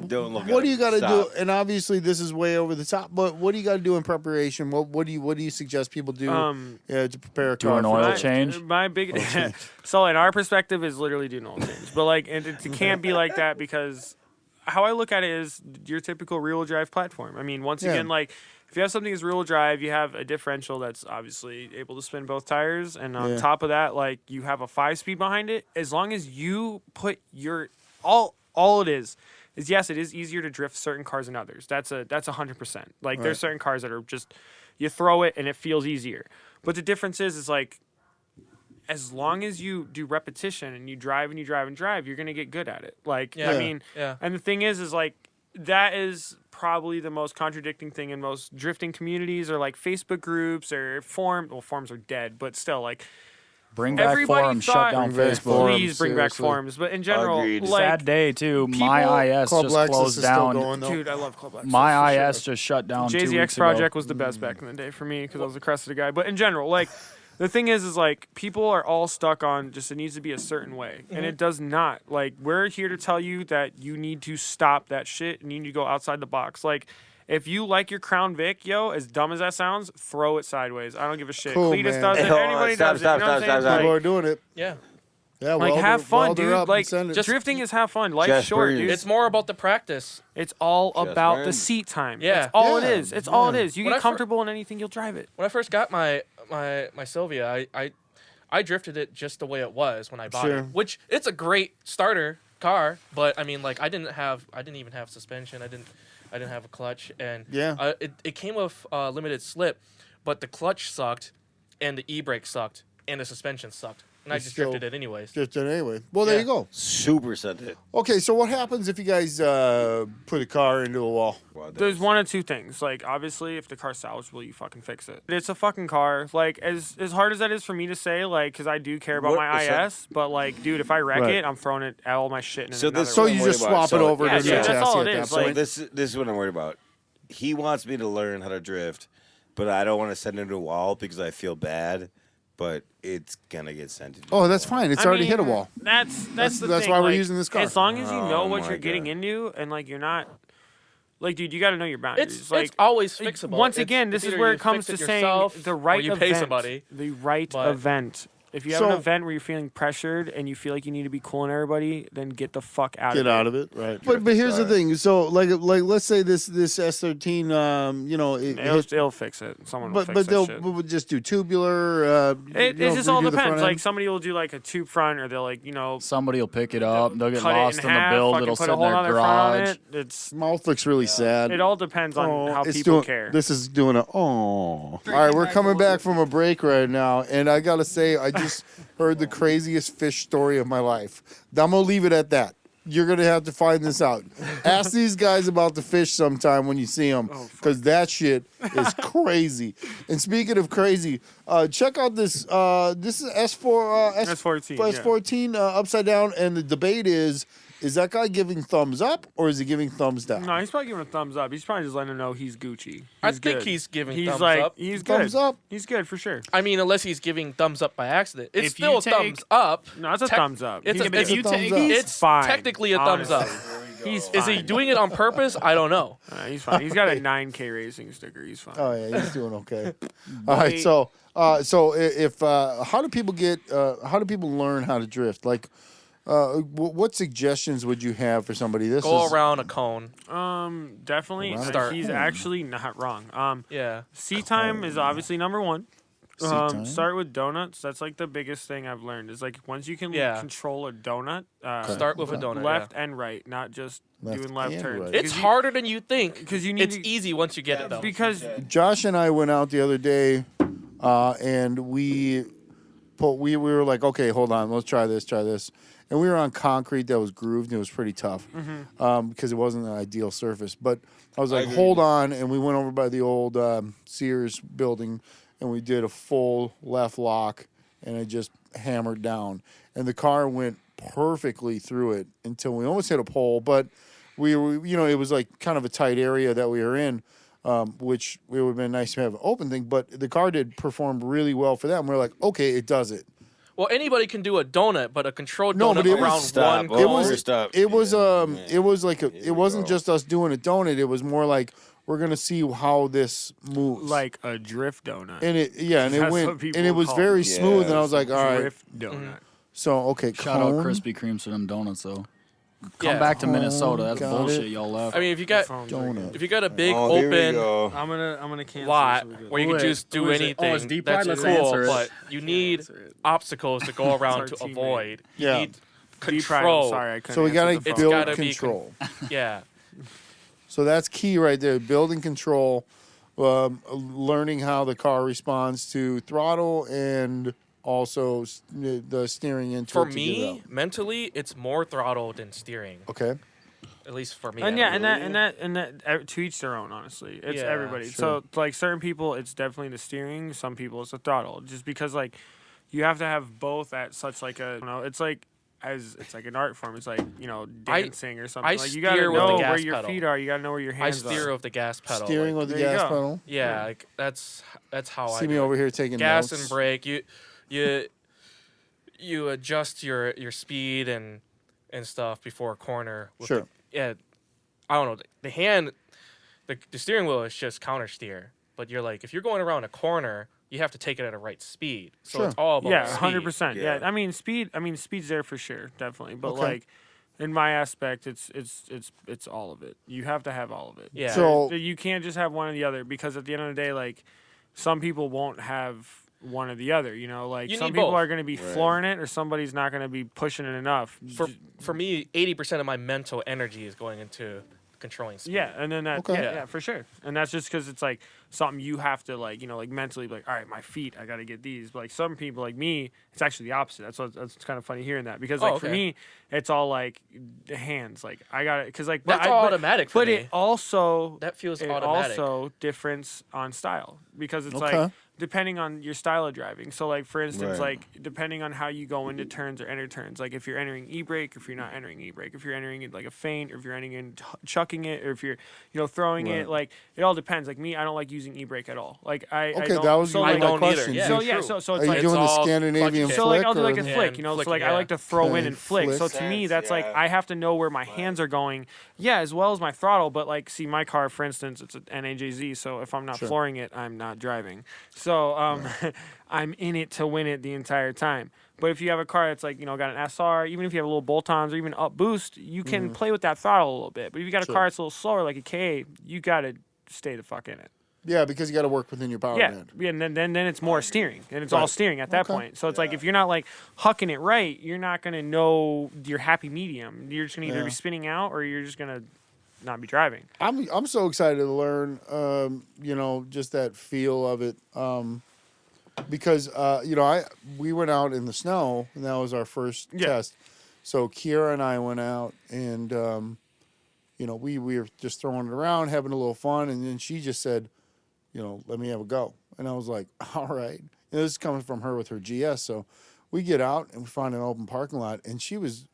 Speaker 2: Don't look at
Speaker 1: What do you
Speaker 2: it.
Speaker 1: got to do?
Speaker 2: Stop.
Speaker 1: And obviously, this is way over the top. But what do you got to do in preparation? What do you suggest people do to prepare a
Speaker 5: Do
Speaker 1: car?
Speaker 5: an
Speaker 1: for
Speaker 5: oil
Speaker 1: that?
Speaker 5: change?
Speaker 3: My big so in our perspective is literally doing oil change, but like it can't be like that because how I look at it is your typical rear-wheel drive platform. I mean, once
Speaker 1: Yeah.
Speaker 3: again, like if you have something that's rear-wheel drive, you have a differential that's obviously able to spin both tires, and on
Speaker 1: Yeah.
Speaker 3: top of that, like you have a 5-speed behind it. As long as you put your all it is is yes, it is easier to drift certain cars than others. That's 100%. Like there's certain cars that are just you throw it and it feels easier. But the difference is like as long as you do repetition and you drive and you drive and drive, you're gonna get good at it. Like I mean, and the thing is like that is probably the most contradicting thing in most drifting communities or like Facebook groups or forums are dead, but still like.
Speaker 5: Bring back
Speaker 3: Everybody
Speaker 5: forums,
Speaker 3: thought,
Speaker 5: shut down
Speaker 1: Bring back
Speaker 5: Facebook.
Speaker 1: forums.
Speaker 3: Please bring back
Speaker 1: seriously.
Speaker 3: forums. But in general,
Speaker 2: Agreed.
Speaker 3: like,
Speaker 5: Sad day too.
Speaker 3: people-
Speaker 5: My IS
Speaker 1: Club
Speaker 5: just
Speaker 1: Lexus
Speaker 5: closed
Speaker 1: is still
Speaker 5: down.
Speaker 1: going, though.
Speaker 3: dude, I love Club Lexus.
Speaker 5: My
Speaker 3: for
Speaker 5: IS
Speaker 3: sure.
Speaker 5: just shut down 2
Speaker 3: Jay-Z
Speaker 5: weeks
Speaker 3: X
Speaker 5: ago.
Speaker 3: Project was the best back in the day for me because I was a crested guy. But in general, like, the thing is like, people are all stuck on just it needs to be a certain way. And it does not. Like, we're here to tell you that you need to stop that shit and you need to go outside the box. Like, if you like your Crown Vic, yo, as dumb as that sounds, throw it sideways. I don't give a shit.
Speaker 1: Cool,
Speaker 3: Cletus
Speaker 1: man.
Speaker 3: does it.
Speaker 2: Hey, hold on,
Speaker 3: Anybody
Speaker 2: stop,
Speaker 3: does
Speaker 2: stop,
Speaker 3: it. You know what
Speaker 2: stop,
Speaker 3: I'm saying?
Speaker 2: stop.
Speaker 1: People
Speaker 3: Like,
Speaker 1: are doing it.
Speaker 4: Yeah.
Speaker 1: Yeah,
Speaker 3: like
Speaker 1: welder-
Speaker 3: have fun,
Speaker 1: welder
Speaker 3: dude.
Speaker 1: up and
Speaker 3: Like
Speaker 1: send it.
Speaker 3: drifting is have fun. Life's
Speaker 2: Just
Speaker 3: short,
Speaker 2: breathe.
Speaker 3: dude.
Speaker 4: It's more about the practice.
Speaker 3: It's all
Speaker 2: Just
Speaker 3: about the
Speaker 2: burn.
Speaker 3: seat time.
Speaker 4: Yeah.
Speaker 3: That's all it
Speaker 1: Yeah,
Speaker 3: is. It's all it
Speaker 1: yeah.
Speaker 3: is. You
Speaker 4: When
Speaker 3: get
Speaker 4: I fir-
Speaker 3: comfortable in anything, you'll drive it.
Speaker 4: When I first got my Sylvia, I drifted it just the way it was when I bought
Speaker 1: Sure.
Speaker 4: it, which it's a great starter car, but I mean, like I didn't even have suspension. I didn't have a clutch, and
Speaker 1: Yeah.
Speaker 4: it came with limited slip, but the clutch sucked, and the e-brake sucked, and the suspension sucked, and I
Speaker 1: It's
Speaker 4: just
Speaker 1: still-
Speaker 4: drifted it anyways.
Speaker 1: Just anyway. Well, there
Speaker 4: Yeah.
Speaker 1: you go.
Speaker 2: Super sent it.
Speaker 1: Okay, so what happens if you guys put a car into a wall?
Speaker 2: Wow, that
Speaker 3: There's
Speaker 2: is-
Speaker 3: one of two things. Like, obviously, if the car's salvageable, you fucking fix it. It's a fucking car. Like, as hard as that is for me to say, like, because I do care about
Speaker 2: What-
Speaker 3: my
Speaker 2: so-
Speaker 3: IS, but, like, dude, if I wreck
Speaker 1: Right.
Speaker 3: it, I'm throwing it all my shit in
Speaker 2: So
Speaker 3: another
Speaker 2: this-
Speaker 1: So
Speaker 3: one.
Speaker 1: you
Speaker 2: worried
Speaker 1: just
Speaker 2: about-
Speaker 1: swap it
Speaker 2: so-
Speaker 1: over
Speaker 3: Yeah,
Speaker 1: to the
Speaker 3: yeah,
Speaker 1: new
Speaker 3: that's all
Speaker 1: chassis
Speaker 3: it
Speaker 1: at that
Speaker 3: is,
Speaker 2: So
Speaker 3: like-
Speaker 1: point.
Speaker 2: this is what I'm worried about. He wants me to learn how to drift, but I don't want to send him to a wall because I feel bad. But it's gonna get sent to.
Speaker 1: Oh, that's fine. It's
Speaker 3: I
Speaker 1: already
Speaker 3: mean,
Speaker 1: hit a wall.
Speaker 3: That's the
Speaker 1: that's
Speaker 3: thing.
Speaker 1: why we're
Speaker 3: like,
Speaker 1: using this car.
Speaker 3: As long as you know
Speaker 2: Oh
Speaker 3: what
Speaker 2: my
Speaker 3: you're getting
Speaker 2: God.
Speaker 3: into, and like you're not, like, dude, you got to know your boundaries.
Speaker 4: It's
Speaker 3: like
Speaker 4: always
Speaker 3: like,
Speaker 4: fixable.
Speaker 3: Once
Speaker 4: It's-
Speaker 3: again, this
Speaker 4: it's
Speaker 3: is
Speaker 4: either
Speaker 3: where
Speaker 4: you
Speaker 3: it comes
Speaker 4: fix
Speaker 3: to
Speaker 4: it
Speaker 3: saying
Speaker 4: yourself
Speaker 3: the
Speaker 4: or
Speaker 3: right
Speaker 4: you
Speaker 3: event.
Speaker 4: pay somebody.
Speaker 3: The right
Speaker 4: But-
Speaker 3: event. If you have
Speaker 1: So-
Speaker 3: an event where you're feeling pressured and you feel like you need to be cool on everybody, then get the fuck out
Speaker 1: Get
Speaker 3: of it.
Speaker 1: out of it, right?
Speaker 2: Drift
Speaker 1: But here's the
Speaker 2: aside.
Speaker 1: thing. So like let's say this S13, you know,
Speaker 3: It'll fix it. Someone will
Speaker 1: but
Speaker 3: fix
Speaker 1: they'll
Speaker 3: that shit.
Speaker 1: we'll just do tubular.
Speaker 3: It
Speaker 1: you know,
Speaker 3: just all
Speaker 1: redo the front
Speaker 3: depends. Like
Speaker 1: end.
Speaker 3: somebody will do like a tube front, or they'll like
Speaker 5: Somebody will pick it up. They'll get
Speaker 3: cut
Speaker 5: lost
Speaker 3: it
Speaker 5: in
Speaker 3: in
Speaker 5: the
Speaker 3: half,
Speaker 5: build.
Speaker 3: fucking
Speaker 5: It'll
Speaker 3: put
Speaker 5: sit
Speaker 3: a
Speaker 5: in
Speaker 3: whole
Speaker 5: their
Speaker 3: other front on
Speaker 5: garage.
Speaker 3: it. It's
Speaker 1: Mouth looks really sad.
Speaker 3: it all depends on how
Speaker 1: it's
Speaker 3: people
Speaker 1: doing,
Speaker 3: care.
Speaker 1: This is doing a All right, we're coming back from a break right now, and I gotta say, I just heard the craziest fish story of my life. I'm gonna leave it at that. You're gonna have to find this out. Ask these guys about the fish sometime when you see them, because that shit is crazy. And speaking of crazy, check out this. This is
Speaker 3: S14, yeah.
Speaker 1: S14 upside down, and the debate is that guy giving thumbs up or is he giving thumbs down?
Speaker 3: No, he's probably giving a thumbs up. He's probably just letting him know he's Gucci.
Speaker 4: I
Speaker 3: He's
Speaker 4: think
Speaker 3: good.
Speaker 4: he's giving
Speaker 3: He's
Speaker 4: thumbs
Speaker 3: like,
Speaker 4: up.
Speaker 3: He's good.
Speaker 1: Thumbs up?
Speaker 3: He's good for sure.
Speaker 4: I mean, unless he's giving thumbs up by accident, it's
Speaker 5: If
Speaker 4: still
Speaker 5: you
Speaker 4: a
Speaker 5: take-
Speaker 4: thumbs up.
Speaker 3: No, it's a
Speaker 4: Tec-
Speaker 3: thumbs up.
Speaker 4: It's
Speaker 3: He's
Speaker 4: a,
Speaker 3: good.
Speaker 4: if you
Speaker 1: thumbs
Speaker 4: take,
Speaker 1: up.
Speaker 4: it's
Speaker 3: fine,
Speaker 4: technically a thumbs up.
Speaker 3: honestly. He's
Speaker 4: Is he
Speaker 3: fine.
Speaker 4: doing it on purpose? I don't know.
Speaker 3: He's fine. He's got a 9K racing sticker. He's fine.
Speaker 1: Oh yeah, he's doing okay. All right, so if how do people learn how to drift? Like, what suggestions would you have for somebody? This
Speaker 4: Go
Speaker 1: is
Speaker 4: around a cone.
Speaker 3: Definitely.
Speaker 4: Start.
Speaker 3: He's actually not wrong.
Speaker 4: Yeah.
Speaker 3: Seat time is obviously number one.
Speaker 1: Seat time?
Speaker 3: Start with donuts. That's like the biggest thing I've learned. Is like once you can
Speaker 4: Yeah.
Speaker 3: control a donut,
Speaker 4: Start with a donut.
Speaker 3: left
Speaker 4: yeah.
Speaker 3: and right, not just
Speaker 1: Left
Speaker 3: doing left
Speaker 1: and
Speaker 3: turns.
Speaker 1: right.
Speaker 4: It's harder than you think.
Speaker 3: 'Cause you need
Speaker 4: It's
Speaker 3: to-
Speaker 4: easy once you get it though.
Speaker 3: Because
Speaker 1: Josh and I went out the other day, and we were like, okay, hold on, let's try this. And we were on concrete that was grooved, and it was pretty tough because it wasn't an ideal surface. But I was like, hold on, and we went over by the old Sears building, and we did a full left lock, and it just hammered down. And the car went perfectly through it until we almost hit a pole, but we were, it was like kind of a tight area that we were in. Which it would have been nice to have an open thing, but the car did perform really well for that. And we're like, okay, it does it.
Speaker 4: Well, anybody can do a donut, but a controlled
Speaker 1: No,
Speaker 4: donut
Speaker 1: but it was-
Speaker 4: around
Speaker 2: Stop.
Speaker 4: one
Speaker 2: Oh,
Speaker 1: It
Speaker 4: cone.
Speaker 1: was
Speaker 2: stop.
Speaker 1: it was
Speaker 2: Man.
Speaker 1: it was like it
Speaker 2: we
Speaker 1: wasn't
Speaker 2: go.
Speaker 1: just us doing a donut. It was more like we're gonna see how this moves.
Speaker 3: like a drift donut.
Speaker 1: and it and it
Speaker 3: That's
Speaker 1: went
Speaker 3: what people
Speaker 1: and it was
Speaker 3: call
Speaker 1: very
Speaker 3: it.
Speaker 1: smooth. And I
Speaker 2: Yeah,
Speaker 1: was like, all right,
Speaker 3: Drift donut.
Speaker 1: so okay,
Speaker 5: Shout
Speaker 1: cone.
Speaker 5: out Krispy Kremes for them donuts though. Come
Speaker 4: Yeah.
Speaker 5: back to Minnesota. That's
Speaker 1: Got
Speaker 5: bullshit.
Speaker 1: it.
Speaker 5: Y'all left.
Speaker 4: I mean, if you got
Speaker 1: Donut.
Speaker 4: a big
Speaker 2: Oh, here we
Speaker 4: open
Speaker 2: go.
Speaker 3: I'm gonna cancel
Speaker 4: lot
Speaker 3: this.
Speaker 4: where you can
Speaker 5: Wait,
Speaker 4: just do
Speaker 5: who is it?
Speaker 4: anything,
Speaker 5: Oh, it's deep
Speaker 4: that's
Speaker 5: fried? Let's
Speaker 4: cool.
Speaker 5: answer it.
Speaker 4: But you need obstacles to go around
Speaker 3: It's
Speaker 4: to
Speaker 3: our teammate.
Speaker 4: avoid.
Speaker 1: Yeah.
Speaker 4: You need control.
Speaker 3: Sorry, I couldn't.
Speaker 1: So we got to
Speaker 3: answer the
Speaker 4: It's
Speaker 1: build
Speaker 3: phone.
Speaker 4: gotta be
Speaker 1: control.
Speaker 4: Yeah.
Speaker 1: So that's key right there. Building control, learning how the car responds to throttle, and also the steering into
Speaker 4: For
Speaker 1: it to get it
Speaker 4: me,
Speaker 1: out.
Speaker 4: mentally, it's more throttle than steering.
Speaker 1: Okay.
Speaker 4: At least for me.
Speaker 3: And
Speaker 4: I
Speaker 3: yeah,
Speaker 4: don't know.
Speaker 3: and that to each their own. Honestly, it's
Speaker 4: Yeah,
Speaker 3: everybody.
Speaker 1: sure.
Speaker 3: So like certain people, it's definitely the steering. Some people, it's the throttle. Just because like you have to have both at such like a it's like it's like an art form. It's like dancing or something.
Speaker 4: I
Speaker 3: like you gotta
Speaker 4: steer with
Speaker 3: know
Speaker 4: the
Speaker 3: where
Speaker 4: gas
Speaker 3: your
Speaker 4: pedal.
Speaker 3: feet are. You gotta know where your
Speaker 4: I
Speaker 3: hands
Speaker 4: steer
Speaker 3: are.
Speaker 4: with the gas pedal.
Speaker 1: Steering
Speaker 4: like,
Speaker 1: with the
Speaker 3: there you
Speaker 1: gas
Speaker 3: go.
Speaker 1: pedal.
Speaker 4: yeah, like that's how I
Speaker 1: See me
Speaker 4: do it.
Speaker 1: over here taking
Speaker 4: gas
Speaker 1: notes.
Speaker 4: and brake. You adjust your speed and stuff before a corner. With
Speaker 1: Sure.
Speaker 4: I don't know. The hand, the steering wheel is just counter steer. But you're like, if you're going around a corner, you have to take it at a right speed. So
Speaker 1: Sure.
Speaker 4: it's all about
Speaker 3: Yeah,
Speaker 4: speed.
Speaker 3: 100%.
Speaker 2: Yeah.
Speaker 3: Yeah, I mean speed's there for sure, definitely. But
Speaker 1: Okay.
Speaker 3: like, in my aspect, it's all of it. You have to have all of it.
Speaker 4: Yeah.
Speaker 1: So-
Speaker 3: You can't just have one or the other because at the end of the day, like, some people won't have one or the other. Like
Speaker 4: You
Speaker 3: some
Speaker 4: need
Speaker 3: people
Speaker 4: both.
Speaker 3: are going to be flooring it, or somebody's not going to be pushing it enough.
Speaker 4: For me, 80% of my mental energy is going into controlling speed.
Speaker 3: Yeah, and then that,
Speaker 1: Okay.
Speaker 3: yeah, for sure. And that's just because it's like something you have to like mentally be like, all right, my feet, I got to get these. But like some people like me, it's actually the opposite. That's kind of funny hearing that because like for
Speaker 4: okay.
Speaker 3: me, it's all like the hands. Like I got it because like
Speaker 4: That's all automatic for
Speaker 3: but
Speaker 4: me.
Speaker 3: it also
Speaker 4: That feels
Speaker 3: it
Speaker 4: automatic.
Speaker 3: also difference on style because it's
Speaker 1: Okay.
Speaker 3: like depending on your style of driving. So like for instance,
Speaker 2: Right.
Speaker 3: like depending on how you go into turns or enter turns, like if you're entering e-brake, if you're not entering e-brake, if you're entering it like a feint, or if you're entering in chucking it, or if you're throwing
Speaker 1: Right.
Speaker 3: it, like it all depends. Like me, I don't like using e-brake at all. Like I
Speaker 1: Okay,
Speaker 3: don't,
Speaker 1: that was
Speaker 3: so
Speaker 1: gonna
Speaker 4: I
Speaker 1: be
Speaker 3: like,
Speaker 1: my
Speaker 4: don't either.
Speaker 1: question.
Speaker 4: Yeah.
Speaker 3: so
Speaker 1: Do-
Speaker 3: yeah,
Speaker 4: true.
Speaker 3: so it's
Speaker 1: Are you
Speaker 3: like
Speaker 1: doing the
Speaker 4: all
Speaker 1: Scandinavian
Speaker 4: clutch
Speaker 3: so like
Speaker 1: flick?
Speaker 3: I'll do like a
Speaker 1: or-
Speaker 4: Yeah,
Speaker 3: flick,
Speaker 4: and
Speaker 3: so
Speaker 4: flick,
Speaker 3: like I
Speaker 4: yeah.
Speaker 3: like to throw in
Speaker 1: Okay,
Speaker 3: and flick. So
Speaker 1: flick.
Speaker 3: to me, that's like
Speaker 2: Yeah.
Speaker 3: I have to know where my hands are going. Yeah, as well as my throttle. But like, see, my car, for instance, it's an NAJZ. So if I'm not
Speaker 1: Sure.
Speaker 3: flooring it, I'm not driving. So I'm in it to win it the entire time. But if you have a car that's like got an SR, even if you have a little bolt-ons or even up boost, you can play with that throttle a little bit. But if you got a
Speaker 1: Sure.
Speaker 3: car that's a little slower, like a KA, you got to stay the fuck in it.
Speaker 1: Yeah, because you got to work within your power
Speaker 3: Yeah,
Speaker 1: band.
Speaker 3: yeah, and then it's more steering, and it's all
Speaker 1: Right.
Speaker 3: steering at that
Speaker 1: Okay.
Speaker 3: point. So it's like if you're not like hucking it right, you're not gonna know your happy medium. You're just gonna either
Speaker 1: Yeah.
Speaker 3: be spinning out or you're just gonna not be driving.
Speaker 1: I'm so excited to learn, just that feel of it, because we went out in the snow and that was our first
Speaker 3: Yeah.
Speaker 1: test. So Kiera and I went out and we were just throwing it around, having a little fun, and then she just said, let me have a go, and I was like, all right. And this is coming from her with her GS, so we get out and we find an open parking lot, and she was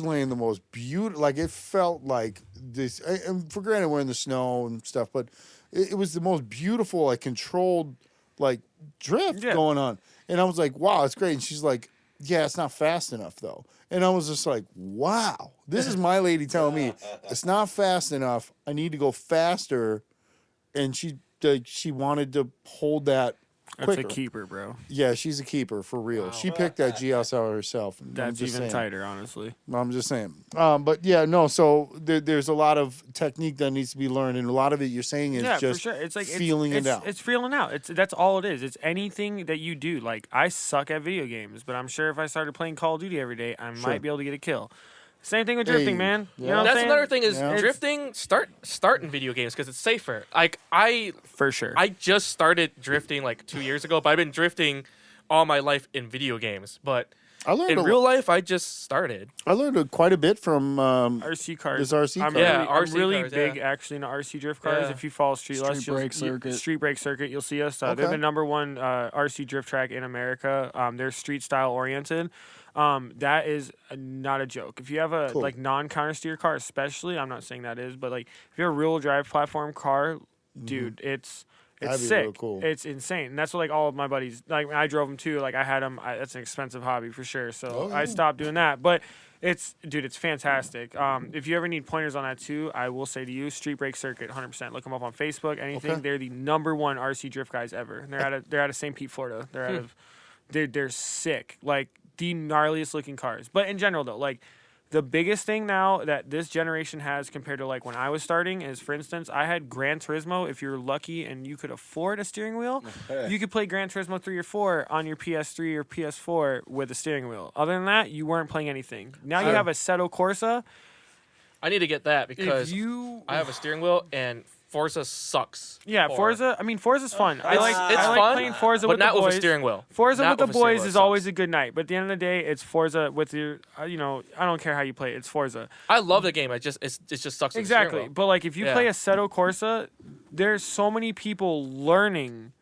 Speaker 1: laying the most beautiful, like it felt like this, and for granted we're in the snow and stuff, but it was the most beautiful, like controlled, like drift
Speaker 3: Yeah.
Speaker 1: going on. And I was like, wow, it's great. And she's like, yeah, it's not fast enough though. And I was just like, wow, this is my lady telling me it's not fast enough. I need to go faster. And she wanted to hold that
Speaker 3: That's
Speaker 1: quicker.
Speaker 3: a keeper, bro.
Speaker 1: Yeah, she's a keeper for real. She picked that GS out herself. I'm
Speaker 3: That's
Speaker 1: just
Speaker 3: even
Speaker 1: saying.
Speaker 3: tighter, honestly.
Speaker 1: I'm just saying. But yeah, no. So there's a lot of technique that needs to be learned, and a lot of it you're saying is
Speaker 3: Yeah,
Speaker 1: just
Speaker 3: for sure. It's like
Speaker 1: feeling it out.
Speaker 3: It's feeling out. That's all it is. It's anything that you do. Like I suck at video games, but I'm sure if I started playing Call of Duty every day, I
Speaker 1: Sure.
Speaker 3: might be able to get a kill. Same thing with drifting,
Speaker 1: Hey,
Speaker 3: man.
Speaker 1: yeah.
Speaker 3: You know what I'm
Speaker 4: That's
Speaker 3: saying?
Speaker 4: another thing is
Speaker 1: Yeah.
Speaker 4: drifting. Start in video games because it's safer. Like
Speaker 3: For sure.
Speaker 4: I just started drifting like 2 years ago, but I've been drifting all my life in video games. But
Speaker 1: I learned
Speaker 4: in real life, I just started.
Speaker 1: I learned quite a bit from
Speaker 3: RC cars.
Speaker 1: this RC
Speaker 3: I'm
Speaker 1: car.
Speaker 4: Yeah,
Speaker 3: really, I'm
Speaker 4: RC
Speaker 3: really
Speaker 4: cars,
Speaker 3: big
Speaker 4: yeah.
Speaker 3: actually into RC drift cars.
Speaker 4: Yeah.
Speaker 3: If you follow Streetlust,
Speaker 5: Street Brake Circuit.
Speaker 3: Street Brake Circuit, you'll see us. They're
Speaker 1: Okay.
Speaker 3: the number one RC drift track in America. They're street style oriented. That is not a joke. If you have a
Speaker 1: Cool.
Speaker 3: like non-counter steer car, especially, I'm not saying that is, but like if you have a real drive platform car, dude, it's
Speaker 1: That'd be
Speaker 3: sick.
Speaker 1: real cool.
Speaker 3: It's insane, and that's what like all of my buddies like. When I drove them too. Like I had them. That's an expensive hobby for sure. So
Speaker 1: Oh,
Speaker 3: I
Speaker 1: yeah.
Speaker 3: stopped doing that. But it's fantastic. If you ever need pointers on that too, I will say to you, Street Brake Circuit, 100%. Look them up on Facebook. Anything.
Speaker 1: Okay.
Speaker 3: They're the number one RC drift guys ever. And they're out of St. Pete, Florida. They're out of they're sick. Like the gnarliest looking cars. But in general though, like The biggest thing now that this generation has compared to like when I was starting is, for instance, I had Gran Turismo. If you're lucky and you could afford a steering wheel, you could play Gran Turismo 3 or 4 on your PS3 or PS4 with a steering wheel. Other than that, you weren't playing anything. Now you have Assetto Corsa.
Speaker 4: I need to get that because
Speaker 3: you,
Speaker 4: I have a steering wheel and Forza sucks.
Speaker 3: yeah, Forza. I mean, Forza's fun. I like
Speaker 4: fun,
Speaker 3: playing Forza
Speaker 4: but
Speaker 3: with
Speaker 4: not
Speaker 3: the boys.
Speaker 4: with a steering wheel.
Speaker 3: Forza
Speaker 4: Not
Speaker 3: with the
Speaker 4: with a steering
Speaker 3: boys
Speaker 4: wheel,
Speaker 3: is
Speaker 4: it
Speaker 3: always
Speaker 4: sucks.
Speaker 3: a good night. But at the end of the day, it's Forza with your, I don't care how you play it. It's Forza.
Speaker 4: I love the game. It just sucks. With
Speaker 3: Exactly.
Speaker 4: The steering wheel.
Speaker 3: But like if you
Speaker 4: Yeah.
Speaker 3: play Assetto Corsa, there's so many people learning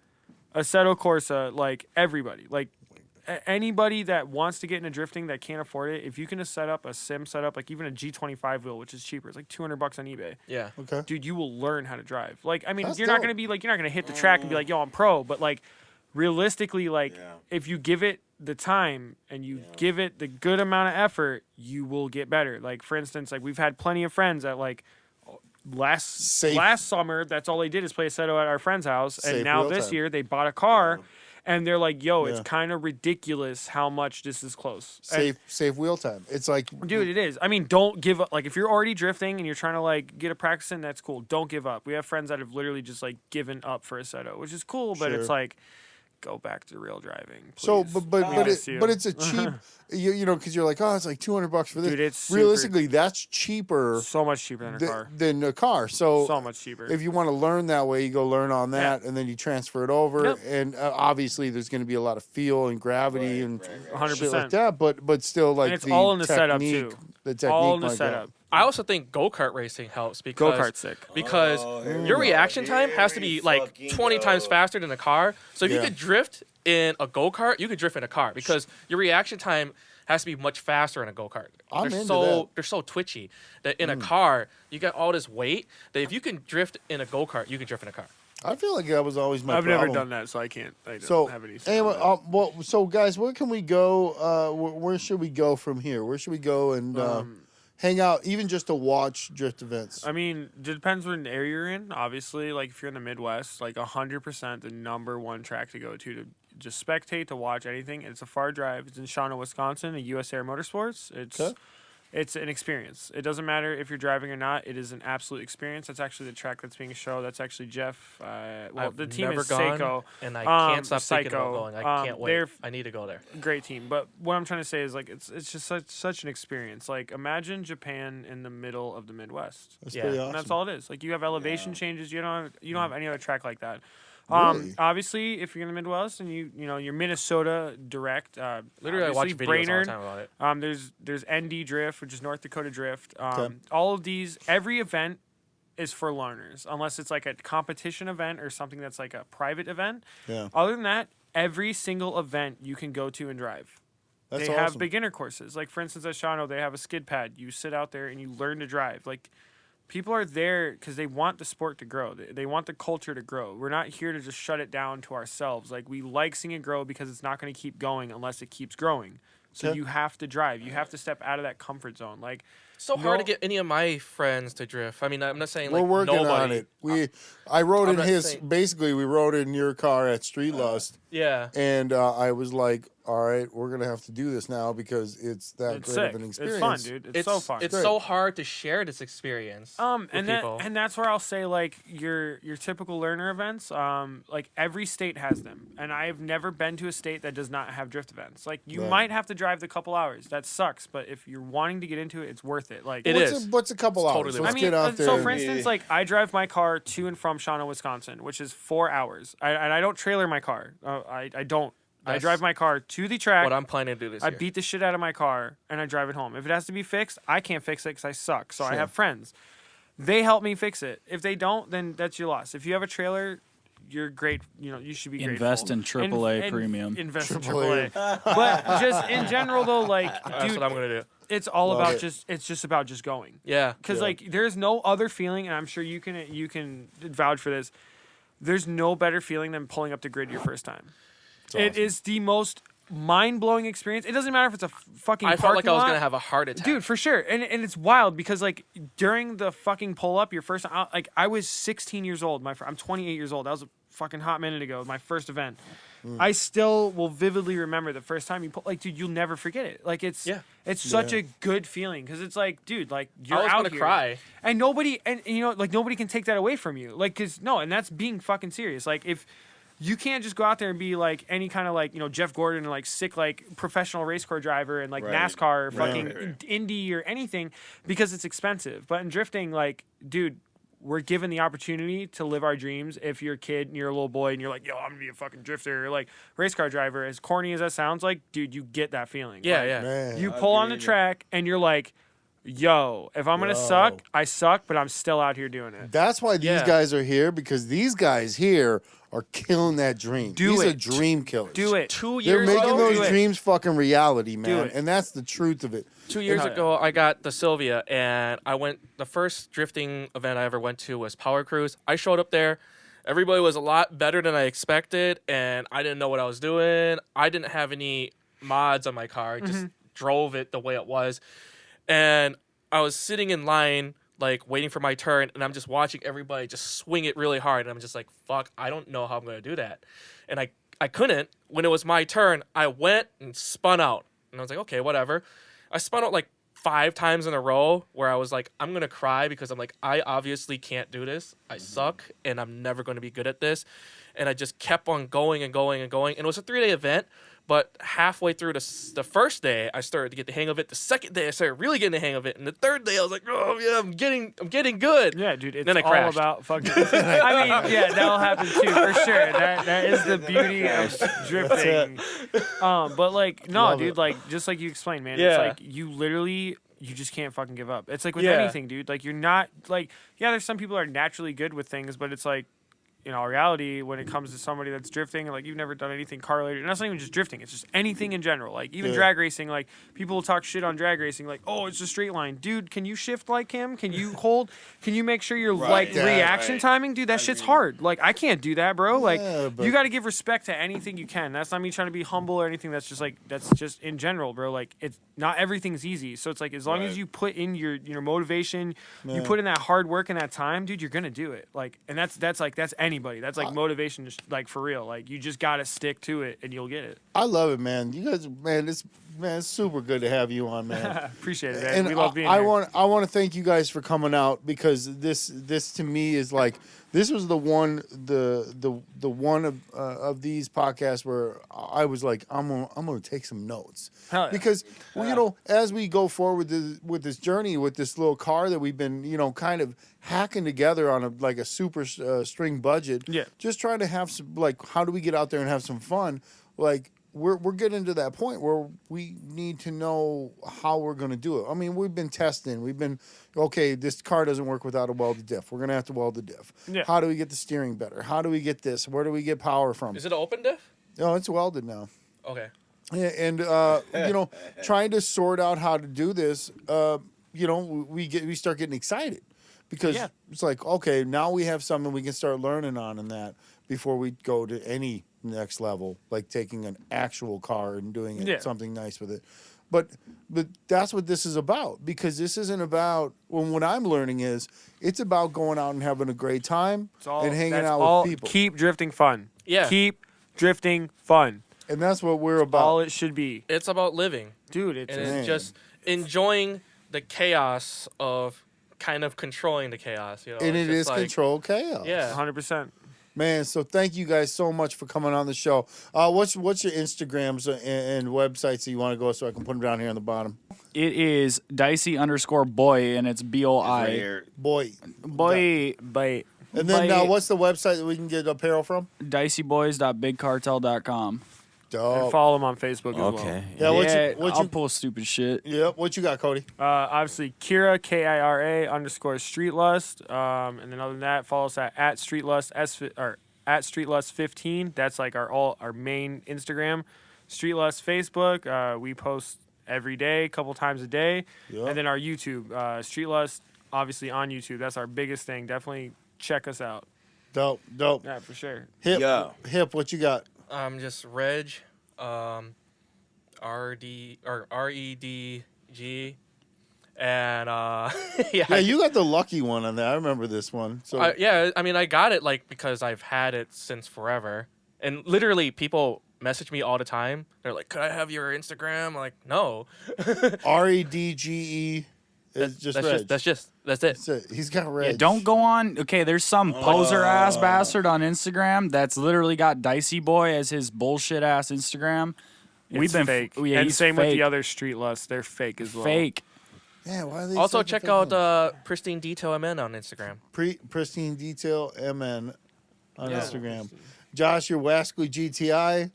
Speaker 3: Assetto Corsa, like everybody. Like anybody that wants to get into drifting that can't afford it, if you can set up a sim setup, like even a G25 wheel, which is cheaper, it's like $200 on eBay.
Speaker 4: Yeah.
Speaker 1: Okay.
Speaker 3: Dude, you will learn how to drive. Like, I mean,
Speaker 1: That's
Speaker 3: you're not
Speaker 1: dope.
Speaker 3: gonna be like, you're not gonna hit the track and be like, yo, I'm pro. But like, realistically, like, if you give it the time and you give it the good amount of effort, you will get better. Like, for instance, like we've had plenty of friends that like last summer, that's all they did is play Assetto at our friend's house, and
Speaker 1: Safe
Speaker 3: now
Speaker 1: wheel
Speaker 3: this
Speaker 1: time.
Speaker 3: year they bought a car. And they're like, yo, it's
Speaker 1: Yeah.
Speaker 3: kind of ridiculous how much this is close. And-
Speaker 1: Safe wheel time. It's like,
Speaker 3: dude, it is. I mean, don't give up. Like, if you're already drifting and you're trying to like get a practice in, that's cool. Don't give up. We have friends that have literally just like given up for Assetto, which is cool, but it's
Speaker 1: Sure.
Speaker 3: like, go back to real driving.
Speaker 1: so,
Speaker 3: please.
Speaker 1: but
Speaker 3: Promise you.
Speaker 1: it's a cheap, you know, because you're like, oh, it's like $200 for this.
Speaker 3: Dude, it's super-
Speaker 1: realistically that's cheaper
Speaker 3: so much cheaper than a car.
Speaker 1: than a car. So,
Speaker 3: So much cheaper.
Speaker 1: if you want to learn that way, you go learn on that, and then you transfer it over.
Speaker 3: Yep.
Speaker 1: And obviously, there's going to be a lot of feel and gravity and
Speaker 3: 100%.
Speaker 1: shit like that. But still, like
Speaker 3: And it's all in the setup,
Speaker 1: technique-
Speaker 3: too.
Speaker 1: The technique,
Speaker 3: All in the
Speaker 1: might go.
Speaker 3: setup.
Speaker 4: I also think go-kart racing helps because
Speaker 3: Go-kart's sick.
Speaker 4: because your reaction time has to be like
Speaker 2: fucking
Speaker 4: 20 times
Speaker 2: go.
Speaker 4: faster than a car. So if
Speaker 1: Yeah.
Speaker 4: you could drift in a go-kart, you could drift in a car because your reaction time has to be much faster in a go-kart.
Speaker 1: I'm
Speaker 4: They're
Speaker 1: into
Speaker 4: so
Speaker 1: that.
Speaker 4: they're so twitchy that in a car you got all this weight that if you can drift in a go-kart, you can drift in a car.
Speaker 1: I feel like that was always my
Speaker 3: I've
Speaker 1: problem.
Speaker 3: never done that, so I can't. I don't
Speaker 1: So
Speaker 3: have any. say
Speaker 1: anyway,
Speaker 3: on that.
Speaker 1: so guys, where can we go? Where should we go from here? Where should we go and hang out, even just to watch drift events?
Speaker 3: I mean, it depends what area you're in. Obviously, like if you're in the Midwest, like 100% the number one track to go to just spectate, to watch anything. It's a far drive. It's in Shawano, Wisconsin, at US Air Motorsports. It's an experience. It doesn't matter if you're driving or not. It is an absolute experience. That's actually the track that's being shown. That's actually Jeff.
Speaker 4: I've
Speaker 3: the team
Speaker 4: never
Speaker 3: is
Speaker 4: gone,
Speaker 3: Seiko.
Speaker 4: and I can't stop thinking
Speaker 3: Psycho.
Speaker 4: about going. I can't wait.
Speaker 3: They're
Speaker 4: I need to go there.
Speaker 3: great team. But what I'm trying to say is like it's just such an experience. Like imagine Japan in the middle of the Midwest.
Speaker 1: That's
Speaker 4: Yeah.
Speaker 1: pretty
Speaker 4: And
Speaker 1: awesome.
Speaker 3: And that's all it is. Like you have elevation changes. You don't have any other track like that.
Speaker 1: Really?
Speaker 3: Obviously, if you're in the Midwest and you know you're Minnesota direct.
Speaker 4: Literally, I watch
Speaker 3: obviously
Speaker 4: videos all the
Speaker 3: Brainerd,
Speaker 4: time about it.
Speaker 3: there's ND Drift, which is North Dakota Drift.
Speaker 1: Okay.
Speaker 3: All of these, every event is for learners, unless it's like a competition event or something that's like a private event.
Speaker 1: Yeah.
Speaker 3: Other than that, every single event you can go to and drive.
Speaker 1: That's
Speaker 3: They
Speaker 1: awesome.
Speaker 3: have beginner courses. Like for instance, at Shawano, they have a skid pad. You sit out there and you learn to drive. Like people are there because they want the sport to grow. They want the culture to grow. We're not here to just shut it down to ourselves. Like we like seeing it grow because it's not going to keep going unless it keeps growing. So
Speaker 1: Okay.
Speaker 3: you have to drive. You have to step out of that comfort zone. Like
Speaker 4: So hard to
Speaker 3: No-
Speaker 4: get any of my friends to drift. I mean, I'm not saying
Speaker 1: We're
Speaker 4: like
Speaker 1: working
Speaker 4: nobody.
Speaker 1: on it. I rode
Speaker 4: I'm
Speaker 1: in
Speaker 4: not
Speaker 1: his.
Speaker 4: saying-
Speaker 1: Basically, we rode in your car at Streetlust,
Speaker 4: Yeah.
Speaker 1: and I was like, "All right, we're gonna have to do this now because it's that
Speaker 3: it's
Speaker 1: great
Speaker 3: sick.
Speaker 1: of an
Speaker 3: It's
Speaker 1: experience."
Speaker 3: fun, dude. It's so fun.
Speaker 4: It's
Speaker 1: Great.
Speaker 4: so hard to share this experience. with people.
Speaker 3: And that's where I'll say like your typical learner events, like every state has them, and I have never been to a state that does not have drift events. Like you
Speaker 1: Right.
Speaker 3: might have to drive the couple hours, that sucks, but if you're wanting to get into it, it's worth it. Like
Speaker 4: It is.
Speaker 1: What's a couple
Speaker 4: It's
Speaker 1: hours?
Speaker 4: totally
Speaker 1: Let's
Speaker 4: worth
Speaker 3: I mean,
Speaker 1: get out there.
Speaker 3: so for instance, like I drive my car to and from Shawano, Wisconsin, which is 4 hours. And I don't trailer my car. I don't. I
Speaker 4: That's
Speaker 3: drive my car to the track.
Speaker 4: what I'm planning to do this
Speaker 3: I
Speaker 4: year.
Speaker 3: beat the shit out of my car and I drive it home. If it has to be fixed, I can't fix it because I suck. So I
Speaker 1: Sure.
Speaker 3: have friends. They help me fix it. If they don't, then that's your loss. If you have a trailer, you're great. You know, you should be
Speaker 5: Invest
Speaker 3: grateful.
Speaker 5: in AAA premium.
Speaker 3: Invest in
Speaker 1: AAA.
Speaker 3: AAA. But just in general, though, like,
Speaker 4: That's
Speaker 3: dude,
Speaker 4: what I'm gonna do.
Speaker 3: it's all
Speaker 1: Love
Speaker 3: about
Speaker 1: it.
Speaker 3: it's just about just going.
Speaker 4: Yeah.
Speaker 3: Because
Speaker 1: Yeah.
Speaker 3: like, there's no other feeling, and I'm sure you can vouch for this. There's no better feeling than pulling up the grid your first time. It
Speaker 1: awesome.
Speaker 3: is the most mind-blowing experience. It doesn't matter if it's a fucking
Speaker 4: I felt like
Speaker 3: parking
Speaker 4: I was
Speaker 3: lot.
Speaker 4: gonna have a heart attack.
Speaker 3: Dude, for sure. And it's wild because like during the fucking pull up, your first like I was 16 years old. I'm 28 years old. That was fucking hot minute ago, my first event. I still will vividly remember the first time you pull. Like, dude, you'll never forget it. Like, it's such a good feeling because it's like, dude, like you're
Speaker 4: I was
Speaker 3: out
Speaker 4: gonna
Speaker 3: here,
Speaker 4: cry.
Speaker 3: and nobody, and you know, like nobody can take that away from you. Like, cause no, and that's being fucking serious. Like, if you can't just go out there and be like any kind of like, you know, Jeff Gordon or like sick like professional race car driver and like
Speaker 2: Right.
Speaker 3: NASCAR or fucking
Speaker 2: Right.
Speaker 3: Indy or anything because it's expensive. But in drifting, like, dude, we're given the opportunity to live our dreams. If you're a kid and you're a little boy and you're like, yo, I'm gonna be a fucking drifter or like race car driver, as corny as that sounds like, dude, you get that feeling.
Speaker 4: Yeah,
Speaker 3: Like,
Speaker 4: yeah.
Speaker 1: Man.
Speaker 3: You pull on the
Speaker 2: Agreed.
Speaker 3: track and you're like, yo, if I'm gonna suck, I suck, but I'm still out here doing it.
Speaker 1: That's why these
Speaker 4: Yeah.
Speaker 1: guys are here, because these guys here are killing that dream.
Speaker 3: Do
Speaker 1: these are
Speaker 3: it.
Speaker 1: dream killers.
Speaker 3: Do it.
Speaker 4: 2
Speaker 1: They're
Speaker 4: years
Speaker 1: making
Speaker 4: ago,
Speaker 1: those
Speaker 3: Do it.
Speaker 1: dreams fucking reality, man.
Speaker 3: it.
Speaker 1: And that's the truth of it.
Speaker 4: 2 years
Speaker 3: Hell yeah.
Speaker 4: ago, I got the Sylvia, and I went. The first drifting event I ever went to was Power Cruise. I showed up there. Everybody was a lot better than I expected, and I didn't know what I was doing. I didn't have any mods on my car. I just drove it the way it was, and I was sitting in line, like waiting for my turn, and I'm just watching everybody just swing it really hard, and I'm just like, "Fuck, I don't know how I'm gonna do that," and I couldn't. When it was my turn, I went and spun out, and I was like, "Okay, whatever." I spun out like 5 times in a row where I was like, I'm going to cry because I'm like, I obviously can't do this. I suck and I'm never going to be good at this. And I just kept on going and going and going. And it was a 3-day event, but halfway through the first day, I started to get the hang of it. The second day, I started really getting the hang of it. And the third day, I was like, oh yeah, I'm getting good.
Speaker 3: Yeah, dude, it's
Speaker 4: Then I
Speaker 3: all
Speaker 4: crashed.
Speaker 3: about fucking. I mean, yeah, that'll happen too, for sure. That is the beauty of drifting. But like, no,
Speaker 1: Love
Speaker 3: dude,
Speaker 1: it.
Speaker 3: like just like you explained, man.
Speaker 4: Yeah.
Speaker 3: It's like you literally. You just can't fucking give up. It's like with
Speaker 4: Yeah.
Speaker 3: anything, dude. Like you're not like, yeah, there's some people that are naturally good with things, but it's like, in all reality, when it comes to somebody that's drifting, like you've never done anything car related, and that's not even just drifting, it's just anything in general. Like even
Speaker 1: Yeah.
Speaker 3: drag racing, like people will talk shit on drag racing, like, oh, it's a straight line. Dude, can you shift like him? Can you hold? Can you make sure you're like
Speaker 1: Yeah,
Speaker 3: reaction
Speaker 2: right.
Speaker 3: timing? Dude, that shit's hard. Like I can't do that, bro. Like
Speaker 1: Yeah, but-
Speaker 3: you got to give respect to anything you can. That's not me trying to be humble or anything. That's just like, that's just in general, bro. Like it's not everything's easy. So it's like, as long as
Speaker 2: Right.
Speaker 3: you put in your motivation, you
Speaker 1: Yeah.
Speaker 3: put in that hard work and that time, dude, you're going to do it. Like, and that's anybody. That's like motivation, just like for real. Like you just got to stick to it and you'll get it.
Speaker 1: I love it, man. You guys, man, it's super good to have you on, man.
Speaker 3: Appreciate it, man.
Speaker 1: And
Speaker 3: We love being
Speaker 1: I
Speaker 3: here.
Speaker 1: want to thank you guys for coming out, because this to me is like, this was the one of these podcasts where I was like, I'm gonna take some notes.
Speaker 3: Hell yeah.
Speaker 1: Because well, you know, as we go forward with this journey with this little car that we've been, you know, kind of hacking together on a super string budget,
Speaker 3: Yeah.
Speaker 1: just trying to have some, like, how do we get out there and have some fun? Like, we're getting to that point where we need to know how we're going to do it. I mean, we've been testing. We've been, okay, this car doesn't work without a welded diff. We're going to have to weld the diff.
Speaker 3: Yeah.
Speaker 1: How do we get the steering better? How do we get this? Where do we get power from?
Speaker 4: Is it an open diff?
Speaker 1: Oh, it's welded now.
Speaker 4: Okay.
Speaker 1: Yeah, and you know, trying to sort out how to do this, you know, we start getting excited, because
Speaker 3: Yeah.
Speaker 1: it's like, okay, now we have something we can start learning on in that before we go to any next level, like taking an actual car and doing it,
Speaker 3: Yeah.
Speaker 1: something nice with it. But that's what this is about, because this isn't about, well, what I'm learning is it's about going out and having a great time
Speaker 3: It's all,
Speaker 1: and hanging
Speaker 3: that's
Speaker 1: out
Speaker 3: all,
Speaker 1: with people.
Speaker 3: Keep drifting fun.
Speaker 4: Yeah.
Speaker 3: Keep drifting fun.
Speaker 1: And that's what we're about.
Speaker 3: All it should be.
Speaker 4: It's about living.
Speaker 3: Dude, it's
Speaker 4: And
Speaker 1: Man.
Speaker 4: it's just enjoying the chaos of kind of controlling the chaos. You know?
Speaker 1: And
Speaker 4: It's
Speaker 1: it
Speaker 4: just
Speaker 1: is
Speaker 4: like,
Speaker 1: controlled chaos.
Speaker 4: Yeah.
Speaker 3: 100%.
Speaker 1: Man, so thank you guys so much for coming on the show. What's your Instagrams and websites that you want to go, so I can put them down here on the bottom?
Speaker 5: It is Dicey_boy, and it's
Speaker 2: Right
Speaker 5: BOI.
Speaker 2: here.
Speaker 1: Boy.
Speaker 5: Boy,
Speaker 3: Bite.
Speaker 1: And then
Speaker 5: Bye.
Speaker 1: what's the website that we can get apparel from?
Speaker 5: diceyboys.bigcartel.com.
Speaker 3: And
Speaker 1: Dope.
Speaker 3: follow them on Facebook as well.
Speaker 2: Okay.
Speaker 1: Yeah,
Speaker 5: I'll post stupid shit.
Speaker 1: yeah, what you got, Cody?
Speaker 3: Obviously, Kira, KIRA _Streetlust. And then other than that, follow us at Streetlust or at Streetlust15. That's like our main Instagram. Streetlust Facebook. We post every day, a couple times a day.
Speaker 1: Yep.
Speaker 3: And then our YouTube, Streetlust, obviously on YouTube. That's our biggest thing. Definitely check us out.
Speaker 1: Dope.
Speaker 3: Yeah, for sure.
Speaker 1: Hip,
Speaker 2: Yeah.
Speaker 1: what you got?
Speaker 4: Just Reg, RD or REDG, And
Speaker 1: Yeah, you got the lucky one on that. I remember this one. So
Speaker 4: yeah, I mean, I got it like because I've had it since forever, and literally people message me all the time. They're like, "Could I have your Instagram?" I'm like, no.
Speaker 1: REDGE is just Reg.
Speaker 4: That's it.
Speaker 1: That's it. He's got Reg.
Speaker 5: Yeah, don't go on. Okay, there's some poser ass bastard on Instagram that's literally got Dicey Boy as his bullshit ass Instagram.
Speaker 3: It's fake.
Speaker 5: Yeah,
Speaker 3: and
Speaker 5: he's
Speaker 3: same with
Speaker 5: fake.
Speaker 3: the other Street Lust. They're fake as well.
Speaker 5: Fake.
Speaker 1: Yeah, why are they
Speaker 4: Also,
Speaker 1: such a
Speaker 4: check
Speaker 1: fake
Speaker 4: out
Speaker 1: names?
Speaker 4: Pristine Detail MN on Instagram.
Speaker 1: Pristine Detail MN on Instagram. Josh, you're Wascally GTI,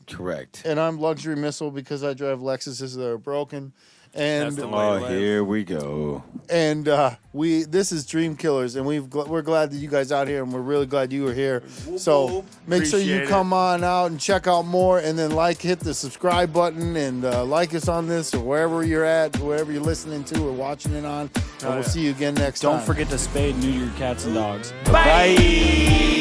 Speaker 2: Correct.
Speaker 1: and I'm Luxury Missile because I drive Lexuses that are broken. And
Speaker 3: That's the
Speaker 2: Oh,
Speaker 3: way.
Speaker 2: here we go.
Speaker 1: and this is Dream Killers, and we're glad that you guys out here, and we're really glad you were here. So make sure you
Speaker 3: Appreciate
Speaker 1: come on out and check out more, and then hit the subscribe button, and like us on this or wherever you're at, wherever you're listening to or watching it on. And we'll see you again next time.
Speaker 5: Don't forget to spade, neuter your cats and dogs.
Speaker 2: Bye.